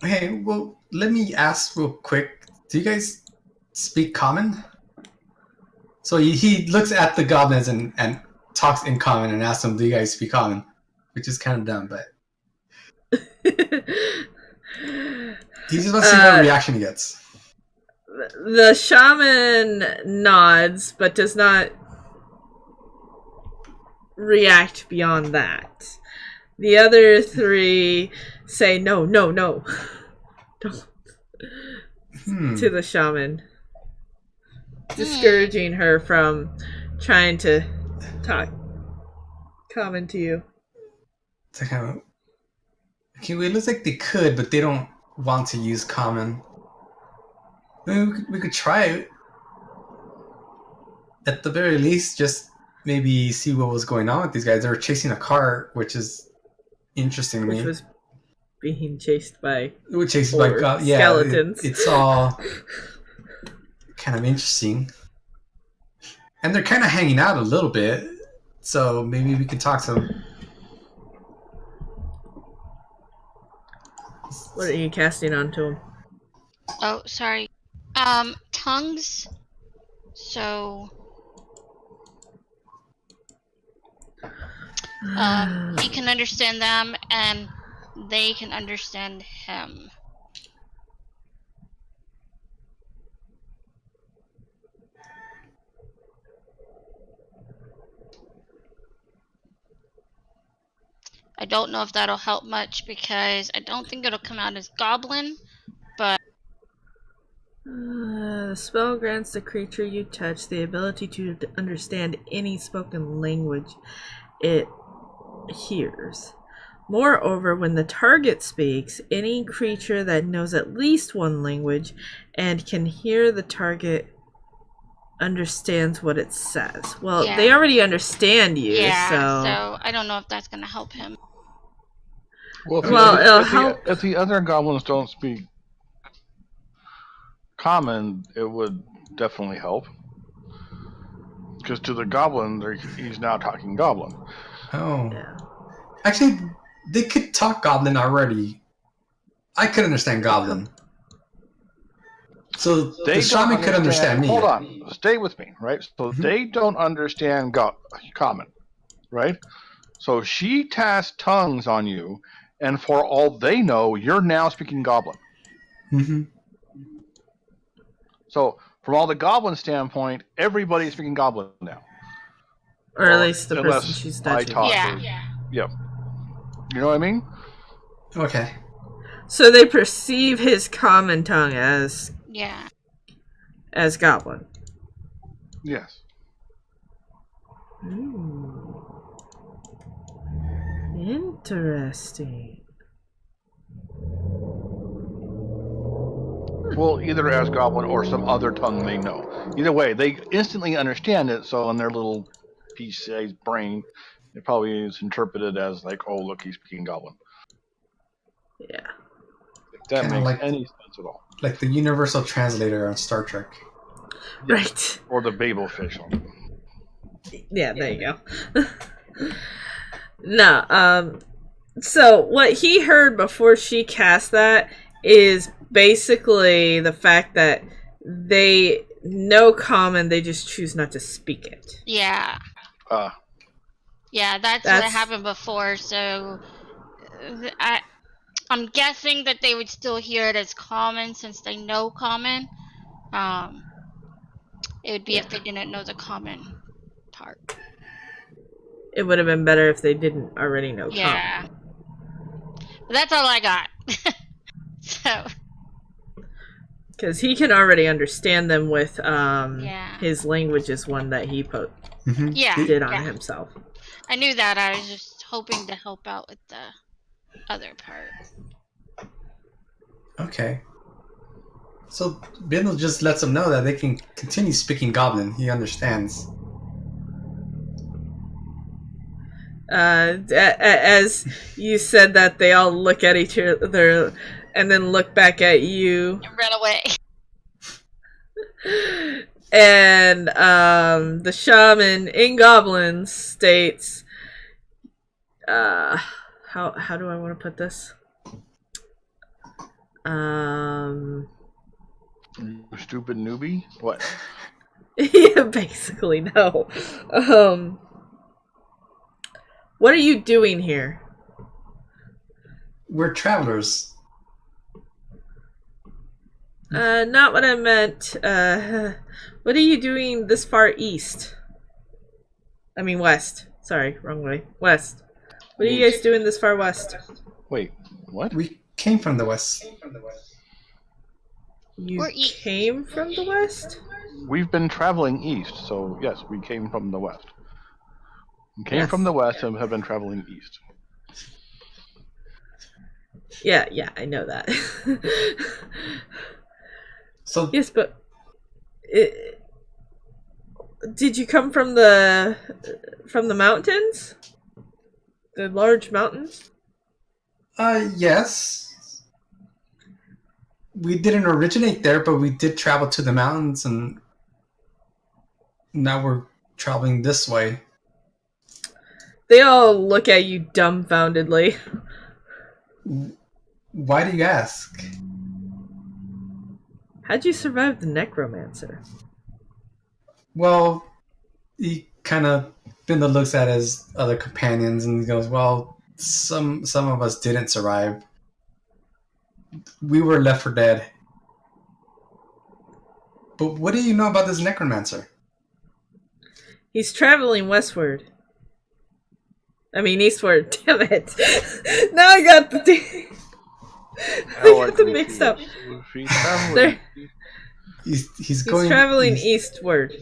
Speaker 6: Hey, well, let me ask real quick. Do you guys speak common? So he looks at the goblins and talks in common and asks them, do you guys speak common? Which is kind of dumb, but he just wants to see what reaction he gets.
Speaker 1: The shaman nods, but does not react beyond that. The other three say, no. Don't. To the shaman. Discouraging her from trying to talk common to you.
Speaker 6: It's like, okay, well, it looks like they could, but they don't want to use common. We could try it. At the very least, just maybe see what was going on with these guys. They were chasing a car, which is interesting to me.
Speaker 1: Which was being chased by
Speaker 6: skeletons. It's all kind of interesting. And they're kind of hanging out a little bit, so maybe we could talk to them.
Speaker 1: What are you casting onto him?
Speaker 5: Oh, sorry. Tongues. So, he can understand them, and they can understand him. I don't know if that'll help much because I don't think it'll come out as goblin, but
Speaker 1: the spell grants the creature you touch the ability to understand any spoken language it hears. Moreover, when the target speaks, any creature that knows at least one language and can hear the target understands what it says. Well,
Speaker 5: yeah.
Speaker 1: They already understand you,
Speaker 5: yeah,
Speaker 1: so
Speaker 5: I don't know if that's going to help him.
Speaker 1: Well, it'll help.
Speaker 4: If the other goblins don't speak common, it would definitely help. Because to the goblin, he's now talking goblin.
Speaker 6: Oh.
Speaker 1: Yeah.
Speaker 6: Actually, they could talk goblin already. I could understand goblin. So the shaman could understand me.
Speaker 4: Hold on. Stay with me, right? So they don't understand common, right? So she casts tongues on you, and for all they know, you're now speaking goblin.
Speaker 6: Mm-hmm.
Speaker 4: So from all the goblin standpoint, everybody's speaking goblin now.
Speaker 1: Or at least the person she's touching.
Speaker 5: Yeah.
Speaker 4: Yep. You know what I mean?
Speaker 6: Okay.
Speaker 1: So they perceive his common tongue as goblin.
Speaker 4: Yes.
Speaker 1: Ooh. Interesting.
Speaker 4: Well, Well, either as Goblin or some other tongue they know. Either way, they instantly understand it. So in their little PC's brain, it probably is interpreted as like, "Oh, look, he's speaking Goblin."
Speaker 1: Yeah.
Speaker 4: If that
Speaker 6: Kinda
Speaker 4: makes
Speaker 6: like-
Speaker 4: any sense at all.
Speaker 6: Like the universal translator on Star Trek.
Speaker 1: Right.
Speaker 4: Or the Babel fish.
Speaker 1: Yeah, there you go. No, so what he heard before she cast that is basically the fact that they know common, they just choose not to speak it.
Speaker 5: Yeah. Yeah, that's what happened before. So I'm guessing that they would still hear it as common since they know common. It would be if they didn't know the common part.
Speaker 1: It would have been better if they didn't already know
Speaker 5: Yeah. But that's all I got. So.
Speaker 1: Because he can already understand them with
Speaker 5: Yeah.
Speaker 1: his language is one that he
Speaker 5: Yeah.
Speaker 1: did on himself.
Speaker 5: I knew that. I was just hoping to help out with the other part.
Speaker 6: Okay. So Bindle just lets them know that they can continue speaking Goblin. He understands.
Speaker 1: As you said that, they all look at each other and then look back at you.
Speaker 5: And run away.
Speaker 1: And the shaman in Goblin states, how do I want to put this?
Speaker 4: You stupid newbie. What?
Speaker 1: Yeah, basically, no. What are you doing here?
Speaker 6: We're travelers.
Speaker 1: Not what I meant. What are you doing this far east? I mean west. Sorry, wrong way. West. What are you guys doing this far west?
Speaker 4: Wait, what?
Speaker 6: We came from the west.
Speaker 1: You came from the west?
Speaker 4: We've been traveling east, so yes, we came from the west. We came
Speaker 1: Yes.
Speaker 4: from the west and have been traveling east.
Speaker 1: Yeah, I know that.
Speaker 6: So
Speaker 1: yes, but did you come from the mountains? The large mountains?
Speaker 6: yes. We didn't originate there, but we did travel to the mountains, and now we're traveling this way.
Speaker 1: They all look at you dumbfoundedly.
Speaker 6: Why do you ask?
Speaker 1: How'd you survive the necromancer?
Speaker 6: Well, he kind of Binda looks at his other companions and he goes, "Well, some of us didn't survive. We were left for dead." But what do you know about this necromancer?
Speaker 1: He's traveling westward. I mean eastward. Damn it! Now I got the I got them mixed up. There-
Speaker 6: He's going.
Speaker 1: He's traveling eastward.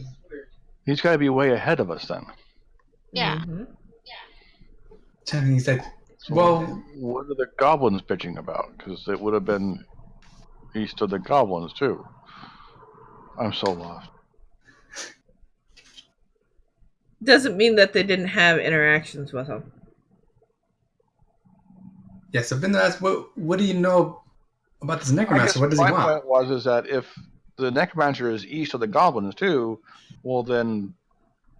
Speaker 4: He's got to be way ahead of us then.
Speaker 5: Yeah.
Speaker 1: Mhm.
Speaker 6: And he's like,
Speaker 4: So
Speaker 6: "Well,
Speaker 4: what are the goblins bitching about? Because it would have been east of the goblins too. I'm so lost.
Speaker 1: Doesn't mean that they didn't have interactions with him.
Speaker 6: yeah." So Binda asks, "What do you know about this necromancer? What does he
Speaker 4: my
Speaker 6: want?"
Speaker 4: point was that if the necromancer is east of the goblins too, well then,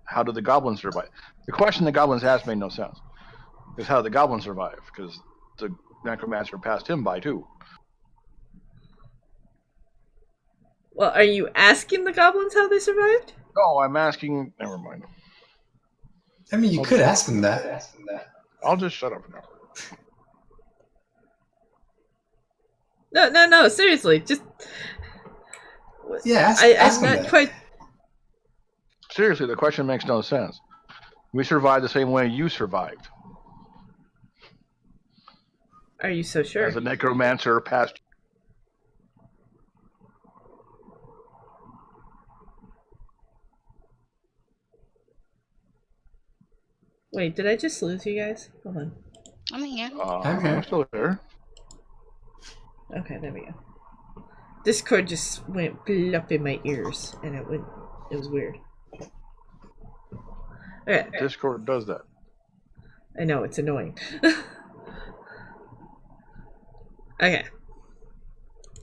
Speaker 4: how did the goblins survive? The question the goblins asked made no sense. Because how did the goblins survive? Because the necromancer passed him by too.
Speaker 1: Well, are you asking the goblins how they survived?
Speaker 4: No, I'm asking. Never mind.
Speaker 6: I mean, you could ask him that.
Speaker 4: I'll just shut up now.
Speaker 1: No, seriously, just
Speaker 6: Yeah,
Speaker 1: I'm
Speaker 6: ask him
Speaker 1: not
Speaker 6: that.
Speaker 1: quite.
Speaker 4: Seriously, the question makes no sense. We survived the same way you survived.
Speaker 1: Are you so sure?
Speaker 4: As a necromancer passed.
Speaker 1: Wait, did I just lose you guys? Hold on.
Speaker 5: I'm here.
Speaker 6: I'm here.
Speaker 4: I'm still here.
Speaker 1: Okay, there we go. Discord just went plop in my ears, and it was weird. Okay.
Speaker 4: Discord does that.
Speaker 1: I know, it's annoying. Okay.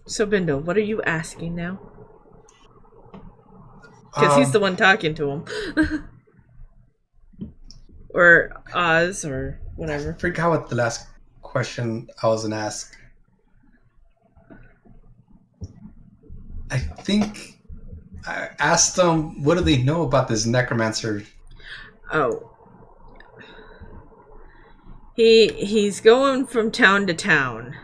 Speaker 1: So, Bindle, what are you asking now? Because he's the one talking to him. Or Oz, or whatever.
Speaker 6: I forgot what the last question I was going to ask. I think I asked them, what do they know about this necromancer?
Speaker 1: Oh. He's going from town to town.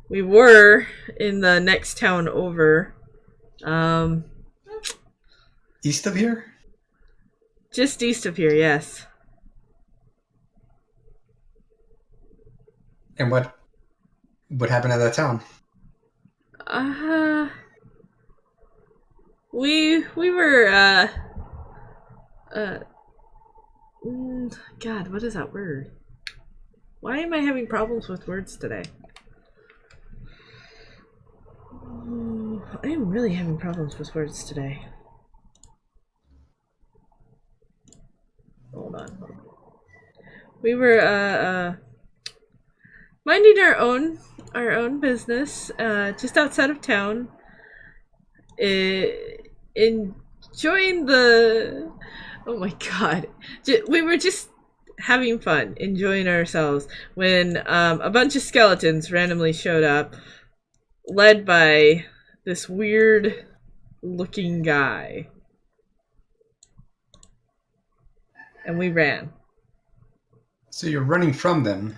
Speaker 1: We were in the next town over.
Speaker 6: East of here?
Speaker 1: Just east of here, yes.
Speaker 6: And what happened at that town?
Speaker 1: We were God, what is that word? Why am I having problems with words today? I am really having problems with words today. Hold on. We were minding our own business just outside of town. Enjoying the... Oh my god. We were just having fun, enjoying ourselves, when a bunch of skeletons randomly showed up, led by this weird looking guy. And we ran.
Speaker 6: So you're running from them.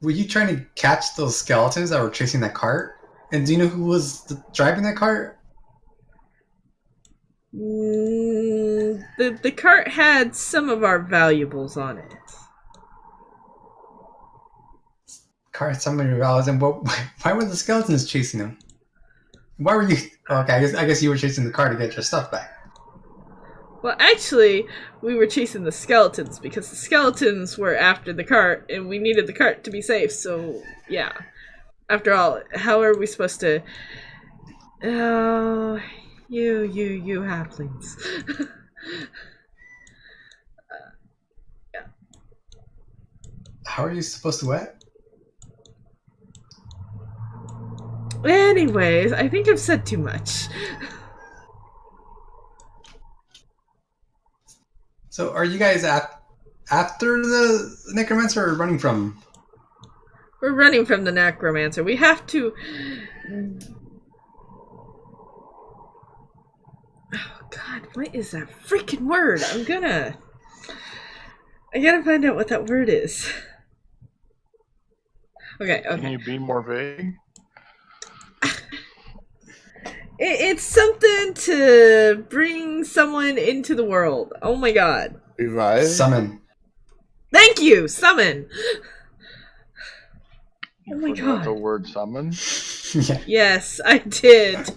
Speaker 6: Were you trying to catch those skeletons that were chasing that cart? And do you know who was driving that cart?
Speaker 1: The cart had some of our valuables on it.
Speaker 6: Cart had some of your valuables, and why were the skeletons chasing them? Why were you? Okay, I guess you were chasing the car to get your stuff back.
Speaker 1: Well, actually, we were chasing the skeletons because the skeletons were after the cart, and we needed the cart to be safe. So, yeah. After all, how are we supposed to? Oh, you halflings. Yeah.
Speaker 6: How are you supposed to what?
Speaker 1: Anyways, I think I've said too much.
Speaker 6: So, are you guys after the necromancer or running from?
Speaker 1: We're running from the necromancer. We have to... Oh god, what is that freaking word? I gotta find out what that word is. Okay.
Speaker 4: Can you be more vague?
Speaker 1: It's something to bring someone into the world. Oh my god.
Speaker 3: Revive?
Speaker 6: Summon.
Speaker 1: Thank you! Summon! Oh my
Speaker 4: Forgot
Speaker 1: god.
Speaker 4: the word summon.
Speaker 6: Yeah.
Speaker 1: Yes, I did.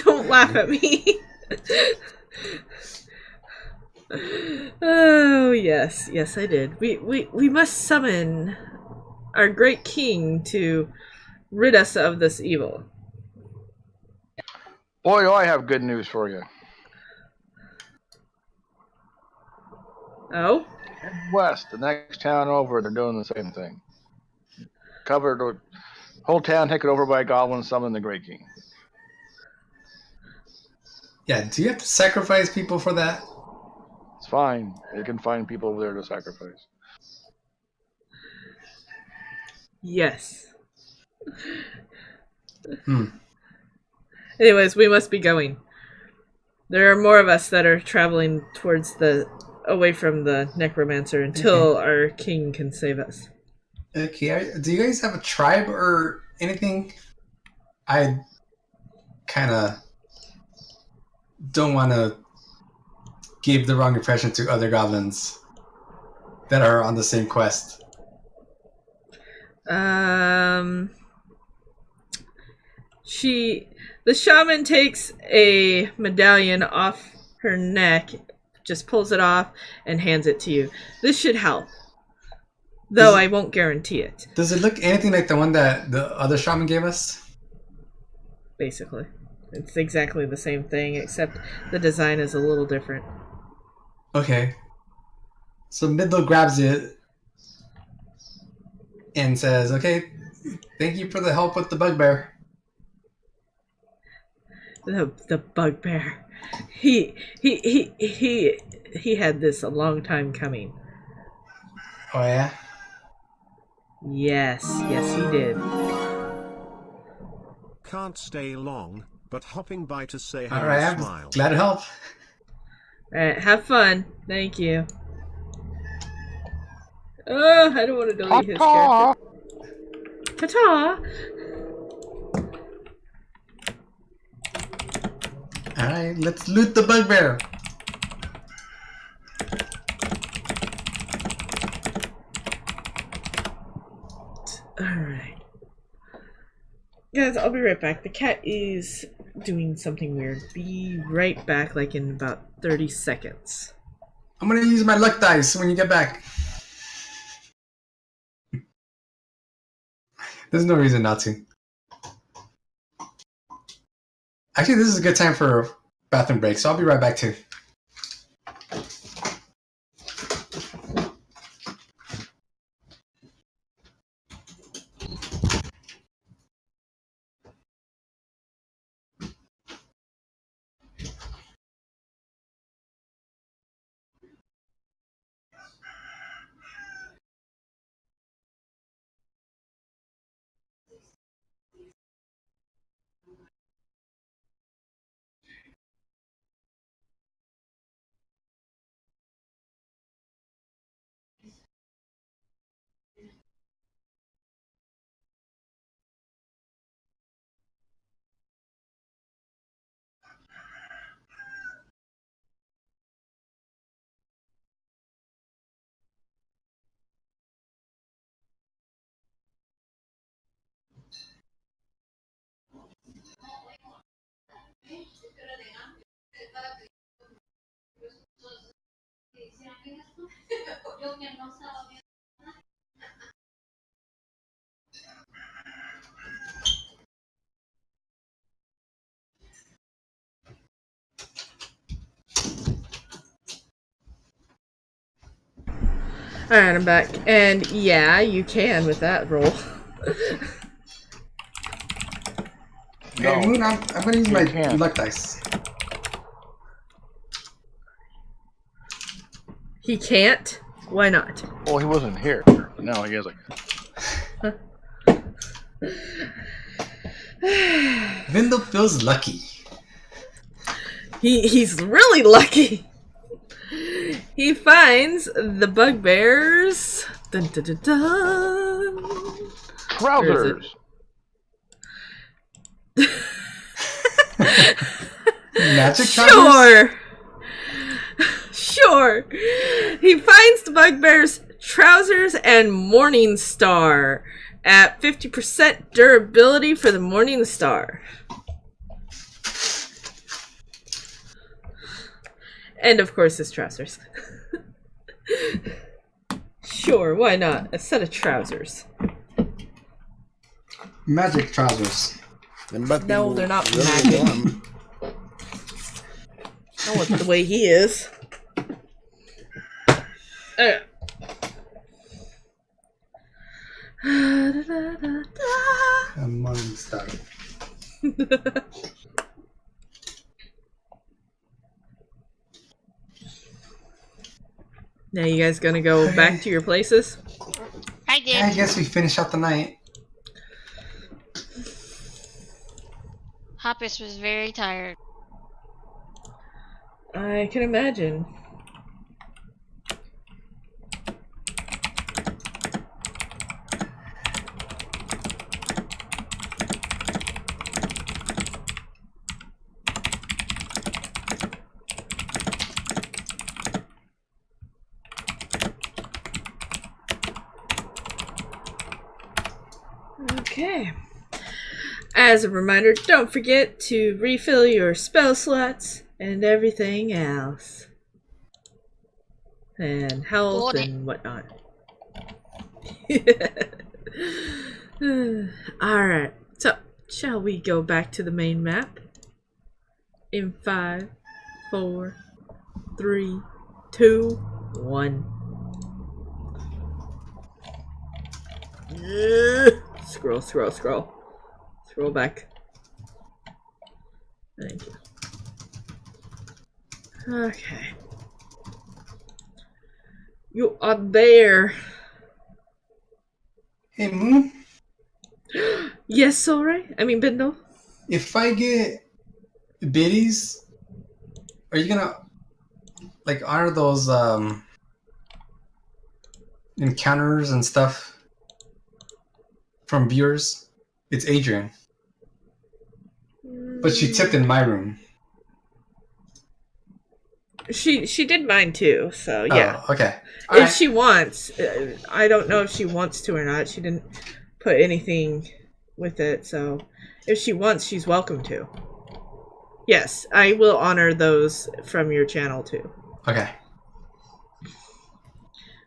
Speaker 1: Don't laugh at me. Oh, yes. Yes, I did. We must summon our great king to rid us of this evil.
Speaker 4: Boy, do I have good news for you.
Speaker 1: Oh?
Speaker 4: West, the next town over, they're doing the same thing. Covered the whole town taken over by goblins, summon the Great King.
Speaker 6: Yeah, do you have to sacrifice people for that?
Speaker 4: It's fine. You can find people over there to sacrifice.
Speaker 1: Yes. Anyways, we must be going. There are more of us that are traveling towards away from the necromancer until our king can save us.
Speaker 6: Okay, do you guys have a tribe or anything? I kind of don't want to give the wrong impression to other goblins that are on the same quest.
Speaker 1: The shaman takes a medallion off her neck, just pulls it off and hands it to you. This should help. Though I won't guarantee it.
Speaker 6: Does it look anything like the one that the other shaman gave us?
Speaker 1: Basically. It's exactly the same thing, except the design is a little different.
Speaker 6: Okay. So Midlo grabs it and says, "Okay, thank you for the help with the bugbear."
Speaker 1: The bugbear. He had this a long time coming.
Speaker 6: Oh yeah.
Speaker 1: Yes, he did.
Speaker 2: Can't stay long, but hopping by to say
Speaker 6: All
Speaker 2: hello,
Speaker 6: right, I'm
Speaker 2: smile.
Speaker 6: glad to help.
Speaker 1: Alright, have fun. Thank you. Oh, I don't want to delete his character. Ta-ta!
Speaker 6: All right, let's loot the bugbear.
Speaker 1: Alright. Guys, I'll be right back. The cat is doing something weird. Be right back, like in about 30 seconds.
Speaker 6: I'm gonna use my luck dice when you get back. There's no reason not to. Actually, this is a good time for a bathroom break, so I'll be right back too.
Speaker 1: Alright, I'm back. And yeah, you can with that roll.
Speaker 6: Hey, Moon, I'm gonna use my
Speaker 4: can't.
Speaker 6: luck dice.
Speaker 1: He can't? Why not?
Speaker 4: Well, he wasn't here. No, he has like.
Speaker 6: Vindel feels lucky.
Speaker 1: He's really lucky. He finds the bugbears. Dun, dun, dun, dun.
Speaker 4: Trousers!
Speaker 6: Magic trousers?
Speaker 1: Sure. Sure. He finds the bugbear's trousers and Morning Star at 50% durability for the Morning Star. And of course his trousers. Sure, why not? A set of trousers.
Speaker 6: Magic trousers.
Speaker 1: No, they're not magic. Not with the way he is.
Speaker 6: A Morning Star.
Speaker 1: Now you guys gonna go back to your places?
Speaker 5: I did.
Speaker 6: I guess we finish out the night.
Speaker 5: Hoppus was very tired.
Speaker 1: I can imagine. Okay. As a reminder, don't forget to refill your spell slots and everything else. And health
Speaker 5: Got it.
Speaker 1: and whatnot. Alright, so shall we go back to the main map? In 5, 4, 3, 2, 1. Scroll, scroll, scroll. Scroll back. Thank you. Okay. You are there.
Speaker 6: Hey, Moon,
Speaker 1: Yes, Sorey? I mean, Bindle?
Speaker 6: if I get biddies, are you gonna like honor those encounters and stuff from viewers? It's Adrian, but she tipped in my room.
Speaker 1: She did mine too, so yeah.
Speaker 6: Oh, okay.
Speaker 1: If she wants, I don't know if she wants to or not. She didn't put anything with it, so if she wants, she's welcome to. Yes, I will honor those from your channel too.
Speaker 6: Okay.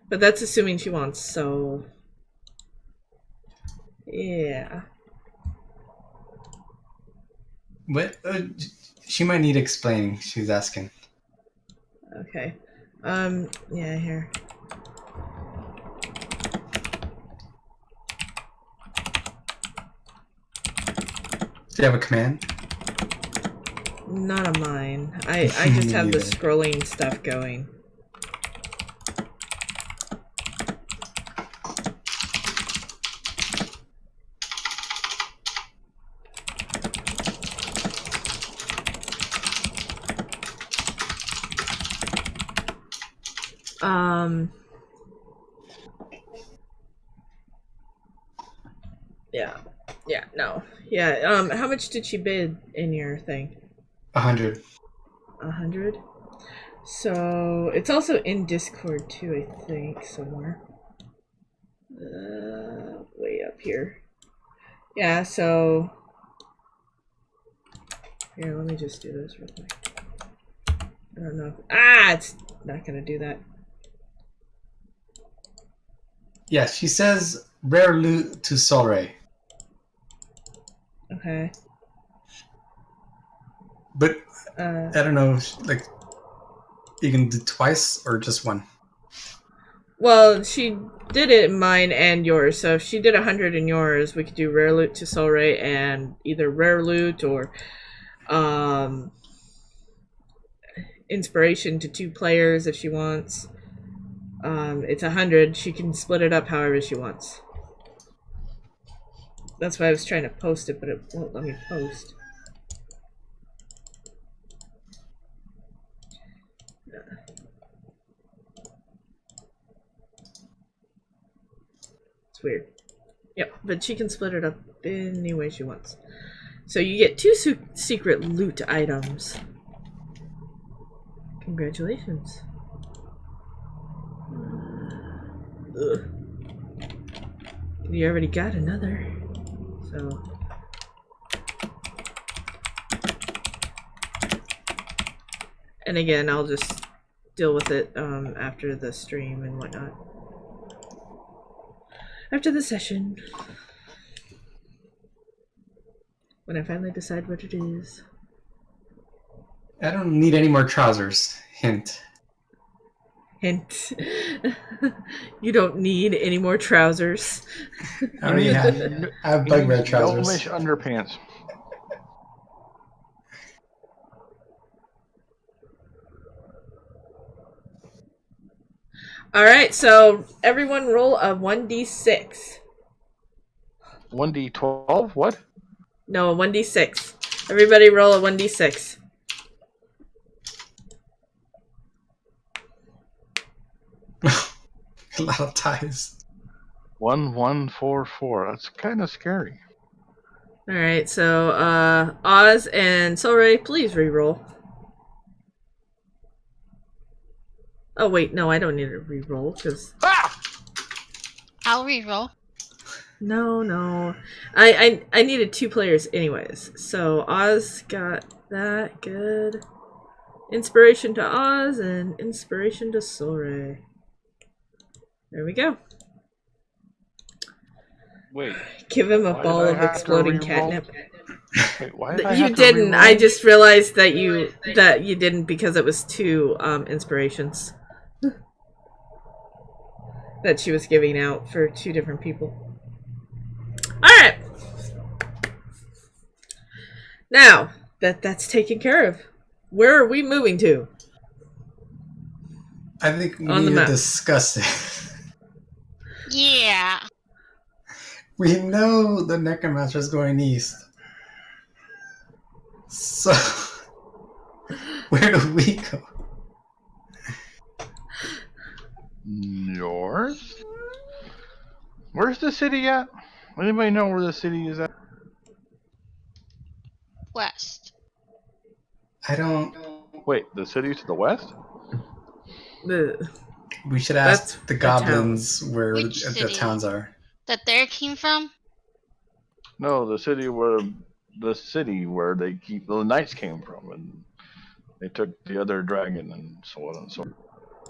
Speaker 1: But that's assuming she wants, so yeah.
Speaker 6: What? She might need explaining. She's asking.
Speaker 1: Okay. Yeah, here.
Speaker 6: Do you have a command?
Speaker 1: Not on mine. I just have the
Speaker 6: Neither.
Speaker 1: scrolling stuff going. Yeah, no. Yeah, how much did she bid in your thing?
Speaker 6: 100.
Speaker 1: 100? So, it's also in Discord too, I think, somewhere. Way up here. Yeah, so... Here, let me just do this real quick. I don't know. It's not gonna do that.
Speaker 6: Yeah, she says rare loot to Solray.
Speaker 1: Okay.
Speaker 6: But I don't know, like you can do twice or just one.
Speaker 1: Well, she did it in mine and yours, so if she did 100 in yours, we could do rare loot to Solray and either rare loot or inspiration to 2 players if she wants. It's 100. She can split it up however she wants. That's why I was trying to post it, but it won't let me post. It's weird. Yep, but she can split it up any way she wants. So you get 2 secret loot items. Congratulations. Ugh. You already got another. So. And again, I'll just deal with it after the stream and whatnot. After the session. When I finally decide what it is.
Speaker 6: I don't need any more trousers. Hint.
Speaker 1: Hint. You don't need any more trousers.
Speaker 6: I already have. I have bug red trousers.
Speaker 4: No mesh underpants.
Speaker 1: Alright, so everyone roll a 1d6.
Speaker 4: 1d12? What?
Speaker 1: No, a 1d6. Everybody roll a 1d6.
Speaker 6: A lot of ties.
Speaker 4: 1144. That's kind of scary.
Speaker 1: Alright, so Oz and Solray, please re-roll. Oh wait, no, I don't need to re-roll because
Speaker 5: I'll re-roll.
Speaker 1: no. I needed 2 players anyways. So Oz got that, good. Inspiration to Oz and inspiration to Solray. There we go.
Speaker 4: Wait,
Speaker 1: Give him a
Speaker 4: why did
Speaker 1: ball
Speaker 4: I
Speaker 1: of
Speaker 4: have to
Speaker 1: exploding
Speaker 4: re-roll?
Speaker 1: catnip.
Speaker 4: Wait, why did I
Speaker 1: You
Speaker 4: have to
Speaker 1: didn't.
Speaker 4: re-roll?
Speaker 1: I just realized that you didn't because it was two inspirations that she was giving out for two different people. All right. Now that that's taken care of, where are we moving to?
Speaker 6: I think we
Speaker 1: On the
Speaker 6: need to
Speaker 1: map.
Speaker 6: discuss it.
Speaker 5: Yeah.
Speaker 6: We know the Necromancer is going east. So, where do we go?
Speaker 4: North? Where's the city at? Anybody know where the city is at?
Speaker 5: West.
Speaker 6: I don't.
Speaker 4: Wait, the city's to the west?
Speaker 6: We should
Speaker 1: That's
Speaker 6: ask the
Speaker 1: the
Speaker 6: goblins where
Speaker 5: Which
Speaker 6: the
Speaker 5: city?
Speaker 6: towns are.
Speaker 5: That there came from?
Speaker 4: No, the city where they keep the knights came from, and they took the other dragon and so on and so on.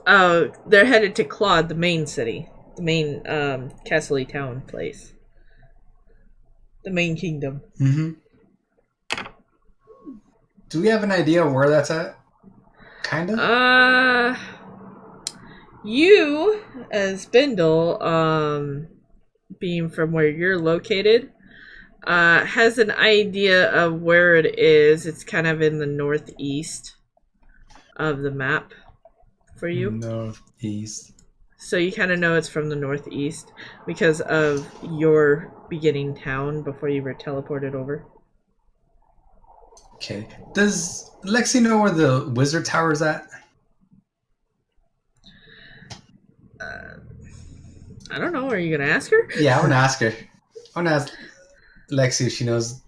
Speaker 1: Oh, they're headed to Claude, the main city, the main castle town place, the main kingdom.
Speaker 6: Mm-hmm. Do we have an idea where that's at? Kinda.
Speaker 1: You as Bindle, being from where you're located, has an idea of where it is. It's kind of in the northeast of the map for you.
Speaker 6: Northeast.
Speaker 1: So you kind of know it's from the northeast because of your beginning town before you were teleported over.
Speaker 6: Okay. Does Lexi know where the wizard tower is at?
Speaker 1: I don't know. Are you going to ask her?
Speaker 6: Yeah, I want to ask her. I want to ask Lexi if she knows.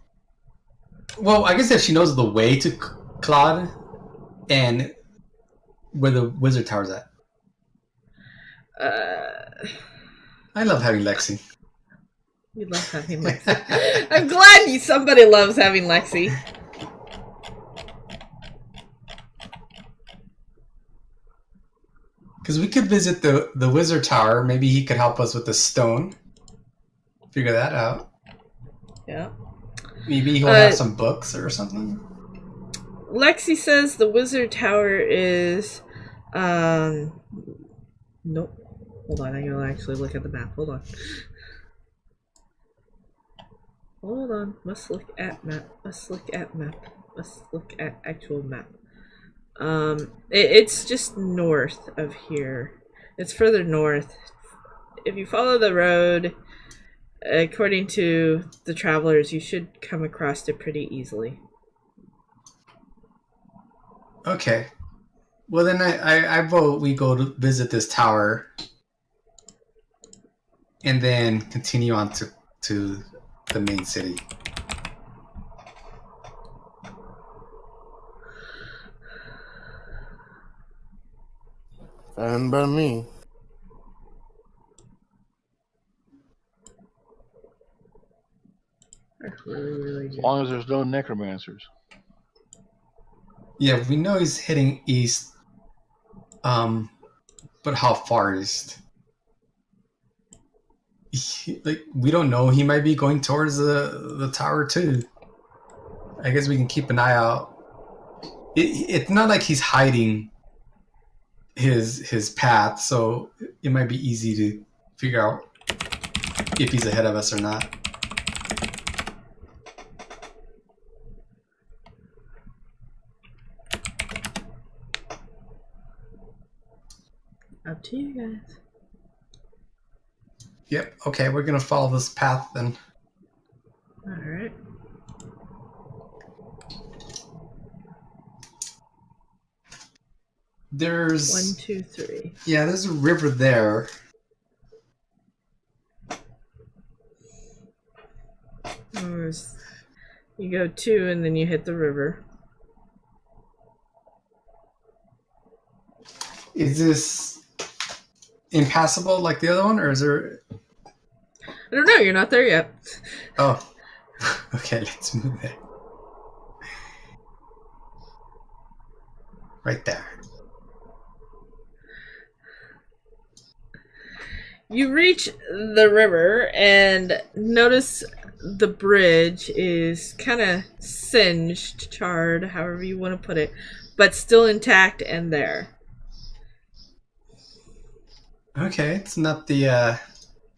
Speaker 6: Well, I guess if she knows the way to Claude and where the wizard tower's at. I love having Lexi.
Speaker 1: We love having Lexi. I'm glad somebody loves having Lexi.
Speaker 6: Because we could visit the wizard tower. Maybe he could help us with the stone. Figure that out.
Speaker 1: Yeah.
Speaker 6: Maybe he'll have some books or something.
Speaker 1: Lexi says the wizard tower is nope. Hold on, I'm gonna actually look at the map. Hold on. Hold on. Must look at map. Must look at map. Must look at actual map. It's just north of here. It's further north. If you follow the road, according to the travelers, you should come across it pretty easily.
Speaker 6: Okay. Well, then I vote we go to visit this tower and then continue on to the main city.
Speaker 3: Fine by me.
Speaker 4: As long as there's no necromancers.
Speaker 6: Yeah, we know he's heading east. But how far east? We don't know. He might be going towards the tower too. I guess we can keep an eye out. It's not like he's hiding his path, so it might be easy to figure out if he's ahead of us or not.
Speaker 1: Up to you guys.
Speaker 6: Yep. Okay, we're gonna follow this path then.
Speaker 1: All right.
Speaker 6: There's
Speaker 1: 1, 2, 3.
Speaker 6: Yeah, there's a river there.
Speaker 1: You go 2 and then you hit the river.
Speaker 6: Is this impassable like the other one, or is there?
Speaker 1: I don't know. You're not there yet.
Speaker 6: Oh, okay. Let's move there. Right there.
Speaker 1: You reach the river and notice the bridge is kind of singed, charred, however you want to put it, but still intact and there.
Speaker 6: Okay, it's not the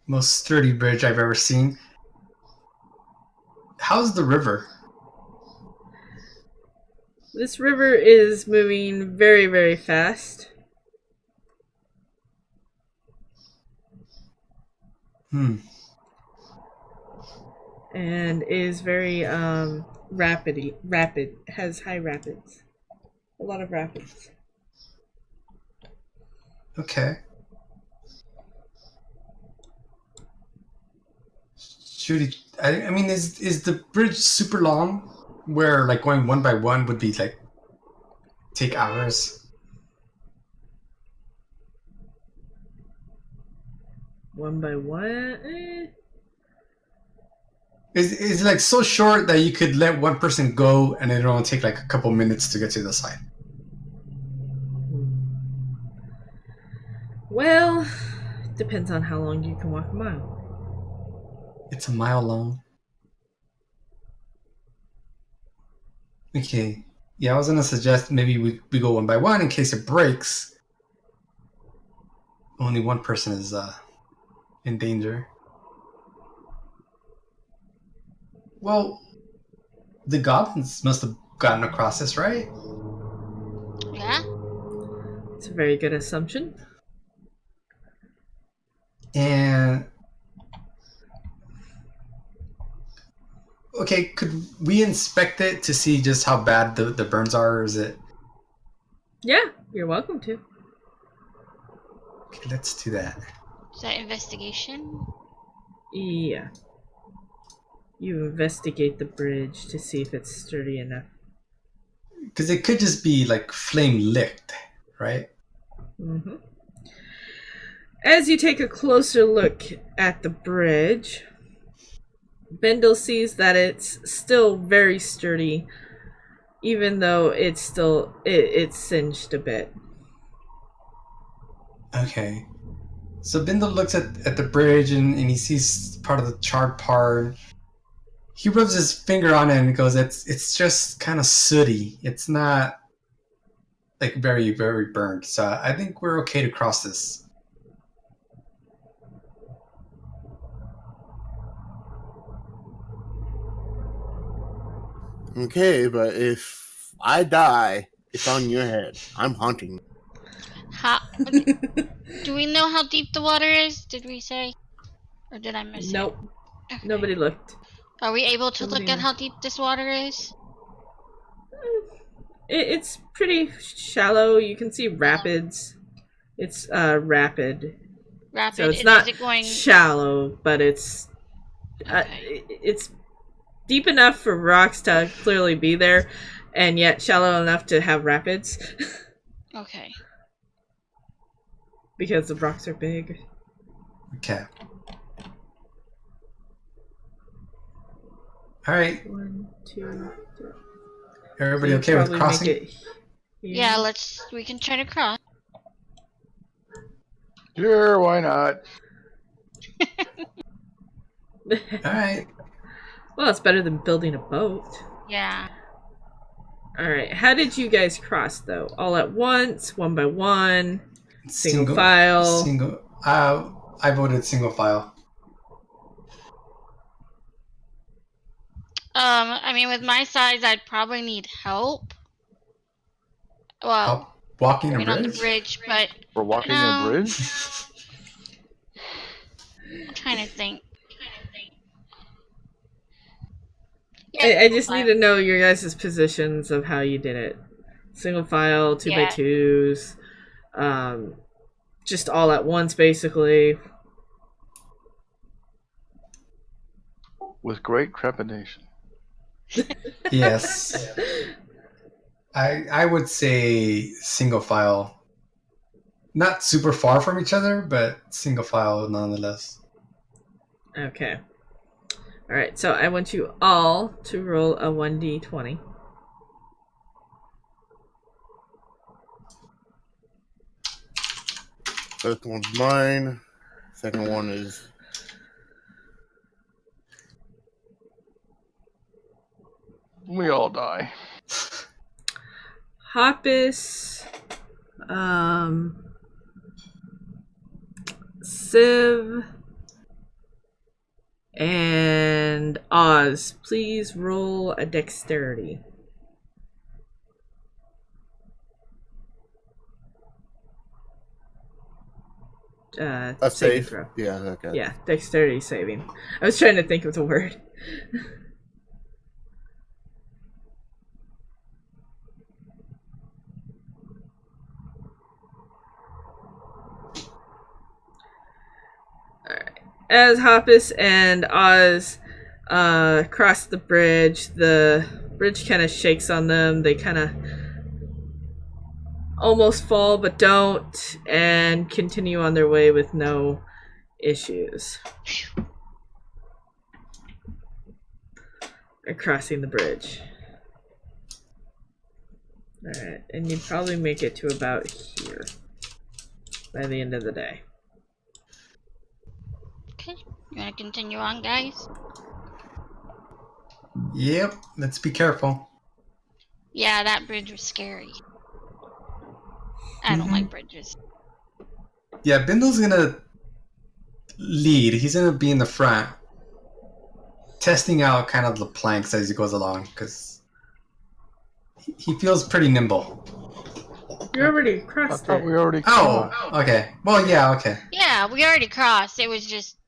Speaker 6: most sturdy bridge I've ever seen. How's the river?
Speaker 1: This river is moving very, very fast. And is very rapid, has high rapids. A lot of rapids.
Speaker 6: Okay. Should I mean, is the bridge super long? Where like going one by one would be like take hours?
Speaker 1: One by one?
Speaker 6: Is it like so short that you could let one person go and it'll only take like a couple minutes to get to the side?
Speaker 1: Well, depends on how long you can walk a mile.
Speaker 6: It's a mile long. Okay. Yeah, I was gonna suggest maybe we go one by one in case it breaks. Only one person is in danger. Well, the goblins must have gotten across this, right?
Speaker 5: Yeah.
Speaker 1: It's a very good assumption.
Speaker 6: And okay, could we inspect it to see just how bad the burns are, or is it?
Speaker 1: Yeah, you're welcome to.
Speaker 6: Okay, let's do that.
Speaker 5: Is that investigation?
Speaker 1: Yeah. You investigate the bridge to see if it's sturdy enough.
Speaker 6: Because it could just be like flame licked, right?
Speaker 1: Mm-hmm. As you take a closer look at the bridge, Bendel sees that it's still very sturdy, even though it's still it's singed a bit.
Speaker 6: Okay. So Bindle looks at the bridge and he sees part of the charred part. He rubs his finger on it and goes, it's just kind of sooty. It's not like very, very burned. So I think we're okay to cross this.
Speaker 3: Okay, but if I die, it's on your head. I'm haunting.
Speaker 5: How? Do we know how deep the water is? Did we say? Or did I miss
Speaker 1: Nope.
Speaker 5: it? Okay.
Speaker 1: Nobody looked.
Speaker 5: Are we able to look
Speaker 1: Nobody
Speaker 5: at how deep this water is?
Speaker 1: It's pretty shallow. You can see rapids. It's rapid.
Speaker 5: Rapid.
Speaker 1: So it's
Speaker 5: and
Speaker 1: not
Speaker 5: is it going...
Speaker 1: shallow, but it's it's deep enough for rocks to clearly be there, and yet shallow enough to have rapids.
Speaker 5: Okay.
Speaker 1: Because the rocks are big.
Speaker 6: Okay. All right.
Speaker 1: 1, 2, 3.
Speaker 6: Everybody
Speaker 1: You
Speaker 6: okay with
Speaker 1: probably
Speaker 6: crossing?
Speaker 1: make it
Speaker 5: Yeah, we can try to cross.
Speaker 4: Sure, why not?
Speaker 6: All right.
Speaker 1: Well, it's better than building a boat.
Speaker 5: Yeah.
Speaker 1: Alright, how did you guys cross, though? All at once? One by one? Single file?
Speaker 6: Single. I voted single file.
Speaker 5: I mean, with my size, I'd probably need help. Well,
Speaker 6: Walking
Speaker 5: I mean,
Speaker 6: a
Speaker 5: on the
Speaker 6: bridge?
Speaker 5: bridge, but
Speaker 4: We're walking
Speaker 5: No.
Speaker 4: a bridge?
Speaker 5: I'm trying to think.
Speaker 1: I just need to know your guys' positions of how you did it. Single file, 2x2s, just all at once, basically.
Speaker 4: With great trepidation.
Speaker 6: Yes. I would say single file. Not super far from each other, but single file nonetheless.
Speaker 1: Okay. Alright, so I want you all to roll a 1d20.
Speaker 3: First one's mine. second one is
Speaker 4: We all die.
Speaker 1: Hoppus, Civ, and Oz. Please roll a dexterity.
Speaker 3: a
Speaker 1: Saving
Speaker 3: safe.
Speaker 1: throw.
Speaker 3: Yeah, okay.
Speaker 1: Yeah, dexterity saving. I was trying to think of the word. Alright. As Hoppus and Oz cross the bridge kind of shakes on them. They kind of almost fall but don't, and continue on their way with no issues. They're crossing the bridge. Alright, and you probably make it to about here by the end of the day.
Speaker 5: Okay. You want to continue on, guys?
Speaker 6: Yep, let's be careful.
Speaker 5: Yeah, that bridge was scary. I don't like bridges.
Speaker 6: Yeah, Bindle's gonna lead. He's gonna be in the front, testing out kind of the planks as he goes along, because he feels pretty nimble.
Speaker 1: You already
Speaker 4: I
Speaker 1: crossed
Speaker 4: thought
Speaker 1: it.
Speaker 4: we already
Speaker 6: Oh,
Speaker 4: crossed.
Speaker 6: okay. Well, yeah, okay.
Speaker 5: Yeah, we already crossed. It was just...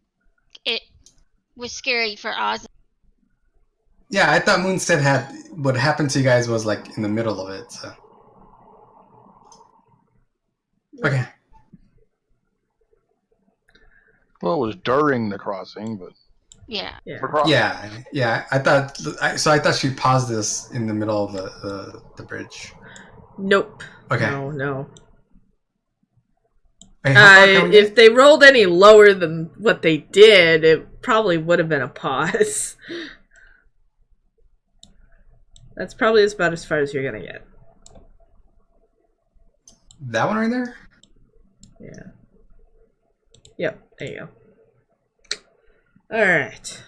Speaker 5: It was scary for Oz.
Speaker 6: Yeah, I thought Moonstead had what happened to you guys was like in the middle of it. So. Okay.
Speaker 4: Well, it was during the crossing, but
Speaker 5: Yeah.
Speaker 1: Yeah.
Speaker 4: for crossing.
Speaker 6: Yeah. I thought she paused this in the middle of the bridge.
Speaker 1: Nope.
Speaker 6: Okay.
Speaker 1: No.
Speaker 6: Wait, how far can we
Speaker 1: If
Speaker 6: get?
Speaker 1: they rolled any lower than what they did, it probably would have been a pause. That's probably about as far as you're gonna get.
Speaker 6: That one right there?
Speaker 1: Yeah. Yep, there you go. Alright.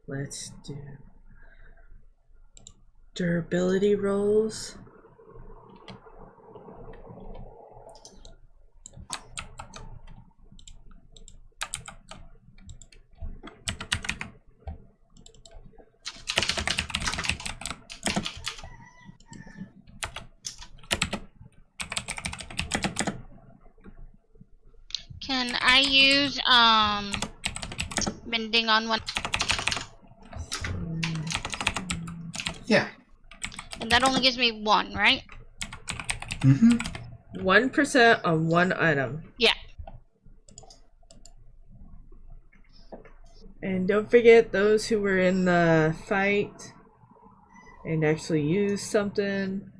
Speaker 1: Let's do durability rolls.
Speaker 5: Can I use mending on one?
Speaker 6: Yeah.
Speaker 5: And that only gives me one, right?
Speaker 6: Mm-hmm.
Speaker 1: 1% on one item.
Speaker 5: Yeah.
Speaker 1: And don't forget those who were in the fight and actually used something.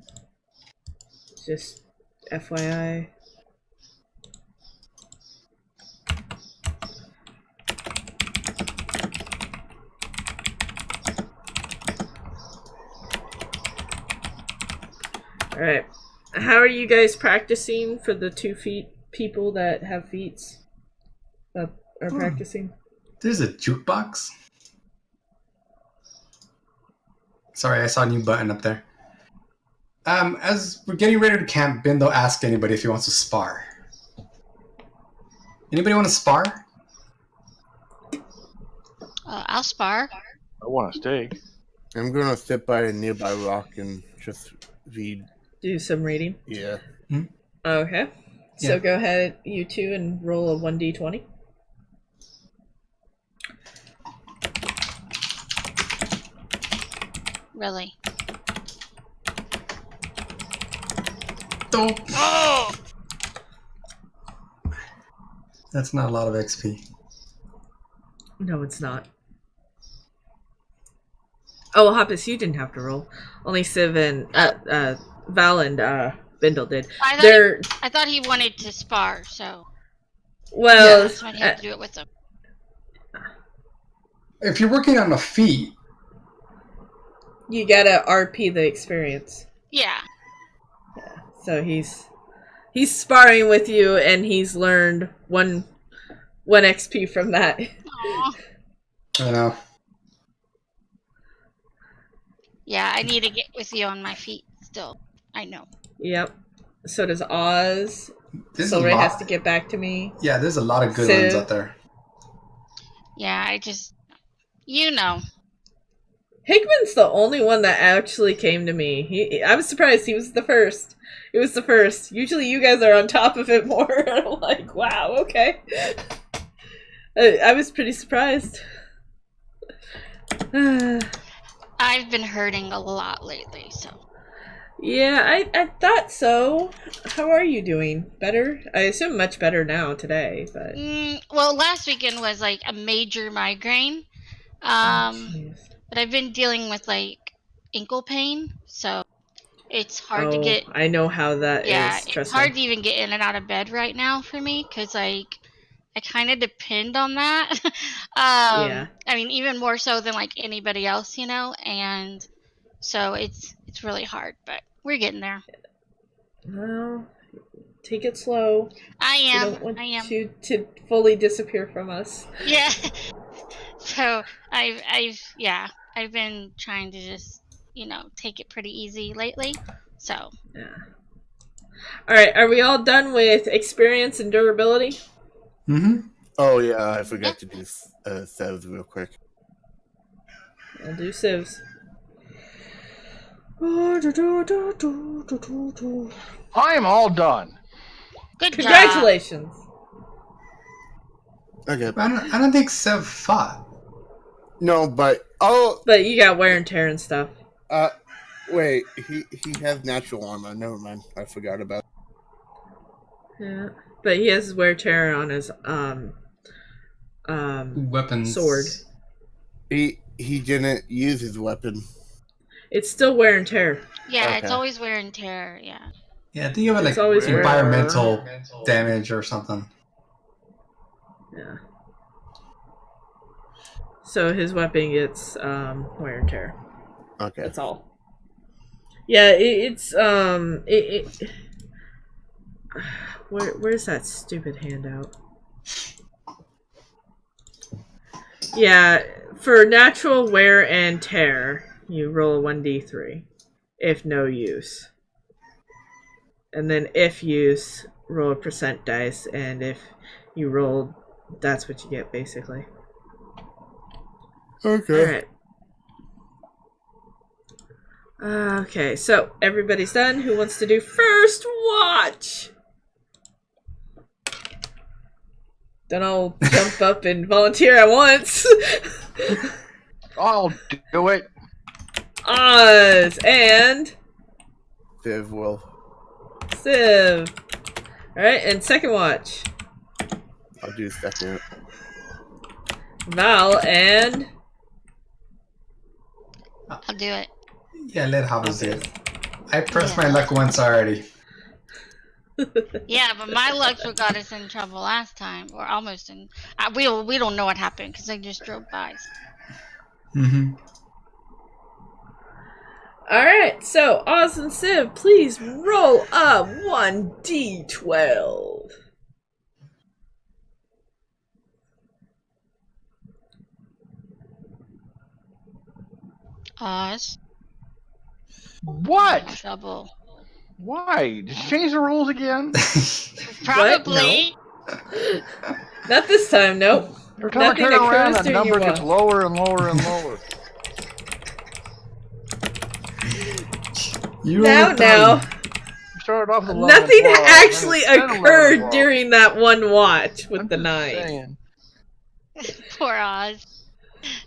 Speaker 1: Just FYI. Alright. How are you guys practicing for the 2 feet people that have feats that are practicing?
Speaker 6: There's a jukebox. Sorry, I saw a new button up there. As we're getting ready to camp, Bindo asked anybody if he wants to spar. Anybody want to spar?
Speaker 5: I'll spar.
Speaker 4: I want a steak.
Speaker 3: I'm gonna sit by a nearby rock and just read.
Speaker 1: Do some reading.
Speaker 3: Yeah.
Speaker 1: Okay. So
Speaker 6: Yeah.
Speaker 1: go ahead, you two, and roll a 1d20.
Speaker 5: Really?
Speaker 6: Dope.
Speaker 5: Oh!
Speaker 6: That's not a lot of XP.
Speaker 1: No, it's not. Oh, Hoppus, you didn't have to roll. Only Civ and Val and Bindle did.
Speaker 5: I thought he wanted to spar, so
Speaker 1: Well,
Speaker 5: that's why he had to do it with him.
Speaker 6: If you're working on a feat,
Speaker 1: you gotta RP the experience.
Speaker 5: Yeah.
Speaker 1: So he's sparring with you, and he's learned one 1 XP from that.
Speaker 5: Aw.
Speaker 6: I know.
Speaker 5: Yeah, I need to get with you on my feet still. I know.
Speaker 1: Yep. So does Oz.
Speaker 6: There's
Speaker 1: Silray
Speaker 6: a lot.
Speaker 1: has to get back to me.
Speaker 6: Yeah, there's a lot of good
Speaker 1: Civ.
Speaker 6: ones out there.
Speaker 5: Yeah, I just, you know.
Speaker 1: Hickman's the only one that actually came to me. I was surprised he was the first. It was the first. Usually you guys are on top of it more. I'm like, wow, okay. I was pretty surprised.
Speaker 5: I've been hurting a lot lately, so.
Speaker 1: Yeah, I thought so. How are you doing? Better? I assume much better now today, but...
Speaker 5: Well, last weekend was like a major migraine.
Speaker 1: jeez.
Speaker 5: But I've been dealing with like ankle pain, so it's hard to
Speaker 1: Oh,
Speaker 5: get.
Speaker 1: I know how that
Speaker 5: Yeah,
Speaker 1: is.
Speaker 5: it's
Speaker 1: Trust
Speaker 5: hard
Speaker 1: me.
Speaker 5: to even get in and out of bed right now for me because like I kind of depend on that.
Speaker 1: Yeah.
Speaker 5: I mean, even more so than like anybody else, you know, and so it's really hard, but we're getting there.
Speaker 1: Well, take it slow.
Speaker 5: I
Speaker 1: We
Speaker 5: am.
Speaker 1: don't want
Speaker 5: I am.
Speaker 1: you to fully disappear from us.
Speaker 5: Yeah. So I've been trying to just, take it pretty easy lately. So
Speaker 1: Yeah. Alright, are we all done with experience and durability?
Speaker 6: Mm-hmm.
Speaker 3: Oh yeah, I forgot to do Sevs real quick.
Speaker 1: I'll do civs.
Speaker 4: I'm all done.
Speaker 5: good job.
Speaker 1: Congratulations!
Speaker 3: Okay.
Speaker 6: I don't think Sev fought.
Speaker 3: No, but
Speaker 1: But you got wear and tear and stuff.
Speaker 3: wait, he has natural armor. Never mind, I forgot about.
Speaker 1: Yeah. But he has wear and tear on his
Speaker 6: Weapons.
Speaker 1: sword.
Speaker 3: He didn't use his weapon.
Speaker 1: It's still wear and tear.
Speaker 5: Yeah, it's
Speaker 3: Okay.
Speaker 5: always wear and tear. Yeah.
Speaker 6: Yeah, think of it
Speaker 1: It's
Speaker 6: like
Speaker 1: always
Speaker 6: environmental damage or something.
Speaker 1: Yeah. So his weapon gets wear and tear.
Speaker 3: Okay.
Speaker 1: That's all. Yeah, where's that stupid handout? Yeah, for natural wear and tear, you roll a 1d3 if no use. And then if use, roll a percent dice, and if you roll, that's what you get basically.
Speaker 3: Okay.
Speaker 1: Alright. Okay, so everybody's done. Who wants to do first watch? Then I'll jump up and volunteer at once.
Speaker 4: I'll do it.
Speaker 1: Oz and
Speaker 3: Viv will.
Speaker 1: Civ. Alright, and second watch.
Speaker 3: I'll do second.
Speaker 1: Val and
Speaker 5: I'll do it.
Speaker 6: Yeah, let Habas do it. I pressed
Speaker 5: Yeah.
Speaker 6: my luck once already.
Speaker 5: Yeah, but my luck's what got us in trouble last time, or almost in. We don't know what happened because they just drove by.
Speaker 6: Mm-hmm.
Speaker 1: Alright, so Oz and Civ, please roll a 1d12.
Speaker 5: Oz,
Speaker 4: What?
Speaker 5: trouble.
Speaker 4: Why? Did you change the rules again?
Speaker 5: Probably.
Speaker 1: Not this time, nope.
Speaker 4: Every time I
Speaker 1: Nothing
Speaker 4: turn around,
Speaker 1: occurs
Speaker 4: the
Speaker 1: during
Speaker 4: number
Speaker 1: your
Speaker 4: gets
Speaker 1: watch.
Speaker 4: lower and lower and lower.
Speaker 6: You
Speaker 1: Now,
Speaker 6: rolled done.
Speaker 4: You started off with 11
Speaker 1: Nothing
Speaker 4: and 12,
Speaker 1: actually
Speaker 4: and then it's 10, 11,
Speaker 1: occurred
Speaker 4: 12.
Speaker 1: during that one watch with
Speaker 4: I'm
Speaker 1: the
Speaker 4: just
Speaker 1: 9.
Speaker 4: saying.
Speaker 5: Poor Oz.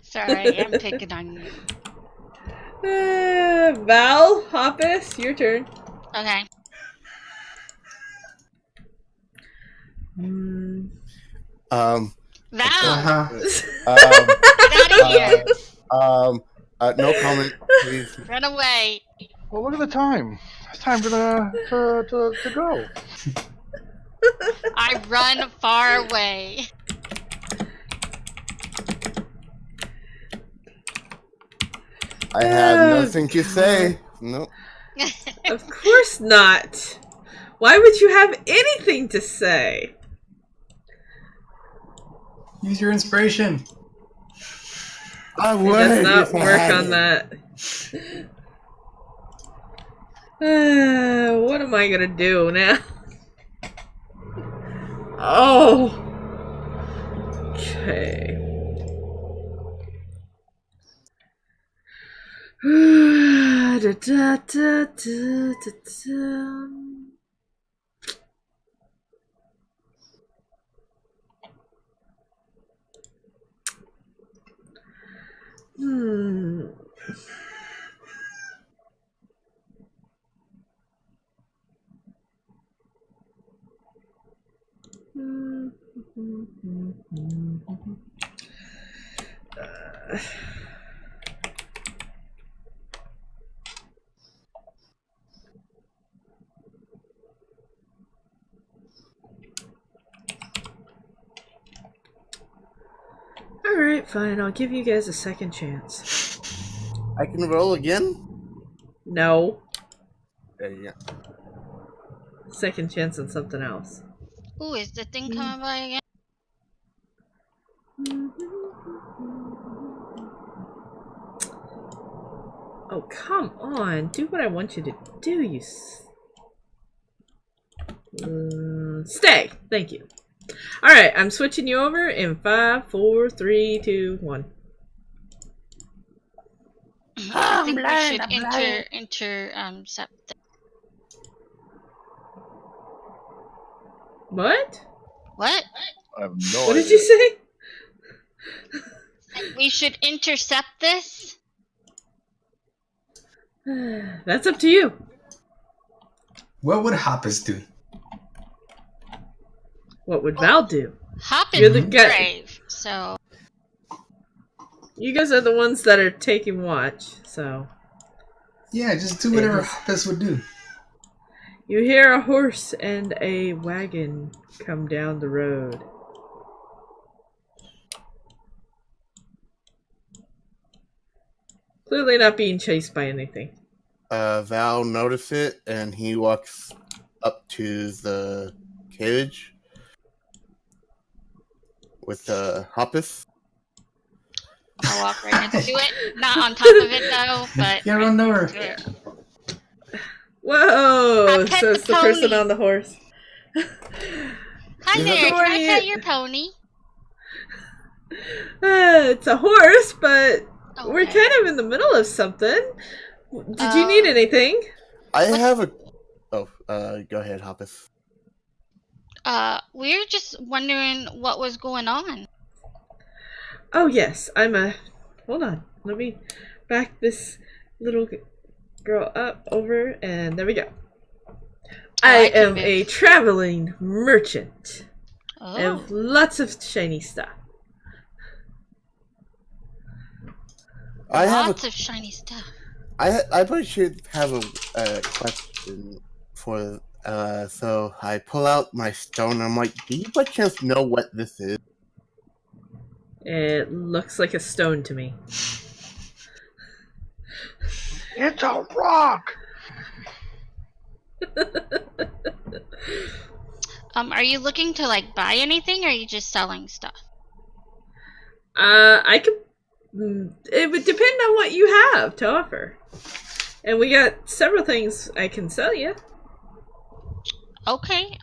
Speaker 5: Sorry, I'm picking on you.
Speaker 1: Val, Hoppus, your turn.
Speaker 5: Okay. Val,
Speaker 6: Uh-huh.
Speaker 5: get out of here.
Speaker 3: No comment, please.
Speaker 5: Run away.
Speaker 4: Well, look at the time. It's time to go.
Speaker 5: I run far away.
Speaker 3: I had nothing to say. Nope.
Speaker 1: Of course not. Why would you have anything to say?
Speaker 6: Use your inspiration.
Speaker 3: I
Speaker 1: It
Speaker 3: would.
Speaker 1: does not
Speaker 3: if I
Speaker 1: work
Speaker 3: had
Speaker 1: on
Speaker 3: it.
Speaker 1: that. What am I gonna do now? Oh. Okay. Da, da, da, da, da, da. Hmm. Uh, Alright, fine. I'll give you guys a second chance.
Speaker 3: I can roll again.
Speaker 1: No.
Speaker 3: There you go.
Speaker 1: Second chance on something else.
Speaker 5: Ooh, is the thing coming by again?
Speaker 1: Oh, come on. Do what I want you to do, you stay. Thank you. Alright, I'm switching you over in 5, 4, 3, 2, 1.
Speaker 5: I think we should intercept.
Speaker 1: What?
Speaker 5: What?
Speaker 4: I have no
Speaker 1: What
Speaker 4: idea.
Speaker 1: did you say?
Speaker 5: We should intercept this?
Speaker 1: That's up to you.
Speaker 6: What would Hoppus do?
Speaker 1: What would Val do?
Speaker 5: Hop
Speaker 1: You're
Speaker 5: is
Speaker 1: the guy.
Speaker 5: brave, so
Speaker 1: You guys are the ones that are taking watch, so.
Speaker 6: Yeah, just do whatever
Speaker 1: Yes.
Speaker 6: Hoppus would do.
Speaker 1: You hear a horse and a wagon come down the road. Clearly not being chased by anything.
Speaker 3: Val notices it, and he walks up to the cage with Hoppus.
Speaker 5: I'll walk right next to it. Not on top of it though, but
Speaker 6: Yeah, run over.
Speaker 5: next to it.
Speaker 1: Whoa!
Speaker 5: I'll pet
Speaker 1: Says
Speaker 5: the
Speaker 1: the person
Speaker 5: pony.
Speaker 1: on the horse.
Speaker 5: Hi
Speaker 3: Is it
Speaker 5: there,
Speaker 1: the
Speaker 5: can I
Speaker 1: way
Speaker 5: pet
Speaker 1: it-
Speaker 5: your pony?
Speaker 1: It's a horse, but we're
Speaker 5: Okay.
Speaker 1: kind of in the middle of something. Did you need anything?
Speaker 3: I have a. Oh, go ahead, Hoppus.
Speaker 5: We're just wondering what was going on.
Speaker 1: Oh, yes. Hold on. Let me back this little girl up, over, and there we go. I
Speaker 5: can
Speaker 1: am
Speaker 5: move.
Speaker 1: a traveling merchant. I
Speaker 5: Oh,
Speaker 1: have lots of shiny stuff.
Speaker 3: I have
Speaker 5: lots of shiny stuff.
Speaker 3: I probably should have a question for. So I pull out my stone. I'm like, do you by chance know what this is?
Speaker 1: It looks like a stone to me.
Speaker 4: It's a rock.
Speaker 5: Are you looking to like buy anything, or are you just selling stuff?
Speaker 1: I could. It would depend on what you have to offer. And we got several things I can sell you.
Speaker 5: Okay.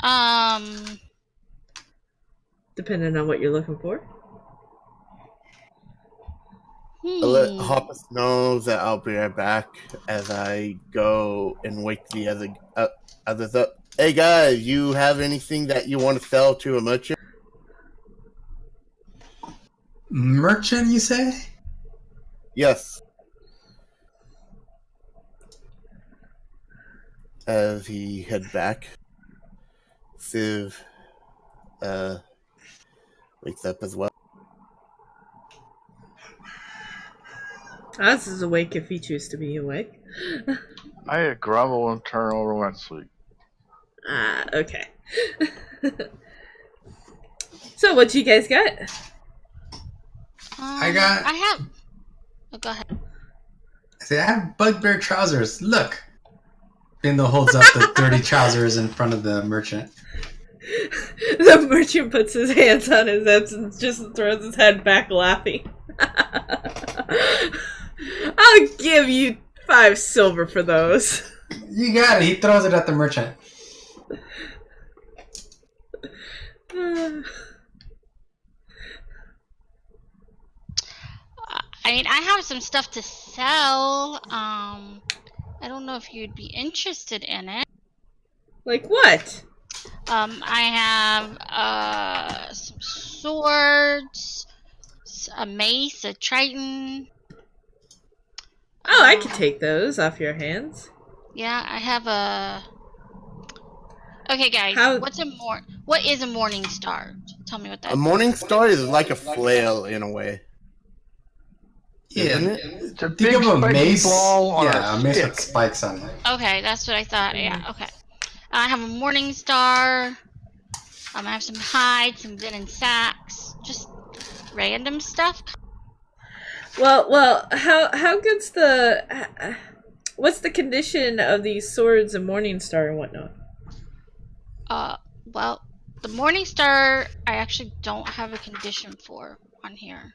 Speaker 1: Depending on what you're looking for.
Speaker 3: I'll let Hoppus know that I'll be right back as I go and wake the others up. Hey guys, you have anything that you want to sell to a merchant?
Speaker 6: Merchant, you say?
Speaker 3: Yes. As he head back, Civ wakes up as well.
Speaker 1: Oz is awake if he chooses to be awake.
Speaker 4: I grumble and turn over when I sleep.
Speaker 1: Ah, okay. So, what you guys got?
Speaker 6: I got-
Speaker 5: I have. Oh, go ahead.
Speaker 6: I say, I have bugbear trousers. Look. Bindo holds up the dirty trousers in front of the merchant.
Speaker 1: The merchant puts his hands on his hips and just throws his head back laughing. I'll give you 5 silver for those.
Speaker 6: You got it. He throws it at the merchant.
Speaker 5: I mean, I have some stuff to sell. I don't know if you'd be interested in it.
Speaker 1: Like what?
Speaker 5: I have some swords, a mace, a trident.
Speaker 1: Oh, I could take those off your hands.
Speaker 5: Yeah, I have a. Okay, guys. What is a morning star? Tell me what that
Speaker 3: A
Speaker 5: is.
Speaker 3: morning star is like a flail in a way.
Speaker 6: Yeah.
Speaker 3: Isn't it?
Speaker 4: It's a
Speaker 6: Think
Speaker 4: big
Speaker 6: of a
Speaker 4: spiky
Speaker 6: mace.
Speaker 4: ball on
Speaker 6: Yeah, a mace
Speaker 4: stick.
Speaker 6: with spikes on it.
Speaker 5: Okay, that's what I thought. Yeah, okay. I have a morning star. I have some hides, some linen sacks, just random stuff.
Speaker 1: Well, how good's the what's the condition of these swords and morning star and whatnot?
Speaker 5: Well, the morning star I actually don't have a condition for on here.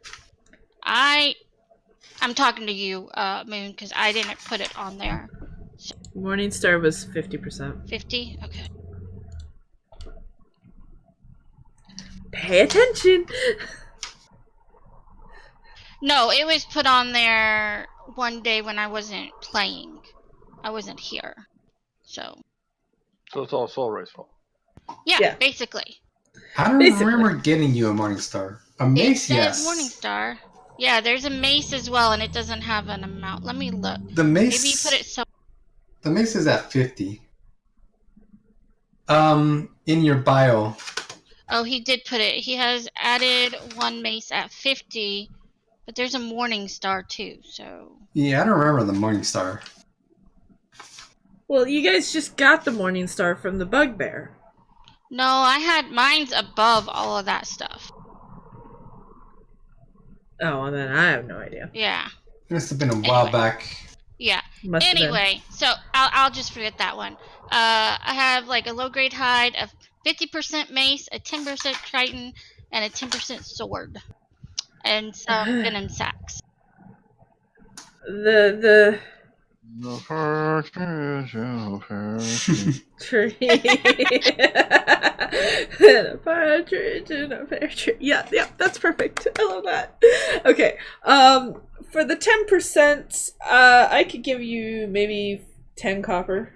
Speaker 5: I'm talking to you, Moon, because I didn't put it on there.
Speaker 1: Morning star was 50%.
Speaker 5: 50? Okay.
Speaker 1: Pay attention.
Speaker 5: No, it was put on there one day when I wasn't playing. I wasn't here. So
Speaker 4: So it's all Soul Ray's fault.
Speaker 5: yeah. Basically.
Speaker 6: I don't
Speaker 1: Basically.
Speaker 6: remember getting you a morning star. A
Speaker 5: It
Speaker 6: mace,
Speaker 5: says
Speaker 6: yes.
Speaker 5: morning star. Yeah, there's a mace as well, and it doesn't have an amount. Let me look.
Speaker 6: The mace.
Speaker 5: Maybe you put it so.
Speaker 6: The mace is at 50. In your bio.
Speaker 5: Oh, he did put it. He has added one mace at 50, but there's a morning star too. So.
Speaker 6: Yeah, I don't remember the morning star.
Speaker 1: Well, you guys just got the morning star from the bugbear.
Speaker 5: No, I had mine's above all of that stuff.
Speaker 1: Oh, well, then I have no idea.
Speaker 5: Yeah.
Speaker 6: It must have been a while
Speaker 5: Anyway.
Speaker 6: back.
Speaker 5: Yeah.
Speaker 1: Must have been.
Speaker 5: Anyway, so I'll just forget that one. I have like a low grade hide, a 50% mace, a 10% trident, and a 10% sword, and some venom sacks.
Speaker 1: The
Speaker 4: The first is the first.
Speaker 1: tree. And a partridge in a pear tree. Yeah, that's perfect. I love that. Okay. For the 10%, I could give you maybe 10 copper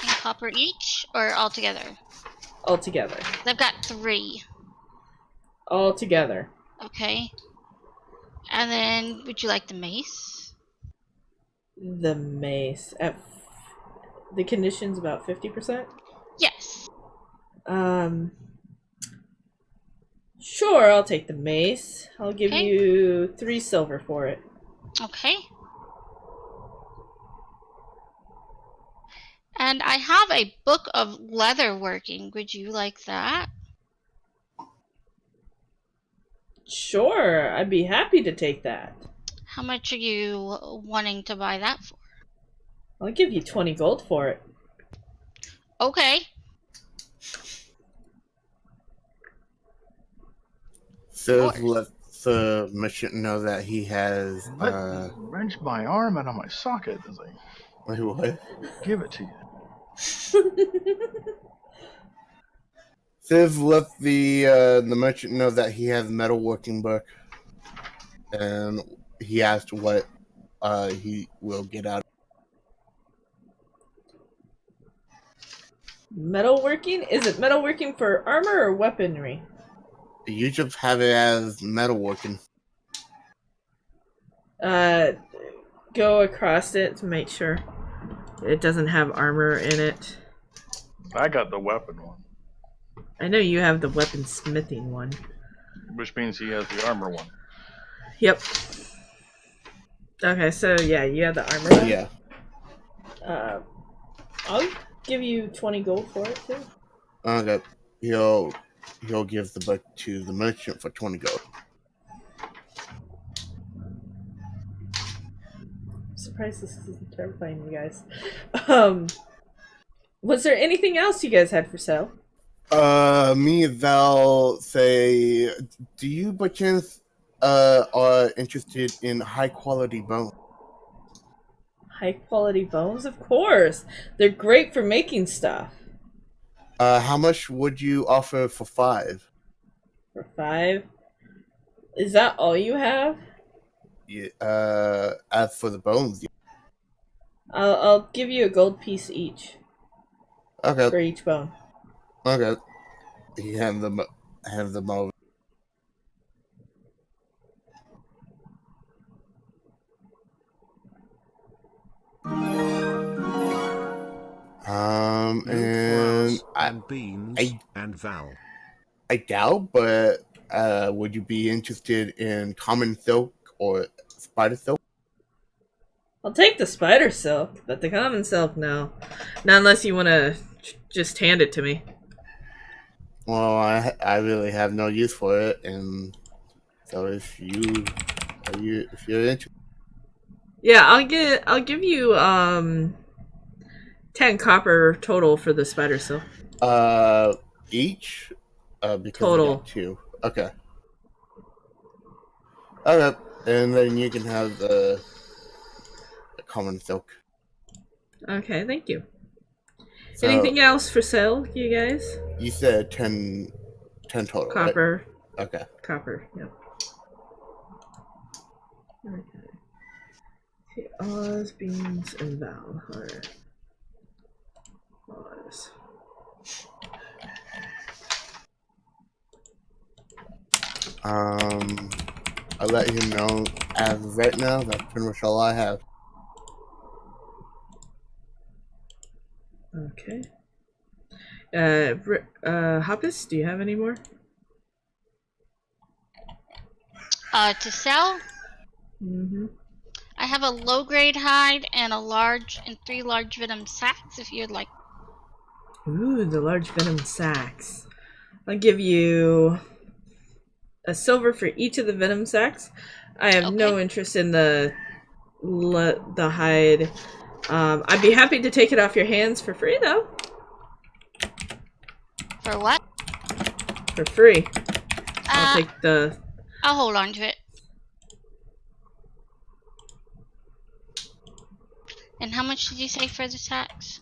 Speaker 5: 10 copper each, or all together?
Speaker 1: altogether.
Speaker 5: I've got 3.
Speaker 1: Altogether.
Speaker 5: Okay. And then, would you like the mace?
Speaker 1: The mace at the condition's about 50%.
Speaker 5: Yes.
Speaker 1: Sure, I'll take the mace. I'll give
Speaker 5: Okay.
Speaker 1: you 3 silver for it.
Speaker 5: Okay. And I have a book of leather working. Would you like that?
Speaker 1: Sure, I'd be happy to take that.
Speaker 5: How much are you wanting to buy that for?
Speaker 1: I'll give you 20 gold for it.
Speaker 5: Okay.
Speaker 3: Civ let the merchant know that he has.
Speaker 4: Wrench my arm out of my socket as I
Speaker 3: Wait, what?
Speaker 4: give it to you.
Speaker 3: Civ let the merchant know that he has metalworking book, and he asked what he will get out.
Speaker 1: Metalworking? Is it metalworking for armor or weaponry?
Speaker 3: You just have it as metalworking.
Speaker 1: Go across it to make sure it doesn't have armor in it.
Speaker 4: I got the weapon one,
Speaker 1: I know you have the weaponsmithing one.
Speaker 4: which means he has the armor one.
Speaker 1: Yep. Okay, so yeah, you have the armor one.
Speaker 3: Yeah.
Speaker 1: I'll give you 20 gold for it too.
Speaker 3: Okay. He'll give the book to the merchant for 20 gold.
Speaker 1: I'm surprised this isn't terrifying you guys. Was there anything else you guys had for sale?
Speaker 3: Me and Val say, do you by chance are interested in high quality bone?
Speaker 1: High quality bones, of course. They're great for making stuff.
Speaker 3: How much would you offer for 5?
Speaker 1: For 5, is that all you have?
Speaker 3: Yeah, as for the bones, yeah.
Speaker 1: I'll give you a gold piece each
Speaker 3: Okay,
Speaker 1: for each bone.
Speaker 3: okay. He hand them over.
Speaker 2: No
Speaker 3: And
Speaker 2: grass and beans and Val.
Speaker 3: I doubt, but would you be interested in common silk or spider silk?
Speaker 1: I'll take the spider silk, but the common silk, no. Not unless you want to just hand it to me.
Speaker 3: Well, I really have no use for it, and so if you're interested,
Speaker 1: Yeah, I'll give you 10 copper total for the spider silk.
Speaker 3: each, because
Speaker 1: Total.
Speaker 3: we got 2. Okay. Okay, and then you can have the common silk.
Speaker 1: Okay, thank you.
Speaker 3: So
Speaker 1: Anything else for sale, you guys?
Speaker 3: you said 10 total,
Speaker 1: Copper.
Speaker 3: right? Okay.
Speaker 1: Copper, yep. Okay. Okay, Oz, Beans, and Val. Alright. Oz.
Speaker 3: I'll let you know as of right now. That's pretty much all I have.
Speaker 1: Okay. Hoppus, do you have any more?
Speaker 5: To sell,
Speaker 1: Mm-hmm.
Speaker 5: I have a low grade hide and 3 large venom sacks if you'd like.
Speaker 1: Ooh, the large venom sacks. I'll give you a silver for each of the venom sacks. I have no interest in the hide. I'd be happy to take it off your hands for free, though.
Speaker 5: For what?
Speaker 1: For free. I'll take the...
Speaker 5: I'll hold on to it. And how much did you say for the sacks?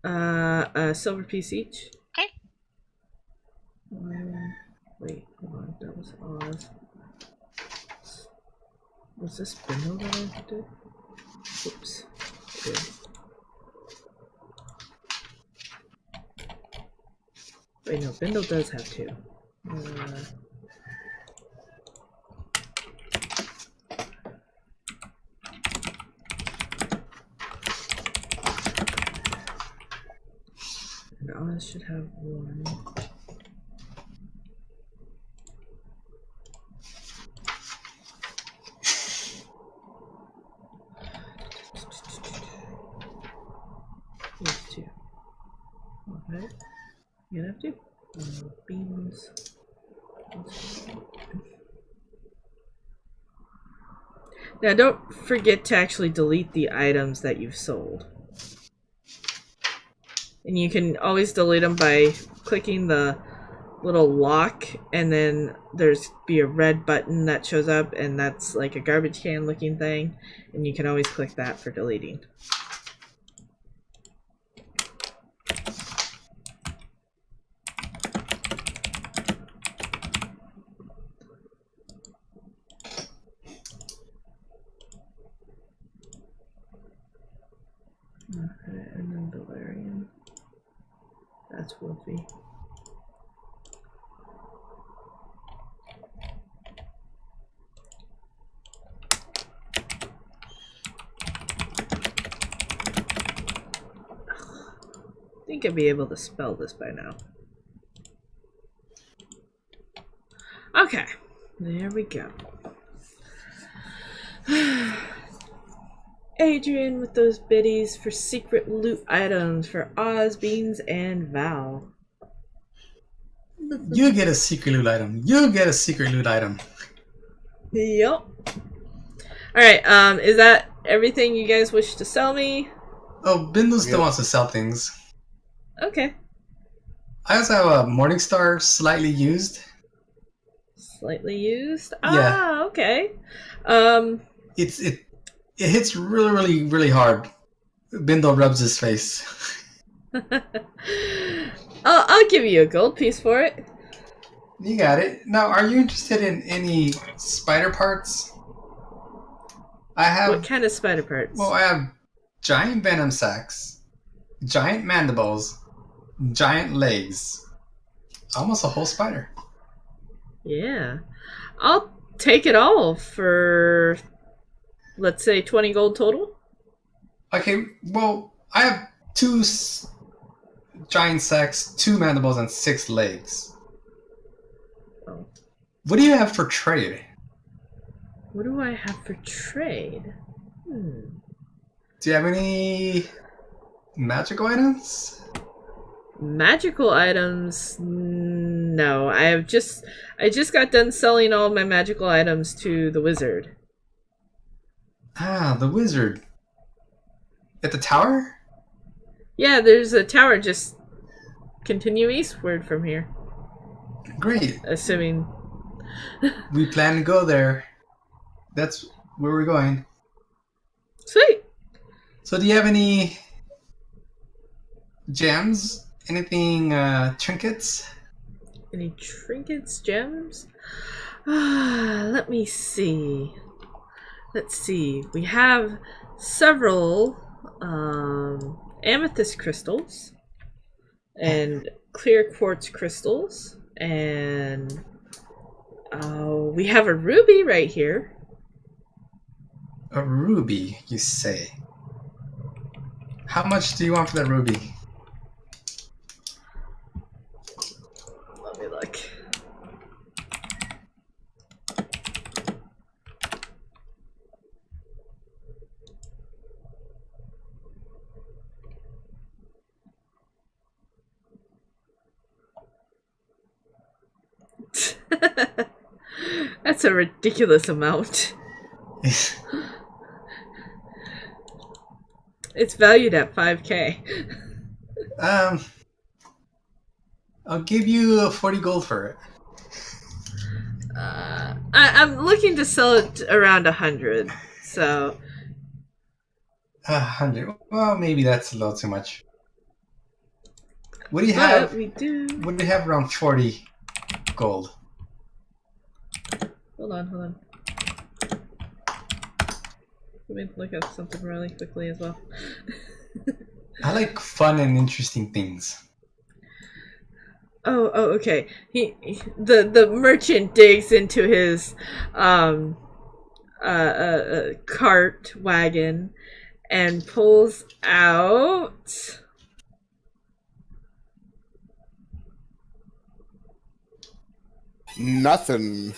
Speaker 1: A silver piece each.
Speaker 5: Okay.
Speaker 1: Wait, hold on. That was Oz. Was this Bindle that I did? Oops. I did. Wait, no, Bindle does have 2. And Oz should have 1. Here's 2. Okay. You gonna have 2. Beans. Now don't forget to actually delete the items that you've sold. And you can always delete them by clicking the little lock, and then there's be a red button that shows up, and that's like a garbage can looking thing, and you can always click that for deleting. Okay, and then Valerian. That's Wolfie. I think I'd be able to spell this by now. Okay, there we go. Adrian with those biddies for secret loot items for Oz, Beans, and Val.
Speaker 6: You get a secret loot item. You get a secret loot item.
Speaker 1: Yup. Alright, is that everything you guys wish to sell me?
Speaker 6: Oh, Bindle still wants to sell things.
Speaker 1: Okay.
Speaker 6: I also have a Morningstar slightly used.
Speaker 1: Slightly used.
Speaker 6: Yeah.
Speaker 1: Ah, okay. Um,
Speaker 6: It hits really hard. Bindle rubs his face.
Speaker 1: I'll give you a gold piece for it.
Speaker 6: You got it. Now, are you interested in any spider parts? I have.
Speaker 1: What kind of spider parts?
Speaker 6: Well, I have giant venom sacs, giant mandibles, giant legs. Almost a whole spider.
Speaker 1: Yeah. I'll take it all for, let's say, 20 gold total.
Speaker 6: Okay, well, I have giant sacs, 2 mandibles, and 6 legs.
Speaker 1: Oh.
Speaker 6: What do you have for trade?
Speaker 1: What do I have for trade?
Speaker 6: Do you have any magical items?
Speaker 1: Magical items? No. I just got done selling all my magical items to the wizard.
Speaker 6: Ah, the wizard. At the tower?
Speaker 1: Yeah, there's a tower just continue eastward from here.
Speaker 6: Great.
Speaker 1: Assuming.
Speaker 6: We plan to go there. That's where we're going.
Speaker 1: Sweet.
Speaker 6: So do you have any gems? Anything, trinkets?
Speaker 1: Any trinkets, gems? Let me see. Let's see. We have several amethyst crystals and clear quartz crystals, and we have a ruby right here.
Speaker 6: A ruby, you say? How much do you want for that ruby?
Speaker 1: Let me look. That's a ridiculous amount. It's valued at 5k.
Speaker 6: I'll give you 40 gold for it.
Speaker 1: I'm looking to sell it around 100. So
Speaker 6: 100. Well, maybe that's a little too much. What do you have?
Speaker 1: We do.
Speaker 6: What do you have around 40 gold?
Speaker 1: Hold on. Let me look up something really quickly as well.
Speaker 6: I like fun and interesting things.
Speaker 1: Oh, okay. The merchant digs into his cart wagon and pulls out
Speaker 3: Nothing.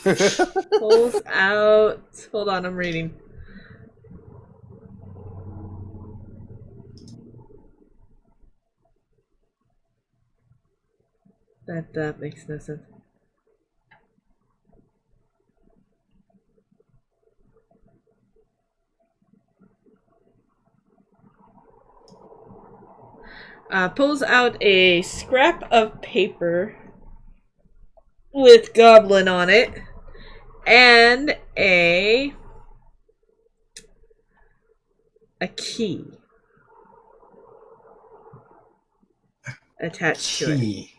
Speaker 1: pulls out. Hold on, I'm reading. That makes no sense. Pulls out a scrap of paper with goblin on it and a key attached to it.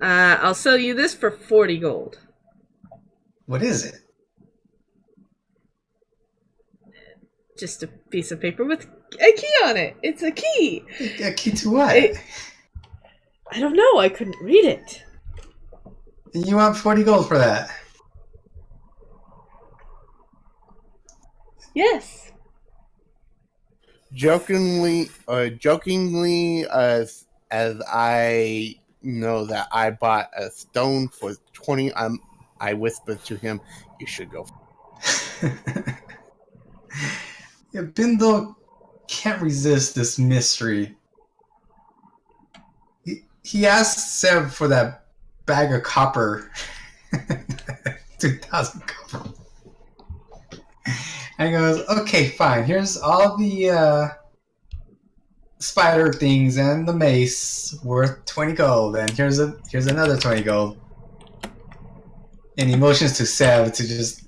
Speaker 1: I'll sell you this for 40 gold.
Speaker 6: What is it?
Speaker 1: Just a piece of paper with a key on it. It's a key.
Speaker 6: A key to what?
Speaker 1: I don't know. I couldn't read it.
Speaker 6: You want 40 gold for that?
Speaker 1: Yes.
Speaker 3: Jokingly, as I know that I bought a stone for 20. I whispered to him, "You should go."
Speaker 6: Yeah, Bindle can't resist this mystery. He asked Seb for that bag of copper. 2,000 copper. And he goes, okay, fine. Here's all the spider things and the mace worth 20 gold, and here's another 20 gold. And he motions to Sev to just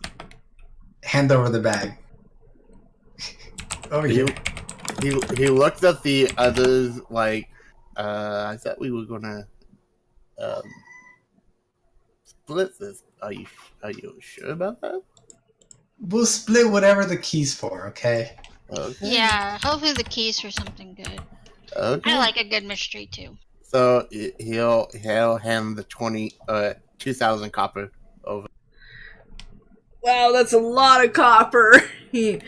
Speaker 6: hand over the bag. Over here.
Speaker 3: He looked at the others like, I thought we were gonna split this. Are you sure about that?
Speaker 6: We'll split whatever the key's for, okay?
Speaker 3: Okay.
Speaker 5: Yeah, hopefully the key's for something good.
Speaker 3: Okay.
Speaker 5: I like a good mystery too.
Speaker 3: So he'll hand the 2,000 copper over.
Speaker 1: Wow, that's a lot of copper. He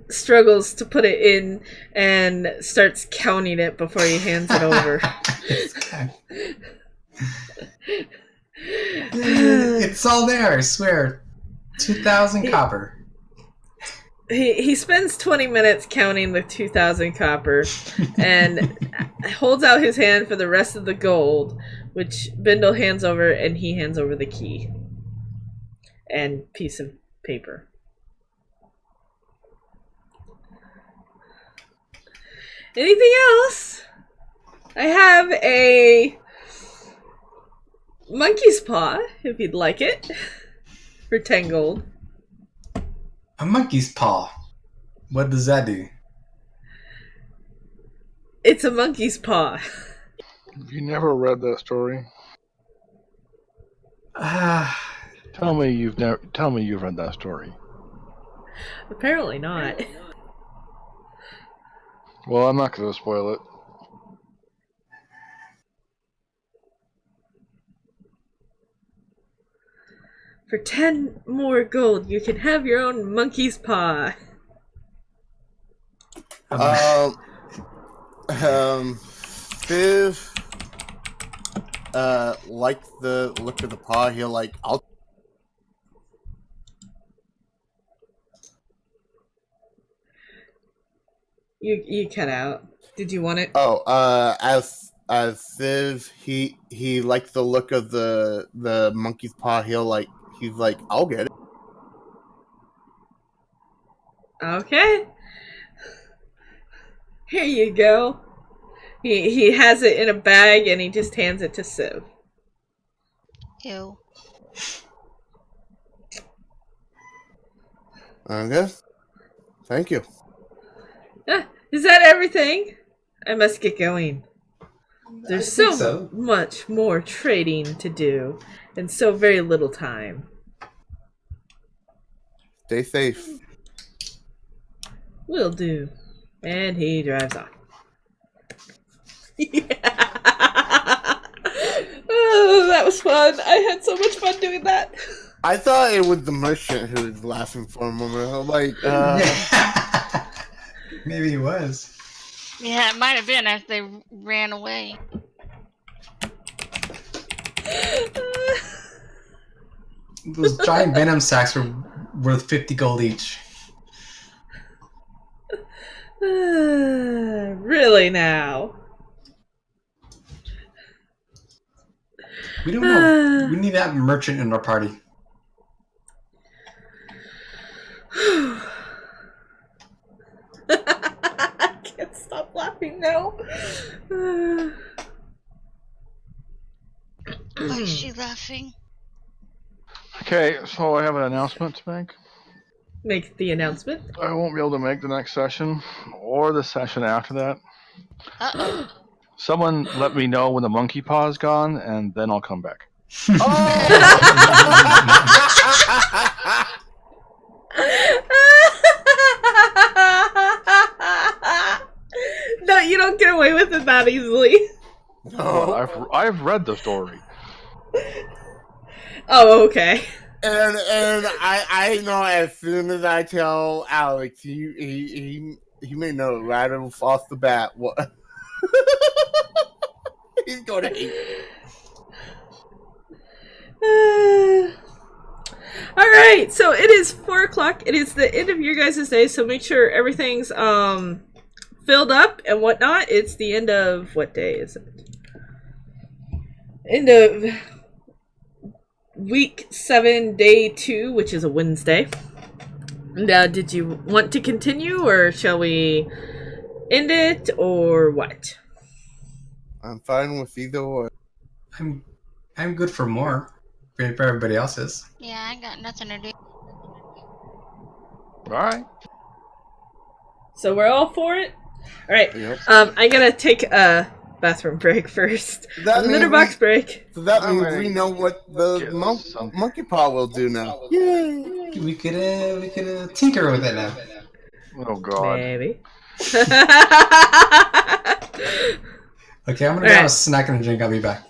Speaker 1: struggles to put it in and starts counting it before he hands it over.
Speaker 6: It's all there, I swear. 2,000 copper.
Speaker 1: He spends 20 minutes counting the 2,000 copper and holds out his hand for the rest of the gold, which Bindle hands over, and he hands over the key and piece of paper. Anything else? I have a monkey's paw, if you'd like it, for 10 gold.
Speaker 6: A monkey's paw. What does that do?
Speaker 1: It's a monkey's paw.
Speaker 4: You never read that story? Tell me you've read that story.
Speaker 1: Apparently not.
Speaker 4: Well, I'm not going to spoil it.
Speaker 1: For 10 more gold, you can have your own monkey's paw.
Speaker 3: Viv, like the look of the paw, he'll like,
Speaker 1: You cut out. Did you want it?
Speaker 3: Oh, as Viv, he liked the look of the monkey's paw, he's like, I'll get it.
Speaker 1: Okay. Here you go. He has it in a bag and he just hands it to Civ.
Speaker 5: Ew.
Speaker 3: Okay. Thank you.
Speaker 1: Is that everything? I must get going. There's so much more trading to do and so very little time.
Speaker 3: Stay safe.
Speaker 1: Will do. And he drives off. Yeah. Oh, that was fun. I had so much fun doing that.
Speaker 3: I thought it was the merchant who was laughing for a moment. I'm like,
Speaker 6: Maybe he was.
Speaker 5: Yeah, it might have been as they ran away.
Speaker 6: Those giant venom sacks were worth 50 gold each.
Speaker 1: Really now?
Speaker 6: We don't know. We need that merchant in our party.
Speaker 1: I can't stop laughing now.
Speaker 5: Why is she laughing?
Speaker 4: Okay, so I have an announcement to make.
Speaker 1: Make the announcement.
Speaker 4: I won't be able to make the next session or the session after that.
Speaker 5: Uh-oh.
Speaker 4: Someone let me know when the monkey paw is gone, and then I'll come back.
Speaker 1: No, you don't get away with it that easily.
Speaker 4: Well, I've read the story.
Speaker 1: Oh, okay.
Speaker 3: And I know as soon as I tell Alex, he may know right off the bat what he's gonna hate.
Speaker 1: All right, so it is 4:00. It is the end of your guys' day, so make sure everything's filled up and whatnot. It's the end of what day is it? End of week 7, day 2, which is a Wednesday. Now, did you want to continue, or shall we end it or what?
Speaker 3: I'm fine with either or.
Speaker 6: I'm good for more. For everybody else is.
Speaker 5: Yeah, I ain't got nothing to do.
Speaker 4: All right.
Speaker 1: So we're all for it? Alright.
Speaker 3: Yep.
Speaker 1: I'm gonna take a bathroom break first.
Speaker 3: That
Speaker 1: A litter
Speaker 3: means
Speaker 1: box break.
Speaker 3: So that
Speaker 4: I'm
Speaker 3: means
Speaker 4: ready
Speaker 3: we know what the
Speaker 4: get some-
Speaker 3: monkey paw will do now. Yay!
Speaker 6: We could tinker with it now.
Speaker 4: Oh God.
Speaker 1: Maybe.
Speaker 6: Okay, I'm gonna grab a snack and a drink. I'll be back.